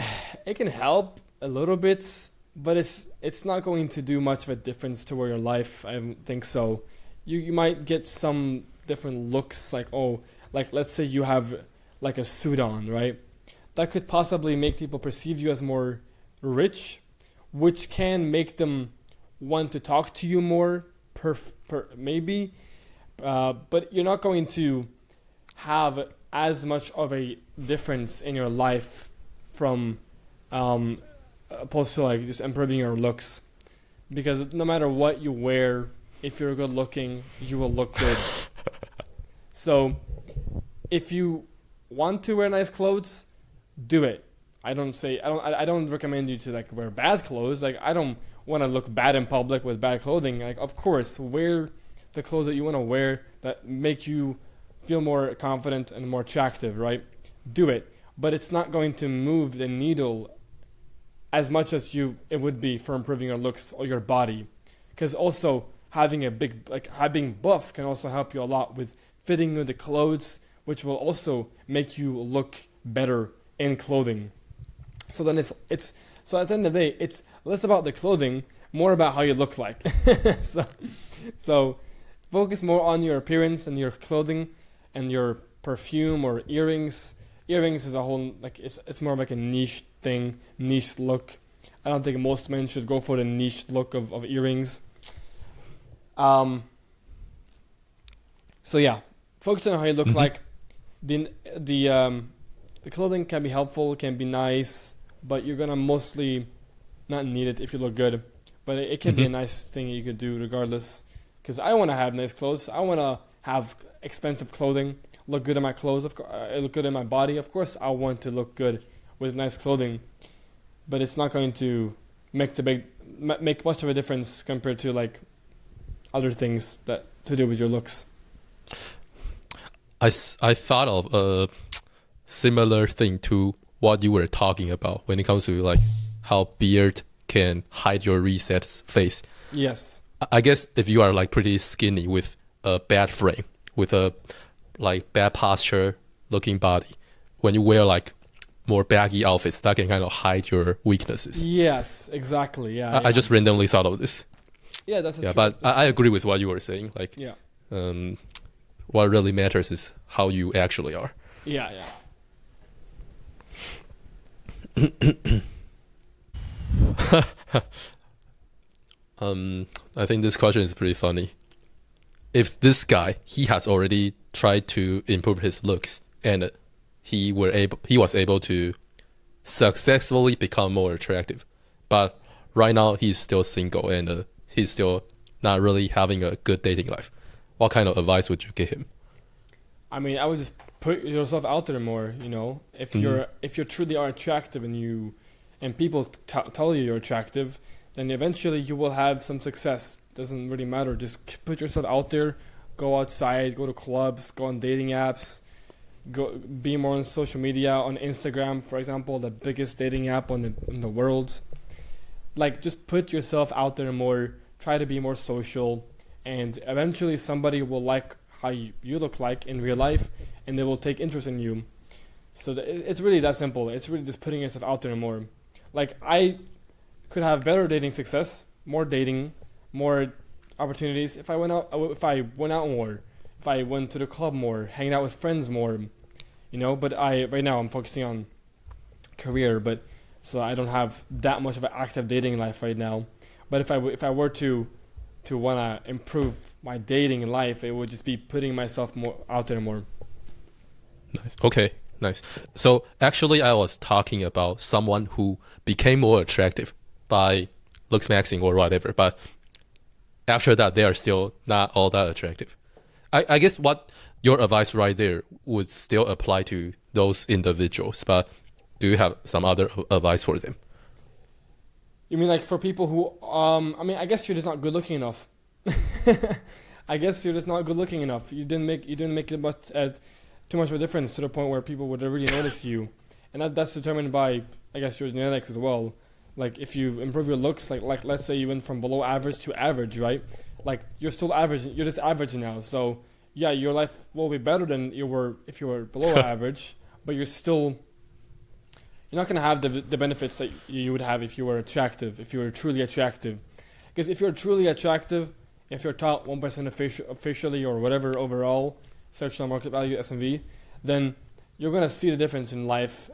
it can help a little bit, but it's not going to do much of a difference to your life. I don't think so. You might get some different looks, like let's say you have like a suit on, right? That could possibly make people perceive you as more rich, which can make them want to talk to you more, maybe. But you're not going to have as much of a difference in your life from opposed to like just improving your looks, because no matter what you wear, if you're good looking, you will look good. So if you want to wear nice clothes, do it. I don't recommend you to like wear bad clothes. Like, I don't want to look bad in public with bad clothing. Like, of course, wear the clothes that you want to wear that make you feel more confident and more attractive, right? Do it. But it's not going to move the needle as much as it would be for improving your looks or your body. Because also having having buff can also help you a lot with fitting into the clothes, which will also make you look better in clothing. So then so at the end of the day, it's less about the clothing, more about how you look like. so focus more on your appearance and your clothing and your perfume or earrings. Earrings is a whole, it's more of like a niche thing, niche look. I don't think most men should go for the niche look of earrings. So yeah, focus on how you look like. The clothing can be helpful, can be nice, but you're gonna mostly not need it if you look good. But it can be a nice thing you could do regardless. Because I want to have nice clothes. I want to have expensive clothing, look good in my clothes, look good in my body. Of course, I want to look good with nice clothing, but it's not going to make much of a difference compared to like other things that to do with your looks. I thought of a similar thing to what you were talking about when it comes to like how beard can hide your reset face. Yes. I guess if you are like pretty skinny with a bad frame, with a like bad posture looking body, when you wear like more baggy outfits, that can kind of hide your weaknesses. Yes, exactly. Yeah. I just randomly thought of this. Yeah, that's true. But I agree with what you were saying. Like, what really matters is how you actually are. Yeah. I think this question is pretty funny. If this guy, he has already tried to improve his looks and he was able to successfully become more attractive, but right now he's still single and he's still not really having a good dating life, what kind of advice would you give him? I mean, I would just put yourself out there more. You know, if you truly are attractive and people tell you you're attractive, then eventually you will have some success. Doesn't really matter. Just put yourself out there. Go outside. Go to clubs. Go on dating apps. Be more on social media, on Instagram, for example, the biggest dating app in the world. Like, just put yourself out there more. Try to be more social, and eventually somebody will like how you look like in real life, and they will take interest in you. So it's really that simple. It's really just putting yourself out there more. Like, I could have better dating success, more dating, more opportunities if I went out more, if I went to the club more, hanging out with friends more, you know. But right now I'm focusing on career, but so I don't have that much of an active dating life right now. But if I were to want to improve my dating life, it would just be putting myself more out there more. Nice. Okay. Nice. So actually, I was talking about someone who became more attractive by looksmaxing or whatever, but after that, they are still not all that attractive. I guess what your advice right there would still apply to those individuals, but do you have some other advice for them? You mean like for people who, I guess you're just not good looking enough. I guess you're just not good looking enough. You didn't make it too much of a difference to the point where people would really notice you, and that's determined by, I guess, your genetics as well. Like, if you improve your looks, like let's say you went from below average to average, right? Like, you're still average. You're just average now. So yeah, your life will be better than you were if you were below average, but you're not going to have the benefits that you would have if you were attractive, if you were truly attractive. Because if you're truly attractive, if you're top 1% officially or whatever overall, search on market value, S&V, then you're going to see the difference in life.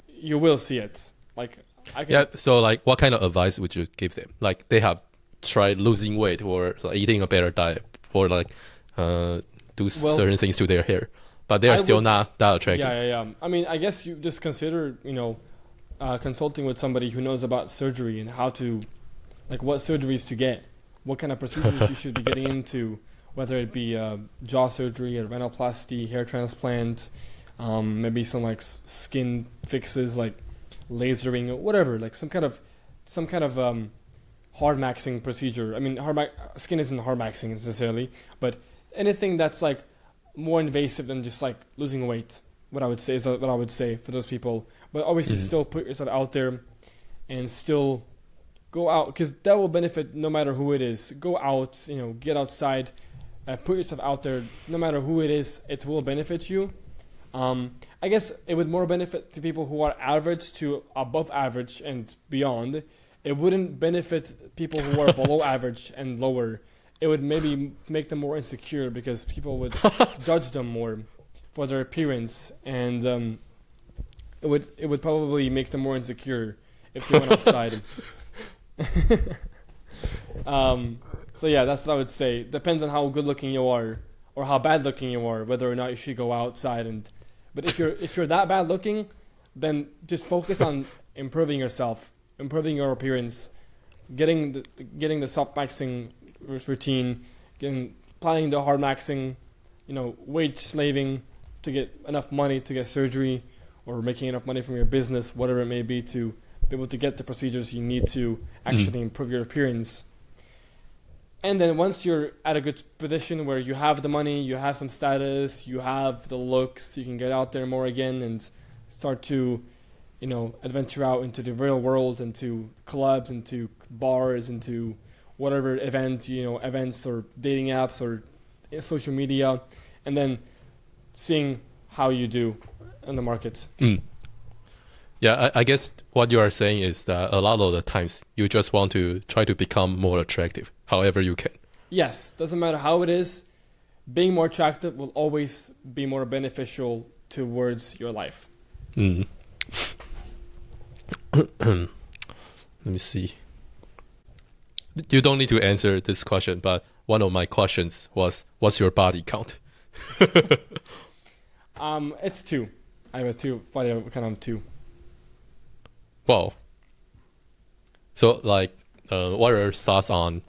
You will see it. So like, what kind of advice would you give them? Like, they have tried losing weight or like eating a better diet or like certain things to their hair, but they are still not that attractive. Yeah. I mean, I guess you just consider, consulting with somebody who knows about surgery and how to, like, what surgeries to get, what kind of procedures you should be getting into, whether it be jaw surgery or rhinoplasty, hair transplant, maybe some like skin fixes like lasering or whatever, like some kind of hardmaxing procedure. I mean, skin isn't hardmaxing necessarily, but anything that's like more invasive than just like losing weight. What I would say is what I would say for those people. But obviously, still put yourself out there and still go out, because that will benefit no matter who it is. Go out, get outside, put yourself out there. No matter who it is, it will benefit you. I guess it would more benefit the people who are average to above average and beyond. It wouldn't benefit people who are below average and lower. It would maybe make them more insecure because people would judge them more for their appearance, and it would probably make them more insecure if they went outside. So yeah, that's what I would say. Depends on how good looking you are or how bad looking you are, whether or not you should go outside. But if you're that bad looking, then just focus on improving yourself, improving your appearance, getting the softmaxing routine, planning the hardmaxing, wage slaving to get enough money to get surgery, or making enough money from your business, whatever it may be, to be able to get the procedures you need to actually improve your appearance. And then once you're at a good position where you have the money, you have some status, you have the looks, you can get out there more again and start to, adventure out into the real world, into clubs, into bars, into whatever events, events or dating apps or social media, and then seeing how you do in the market. Yeah, I guess what you are saying is that a lot of the times you just want to try to become more attractive, however you can. Yes, doesn't matter how it is. Being more attractive will always be more beneficial towards your life. Let me see. You don't need to answer this question, but one of my questions was, what's your body count? It's 2. I have a 2, body count of 2. Wow. So, what are your thoughts on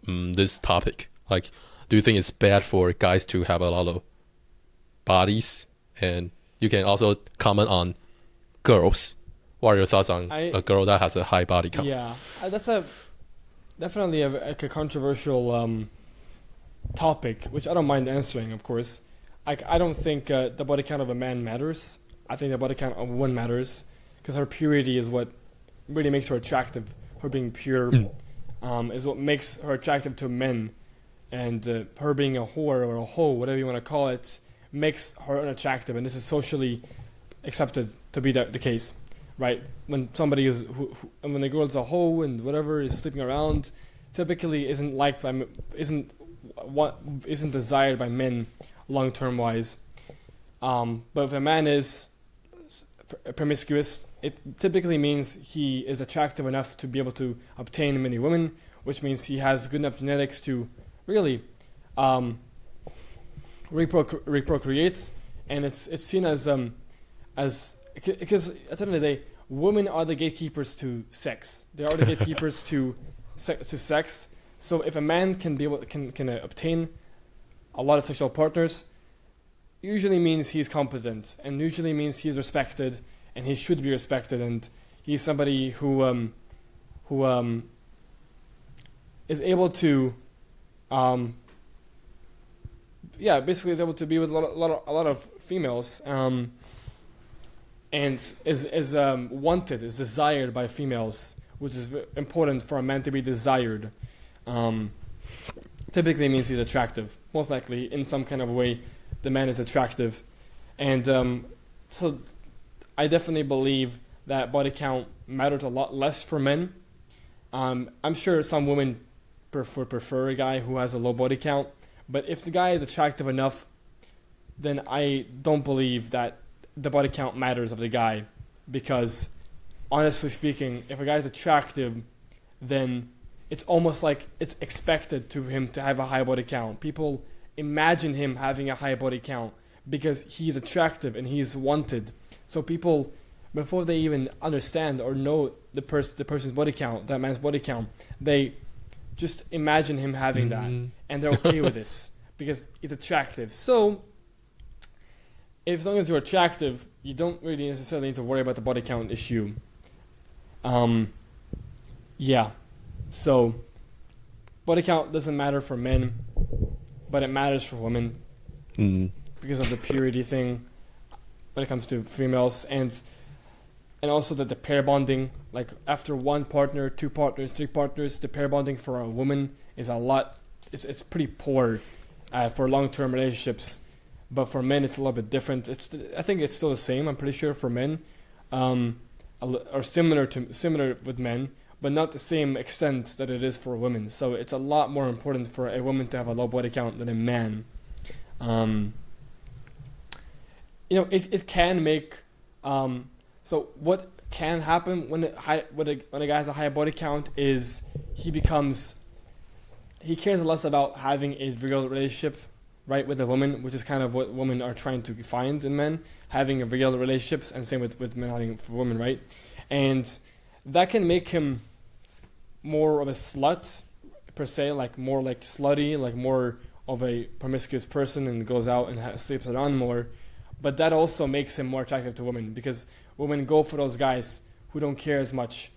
this topic? Do you think it's bad for guys to have a lot of bodies? And you can also comment on girls. What are your thoughts on a girl that has a high body count? Yeah, that's definitely a controversial topic, which I don't mind answering, of course. I don't think the body count of a man matters. I think the body count of a woman matters, because her purity is what really makes her attractive. Her being pure is what makes her attractive to men. And her being a whore or a hoe, whatever you want to call it, makes her unattractive. And this is socially accepted to be the case, right? When somebody is, when a girl is a hoe and whatever is sleeping around, typically isn't liked by, isn't desired by men long-term wise. But if a man is promiscuous, it typically means he is attractive enough to be able to obtain many women, which means he has good enough genetics to really reprocreate, and it's seen as because at the end of the day, women are the gatekeepers to sex. They are the gatekeepers to sex. So if a man can obtain a lot of sexual partners, usually means he's competent, and usually means he's respected, and he should be respected, and he's somebody who is able to, basically is able to be with a lot of females, and is wanted, is desired by females, which is important for a man to be desired. Typically means he's attractive, most likely in some kind of way. The man is attractive, and so I definitely believe that body count matters a lot less for men. I'm sure some women prefer a guy who has a low body count, but if the guy is attractive enough, then I don't believe that the body count matters of the guy, because honestly speaking, if a guy is attractive, then it's almost like it's expected to him to have a high body count. People imagine him having a high body count because he's attractive and he's wanted. So people, before they even understand or know the person's body count, that man's body count, they just imagine him having that, and they're okay with it because he's attractive. So, as long as you're attractive, you don't really necessarily need to worry about the body count issue. So body count doesn't matter for men, but it matters for women. Mm. because of the purity thing when it comes to females, and also that the pair bonding, like after one partner, two partners, three partners, the pair bonding for a woman is a lot. It's pretty poor for long-term relationships, but for men it's a little bit different. I think it's still the same. I'm pretty sure for men, or similar with men, but not the same extent that it is for women. So it's a lot more important for a woman to have a low body count than a man. It can make. So what can happen when a guy has a high body count is he cares less about having a real relationship, right, with a woman, which is kind of what women are trying to find in men, having a real relationships, and same with men having for women, right? And that can make him more of a slut, per se, like more like slutty, like more of a promiscuous person and goes out and sleeps around more. But that also makes him more attractive to women, because women go for those guys who don't care as much,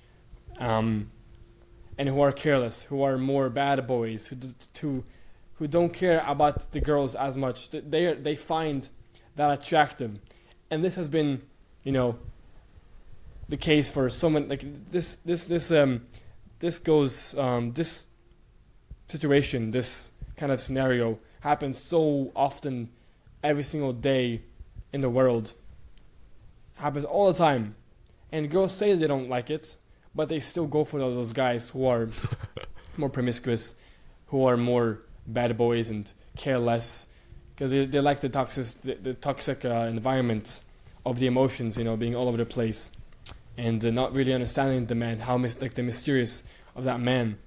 and who are careless, who are more bad boys, who don't care about the girls as much. They find that attractive, and this has been, the case for so many. Like this situation, this kind of scenario happens so often, every single day in the world. Happens all the time, and girls say they don't like it, but they still go for those guys who are more promiscuous, who are more bad boys and care less, because they like the toxic environment of the emotions, being all over the place, and not really understanding the man, the mysterious of that man.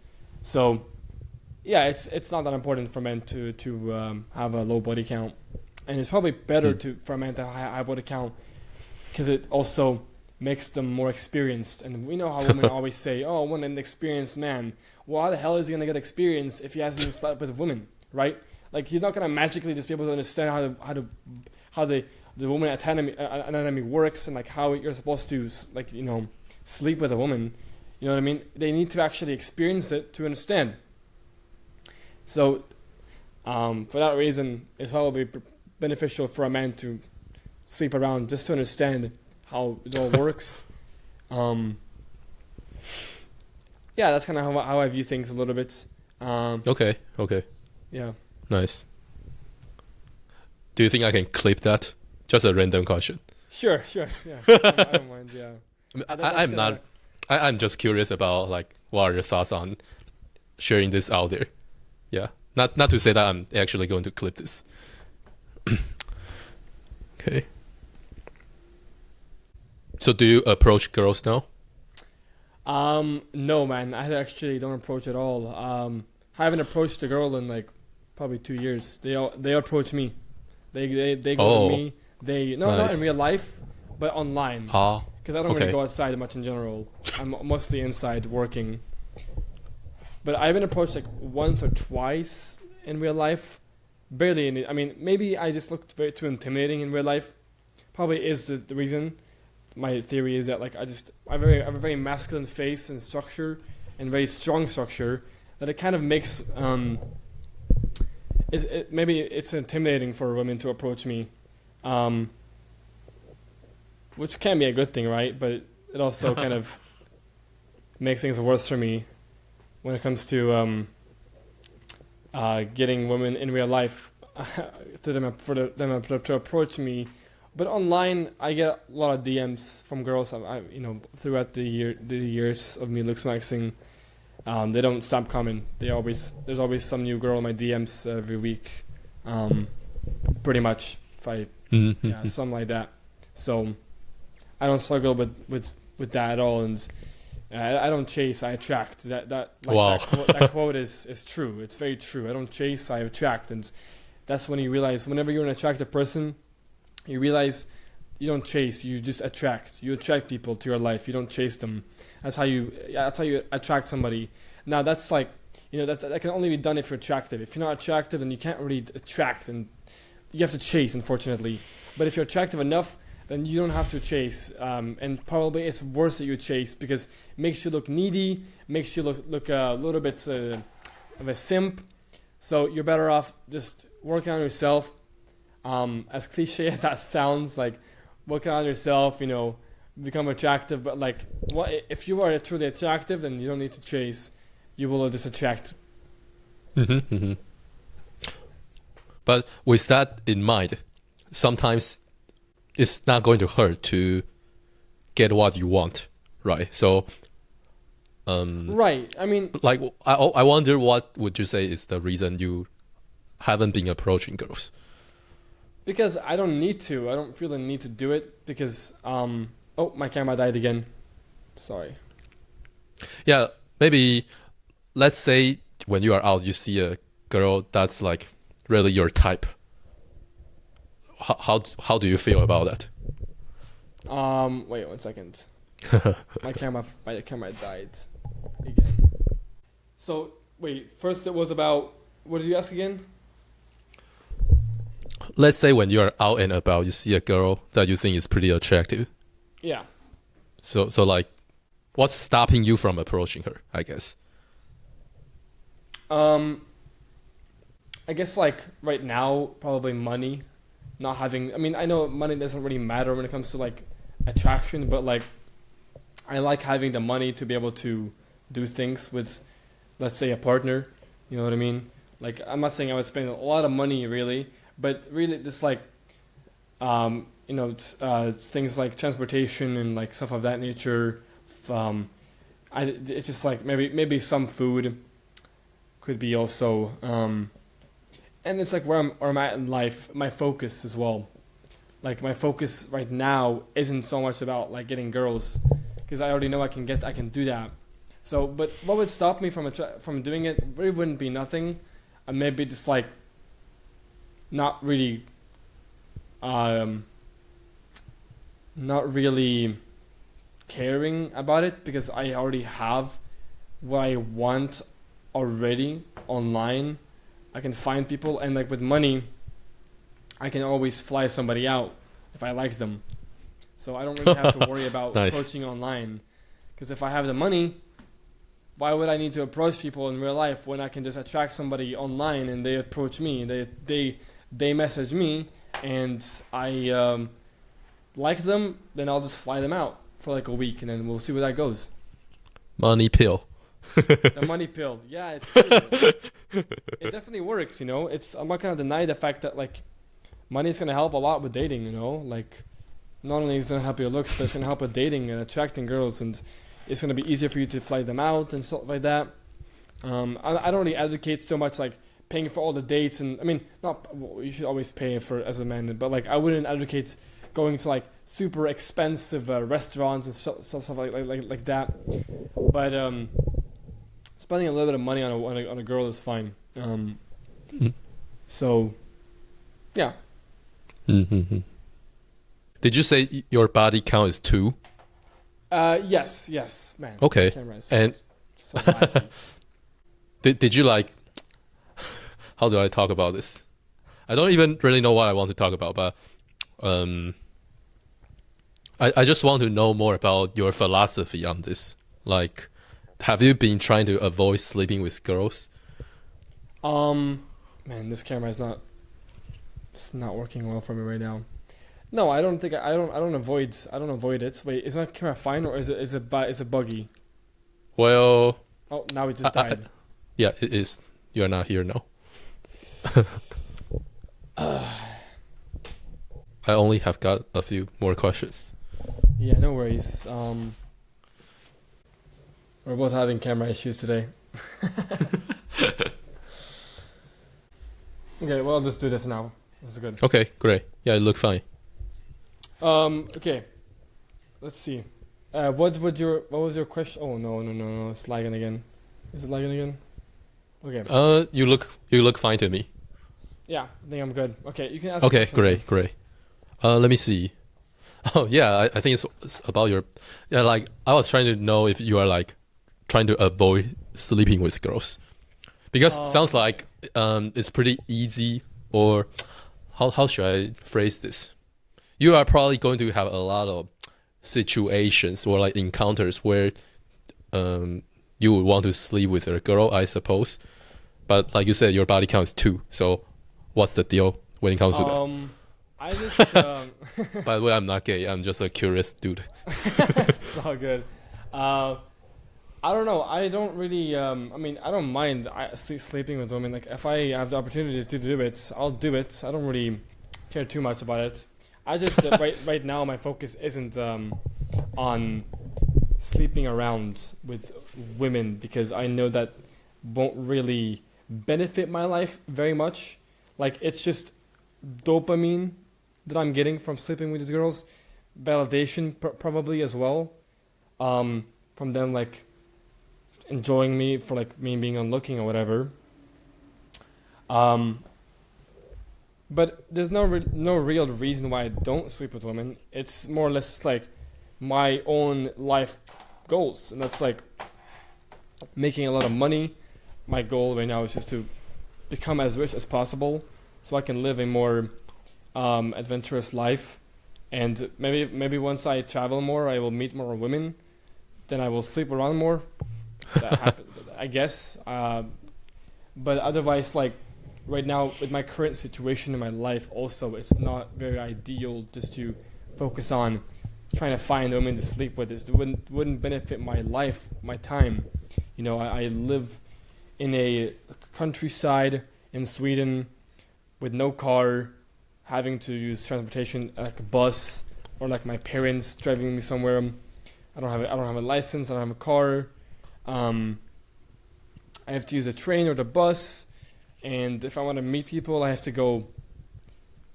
So, yeah, it's not that important for men to have a low body count, and it's probably better for a man to have a high body count, because it also makes them more experienced. And we know how women always say, "Oh, I want an experienced man." Well, how the hell is he gonna get experience if he hasn't slept with a woman, right? Like, he's not gonna magically just be able to understand how the woman anatomy works, and like how you're supposed to sleep with a woman. You know what I mean? They need to actually experience it to understand. So, for that reason, it's probably beneficial for a man to sleep around just to understand how it all works. Yeah, that's kind of how I view things a little bit. Okay. Yeah. Nice. Do you think I can clip that? Just a random question. Sure. Yeah. I don't mind. Yeah. I'm just curious about what are your thoughts on sharing this out there? Yeah. Not to say that I'm actually going to clip this. Okay. So do you approach girls now? No, man. I actually don't approach at all. I haven't approached a girl in probably 2 years. They approach me. They go to me. Not in real life, but online. Because I don't really go outside much in general. I'm mostly inside working. But I've been approached once or twice in real life. Barely. Maybe I just looked too intimidating in real life. Probably is the reason. My theory is that I have a very masculine face and structure, and very strong structure, that it kind of makes maybe it's intimidating for women to approach me, which can be a good thing, right? But it also kind of makes things worse for me when it comes to getting women in real life to them to approach me. But online, I get a lot of DMs from girls. Throughout the years of me looksmaxing, they don't stop coming. There's always some new girl in my DMs every week, pretty much. Something like that. So I don't struggle with that at all, and I don't chase. I attract. Wow. That quote is true. It's very true. I don't chase. I attract, and that's when you realize whenever you're an attractive person, you realize you don't chase, you just attract. You attract people to your life. You don't chase them. That's how you attract somebody. Now that's that can only be done if you're attractive. If you're not attractive, then you can't really attract, and you have to chase, unfortunately. But if you're attractive enough, then you don't have to chase. And probably it's worse that you chase, because it makes you look needy, makes you look a little bit of a simp. So you're better off just working on yourself, As cliche as that sounds, like work on yourself, become attractive. But like, what if you are truly attractive? Then you don't need to chase. You will just attract. Mm-hmm. But with that in mind, sometimes it's not going to hurt to get what you want, right? So, right. I mean, like, I wonder what would you say is the reason you haven't been approaching girls? because I don't need to. I don't feel the need to do it because oh, my camera died again. Sorry. Yeah, maybe let's say when you are out, you see a girl that's like really your type. How do you feel about that? Wait 1 second. My camera died again. So wait, first it was about what did you ask again? Let's say when you're out and about, you see a girl that you think is pretty attractive. Yeah. So like, what's stopping you from approaching her? I guess. I guess like right now probably money, not having. I mean, I know money doesn't really matter when it comes to like attraction, but like I like having the money to be able to do things with, let's say, a partner. You know what I mean? Like I'm not saying I would spend a lot of money really, but really just like things like transportation and like stuff of that nature. It's just like maybe some food could be also, and it's like where I'm at in life, my focus as well. Like my focus right now isn't so much about like getting girls, because I already know I can do that. So, but what would stop me from doing it really wouldn't be nothing, and maybe just like not really caring about it, because I already have what I want already online. I can find people, and like with money I can always fly somebody out if I like them, so I don't really have to worry about Nice. approaching online, because if I have the money, why would I need to approach people in real life when I can just attract somebody online and they approach me, they message me, and I like them, then I'll just fly them out for like a week, and then we'll see where that goes. Money pill. The money pill, yeah, it's true. It definitely works. I'm not gonna deny the fact that like money is gonna help a lot with dating. Like not only is it gonna help your looks, but it's gonna help with dating and attracting girls, and it's gonna be easier for you to fly them out and stuff like that. I don't really advocate so much like paying for all the dates, and I mean, not you should always pay for as a man, but like I wouldn't advocate going to like super expensive restaurants and stuff like that. But spending a little bit of money on a girl is fine. So yeah. Mm-hmm. Did you say your body count is 2? Yes, man. Okay. And so laggy. did you like? How do I talk about this? I don't even really know what I want to talk about, but I just want to know more about your philosophy on this. Like, have you been trying to avoid sleeping with girls? Man, this camera it's not working well for me right now. No, I don't think I don't avoid it. Wait, is my camera fine, or is it buggy? Well, oh, now it just died. Yeah, it is. You are not here now. I only have got a few more questions. Yeah, no worries. We're both having camera issues today. Okay, well, I'll just do this now. This is good. Okay, great. Yeah, you look fine. Okay. Let's see. What was your question? Oh no! It's lagging again. Is it lagging again? Okay. You look fine to me. Yeah, I think I'm good. Okay, you can ask. Okay, great. Let me see. Oh yeah, I think it's about your. Yeah, like I was trying to know if you are like trying to avoid sleeping with girls, because sounds like it's pretty easy, or how should I phrase this? You are probably going to have a lot of situations or like encounters where you would want to sleep with a girl, I suppose. But like you said, your body count is 2. So what's the deal when it comes to that? I just By the way, I'm not gay. I'm just a curious dude. it's all good. I don't know. I don't really. I mean, I don't mind sleeping with women. Like, if I have the opportunity to do it, I'll do it. I don't really care too much about it. I just right now my focus isn't on sleeping around with women because I know that won't really benefit my life very much. Like, it's just dopamine that I'm getting from sleeping with these girls, validation probably as well, from them like enjoying me for like me being unlooking or whatever. But there's no real reason why I don't sleep with women. It's more or less like my own life goals, and that's like making a lot of money. My goal right now is just to become as rich as possible, so I can live a more adventurous life. And maybe once I travel more, I will meet more women. Then I will sleep around more. That happens, I guess. But otherwise, like right now, with my current situation in my life, also it's not very ideal just to focus on trying to find women to sleep with. It wouldn't benefit my life, my time. You know, I live in a countryside in Sweden with no car, having to use transportation like a bus or like my parents driving me somewhere. I don't have a license. I don't have a car. I have to use a train or the bus, and if I want to meet people, I have to go.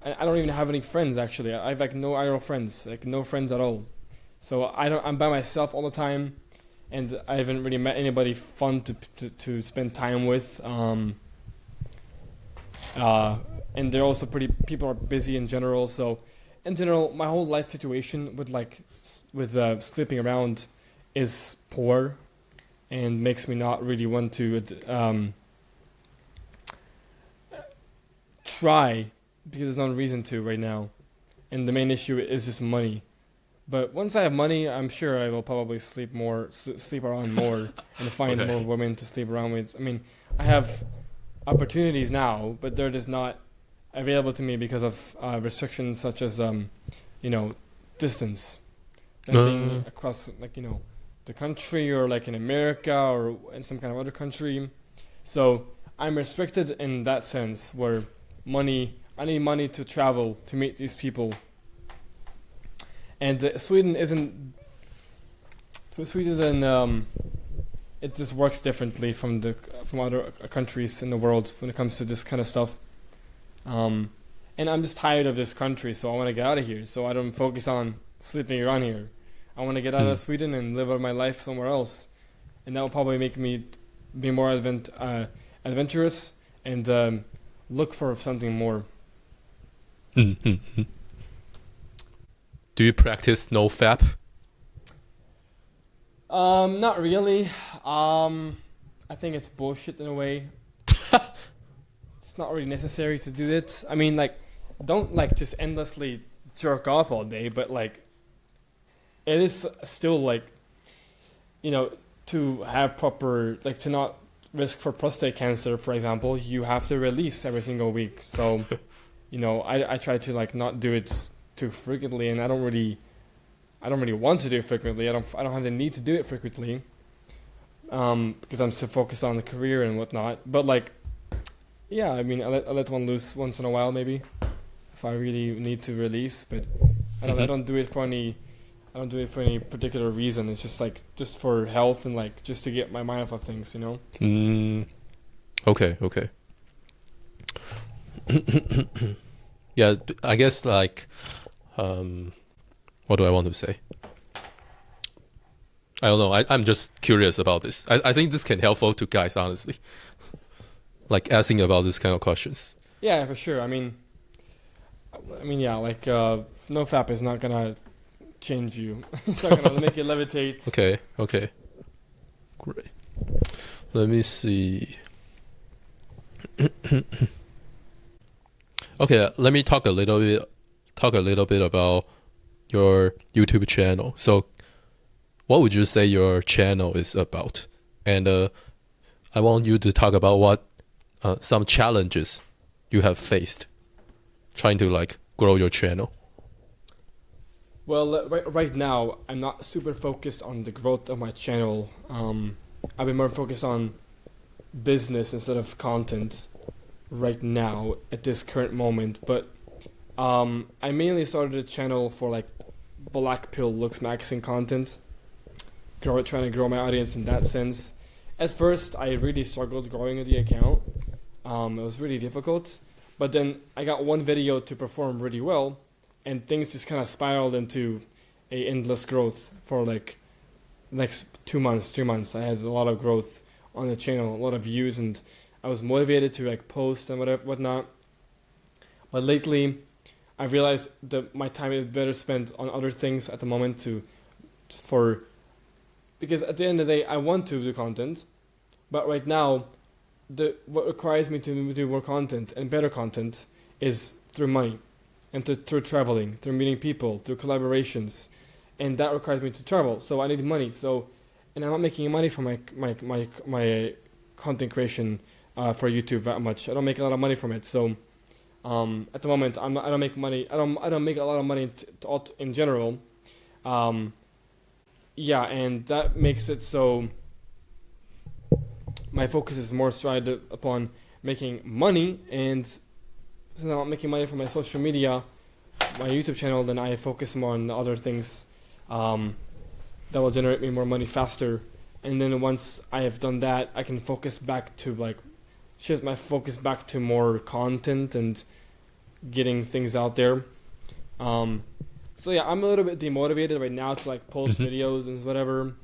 I don't even have any friends actually. I have like no IRL friends, like no friends at all. So I'm by myself all the time, and I haven't really met anybody fun to spend time with. And they're also people are busy in general. So in general, my whole life situation with sleeping around is poor, and makes me not really want to try, because there's no reason to right now. And the main issue is just money. But once I have money, I'm sure I will probably sleep around more and find Okay. more women to sleep around with. I mean, I have opportunities now, but they're just not available to me because of restrictions such as, distance. Like being across, the country, or like in America or in some kind of other country. So I'm restricted in that sense, where I need money to travel to meet these people. And Sweden, it just works differently from other countries in the world when it comes to this kind of stuff. And I'm just tired of this country, so I want to get out of here. So I don't focus on sleeping around here. I want to get out of Sweden and live out my life somewhere else, and that will probably make me be more adventurous and look for something more. Mm-hmm. Do you practice no fap? Not really. I think it's bullshit in a way. It's not really necessary to do it. I mean, like, don't like just endlessly jerk off all day, but like, it is still like, to have proper, like, to not risk for prostate cancer, for example, you have to release every single week. So, I try to like not do it too frequently, and I don't really want to do it frequently. I don't have the need to do it frequently, because I'm so focused on the career and whatnot. But like, yeah, I mean, I let one loose once in a while, maybe, if I really need to release. But I don't do it for any particular reason. It's just like just for health and like just to get my mind off of things, Okay. Yeah, I guess like, what do I want to say? I don't know. I'm just curious about this. I think this can helpful to guys, honestly. Like asking about this kind of questions. Yeah, for sure. I mean, yeah, like no fap is not gonna change you. It's not gonna make you levitate. Okay. Great. Let me see. Okay, let me talk a little bit about your YouTube channel. So, what would you say your channel is about? And I want you to talk about what some challenges you have faced trying to like grow your channel? Well, right now, I'm not super focused on the growth of my channel. I've been more focused on business instead of content right now at this current moment. But I mainly started a channel for like black pill looksmaxing content, trying to grow my audience in that sense. At first, I really struggled growing the account. It was really difficult, but then I got one video to perform really well, and things just kind of spiraled into a endless growth for like next 2 months, 3 months. I had a lot of growth on the channel, a lot of views, and I was motivated to like post and whatnot. But lately, I realized that my time is better spent on other things at the moment because at the end of the day, I want to do content, but right now, what requires me to do more content and better content is through money, and through traveling, through meeting people, through collaborations, and that requires me to travel. So I need money. And I'm not making money from my content creation for YouTube that much. I don't make a lot of money from it. So at the moment, I don't make money. I don't make a lot of money in general. Yeah, and that makes it so my focus is more stride upon making money, and since I'm not making money from my social media, my YouTube channel, then I focus more on other things that will generate me more money faster. And then once I have done that, I can focus back to shift my focus back to more content and getting things out there. So yeah, I'm a little bit demotivated right now to post videos and whatever.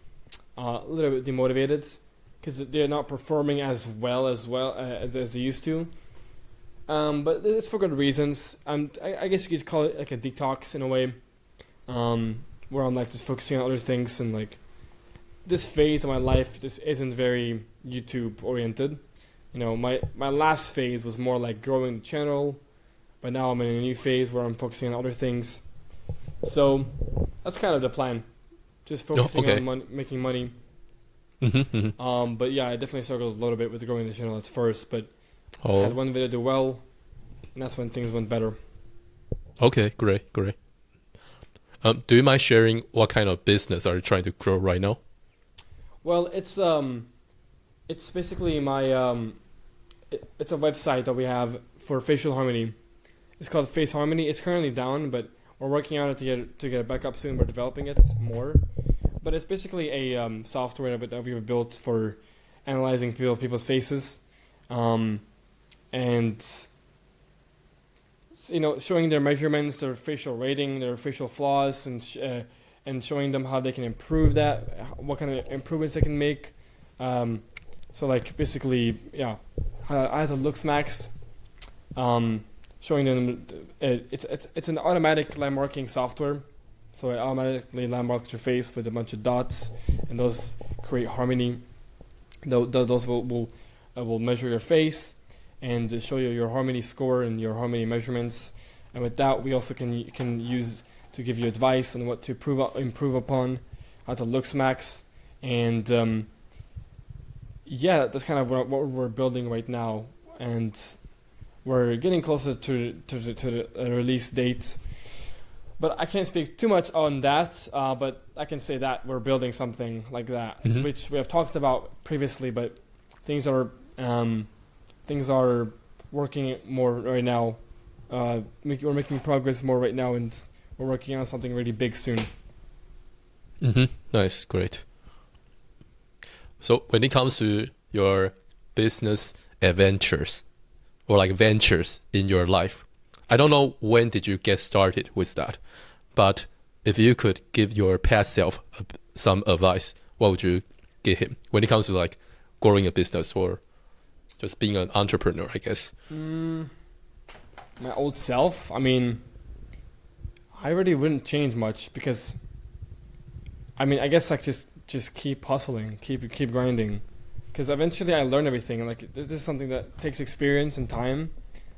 A little bit demotivated because they're not performing as well as they used to. But it's for good reasons. I guess you could call it like a detox in a way, where I'm just focusing on other things, and this phase of my life just isn't very YouTube oriented. My last phase was more like growing the channel, but now I'm in a new phase where I'm focusing on other things. So that's kind of the plan, just focusing on making money. But yeah, I definitely struggled a little bit with growing the channel at first, but I had one video do well, and that's when things went better. Okay, great. Do you mind sharing what kind of business are you trying to grow right now? Well, it's basically my it's a website that we have for facial harmony. It's called Face Harmony. It's currently down, but we're working on it to get it back up soon. We're developing it more, but it's basically a software that we built for analyzing people's faces, and showing their measurements, their facial rating, their facial flaws, and showing them how they can improve that, what kind of improvements they can make. Basically, yeah, I have a looksmax, showing them it's an automatic landmarking software, so it automatically landmarks your face with a bunch of dots, and those create harmony. Those will measure your face and show you your harmony score and your harmony measurements. And with that, we also can use to give you advice on what to improve upon, how to looksmax, and yeah, that's kind of what we're building right now, and we're getting closer to the release date. But I can't speak too much on that. But I can say that we're building something like that, which we have talked about previously. But things are working more right now. We're making progress more right now, and we're working on something really big soon. Nice, great. So when it comes to your business adventures or ventures in your life, I don't know when did you get started with that, but if you could give your past self some advice, what would you give him when it comes to growing a business or just being an entrepreneur, I guess? My old self, I really wouldn't change much, because I guess just keep hustling, keep grinding, because eventually I learn everything. This is something that takes experience and time,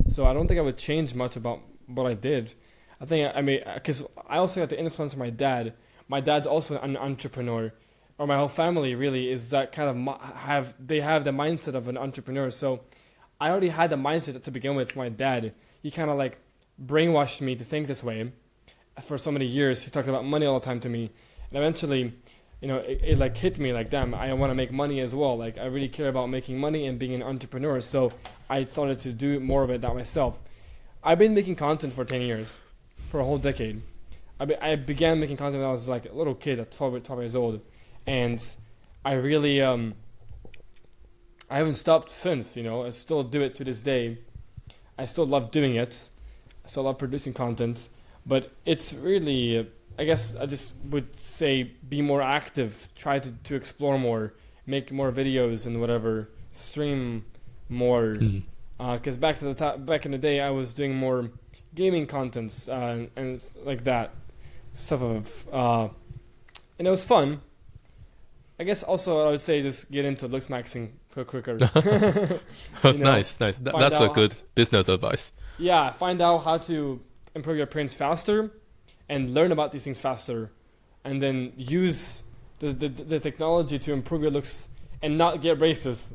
so I don't think I would change much about what I did. I think because I also got the influence of my dad. My dad's also an entrepreneur, or my whole family really is that kind of they have the mindset of an entrepreneur. So I already had the mindset to begin with. My dad, he kind of brainwashed me to think this way for so many years. He talked about money all the time to me, and eventually, it like hit me like, damn, I want to make money as well. Like, I really care about making money and being an entrepreneur. So I started to do more of it that myself. I've been making content for 10 years, for a whole decade. I began making content when I was like a little kid at 12 years old, and I really I haven't stopped since. I still do it to this day. I still love doing it. I still love producing content, but it's really, I guess I just would say, be more active, try to explore more, make more videos and whatever, stream more. Because back in the day, I was doing more gaming contents and like that stuff and it was fun. I guess also I would say just get into looksmaxing quicker. Nice. That's a good business advice. Yeah, find out how to improve your appearance faster and learn about these things faster, and then use the technology to improve your looks and not get braces.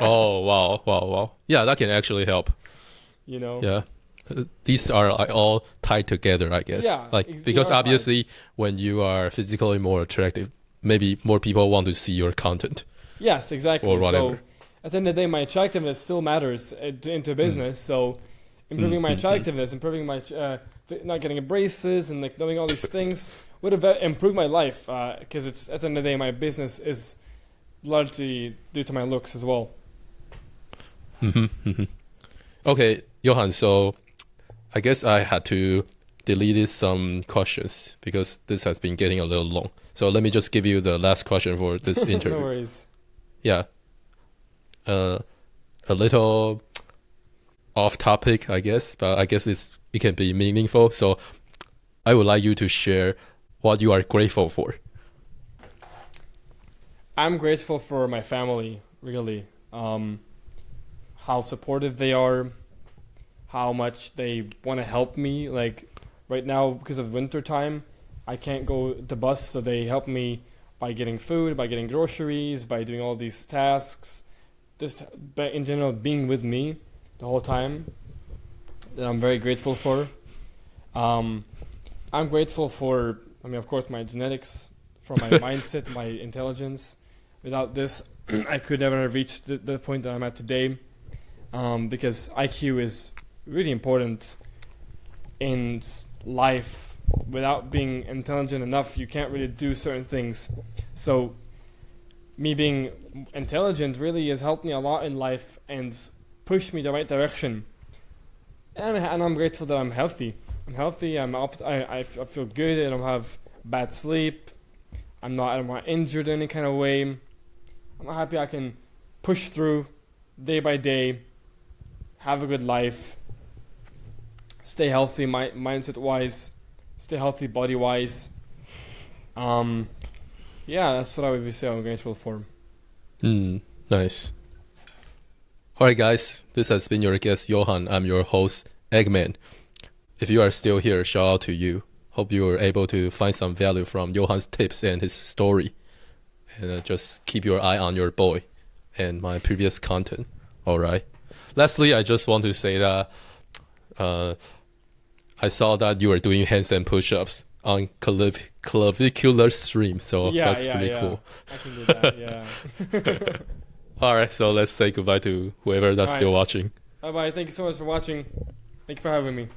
Oh, wow. Yeah, that can actually help. Yeah. These are all tied together, I guess. Yeah, because obviously when you are physically more attractive, maybe more people want to see your content. Yes, exactly. Or whatever. So at the end of the day, my attractiveness still matters into business. So improving my attractiveness, improving my not getting braces, and like knowing all these things would have improved my life. Because it's at the end of the day, my business is largely due to my looks as well. Okay, Johan. So I guess I had to delete some questions because this has been getting a little long. So let me just give you the last question for this interview. No worries. Yeah. A little off topic, I guess, but I guess it can be meaningful. So I would like you to share what you are grateful for. I'm grateful for my family, really. How supportive they are, how much they want to help me. Like right now, because of winter time, I can't go to bus, so they help me by getting food, by getting groceries, by doing all these tasks. Just in general, being with me the whole time, that I'm very grateful for. I'm grateful for, of course, my genetics, for my mindset, my intelligence. Without this, I could never have reached the point that I'm at today, because IQ is really important in life. Without being intelligent enough, you can't really do certain things. So me being intelligent really has helped me a lot in life and pushed me the right direction. And I'm grateful that I'm healthy. I feel good. I don't have bad sleep. I'm not injured in any kind of way. I'm happy I can push through day by day, have a good life, stay healthy mindset wise, stay healthy body wise. Yeah, that's what I would say I'm grateful for. Nice. Alright guys, this has been your guest Johan. I'm your host Eggman. If you are still here, shout out to you. Hope you were able to find some value from Johan's tips and his story. And just keep your eye on your boy and my previous content. Alright. Lastly, I just want to say that I saw that you were doing handstand push-ups on clavicular stream, so that's pretty cool. I can do that, yeah. Alright, so let's say goodbye to whoever that's still watching. Bye-bye. Thank you so much for watching. Thank you for having me.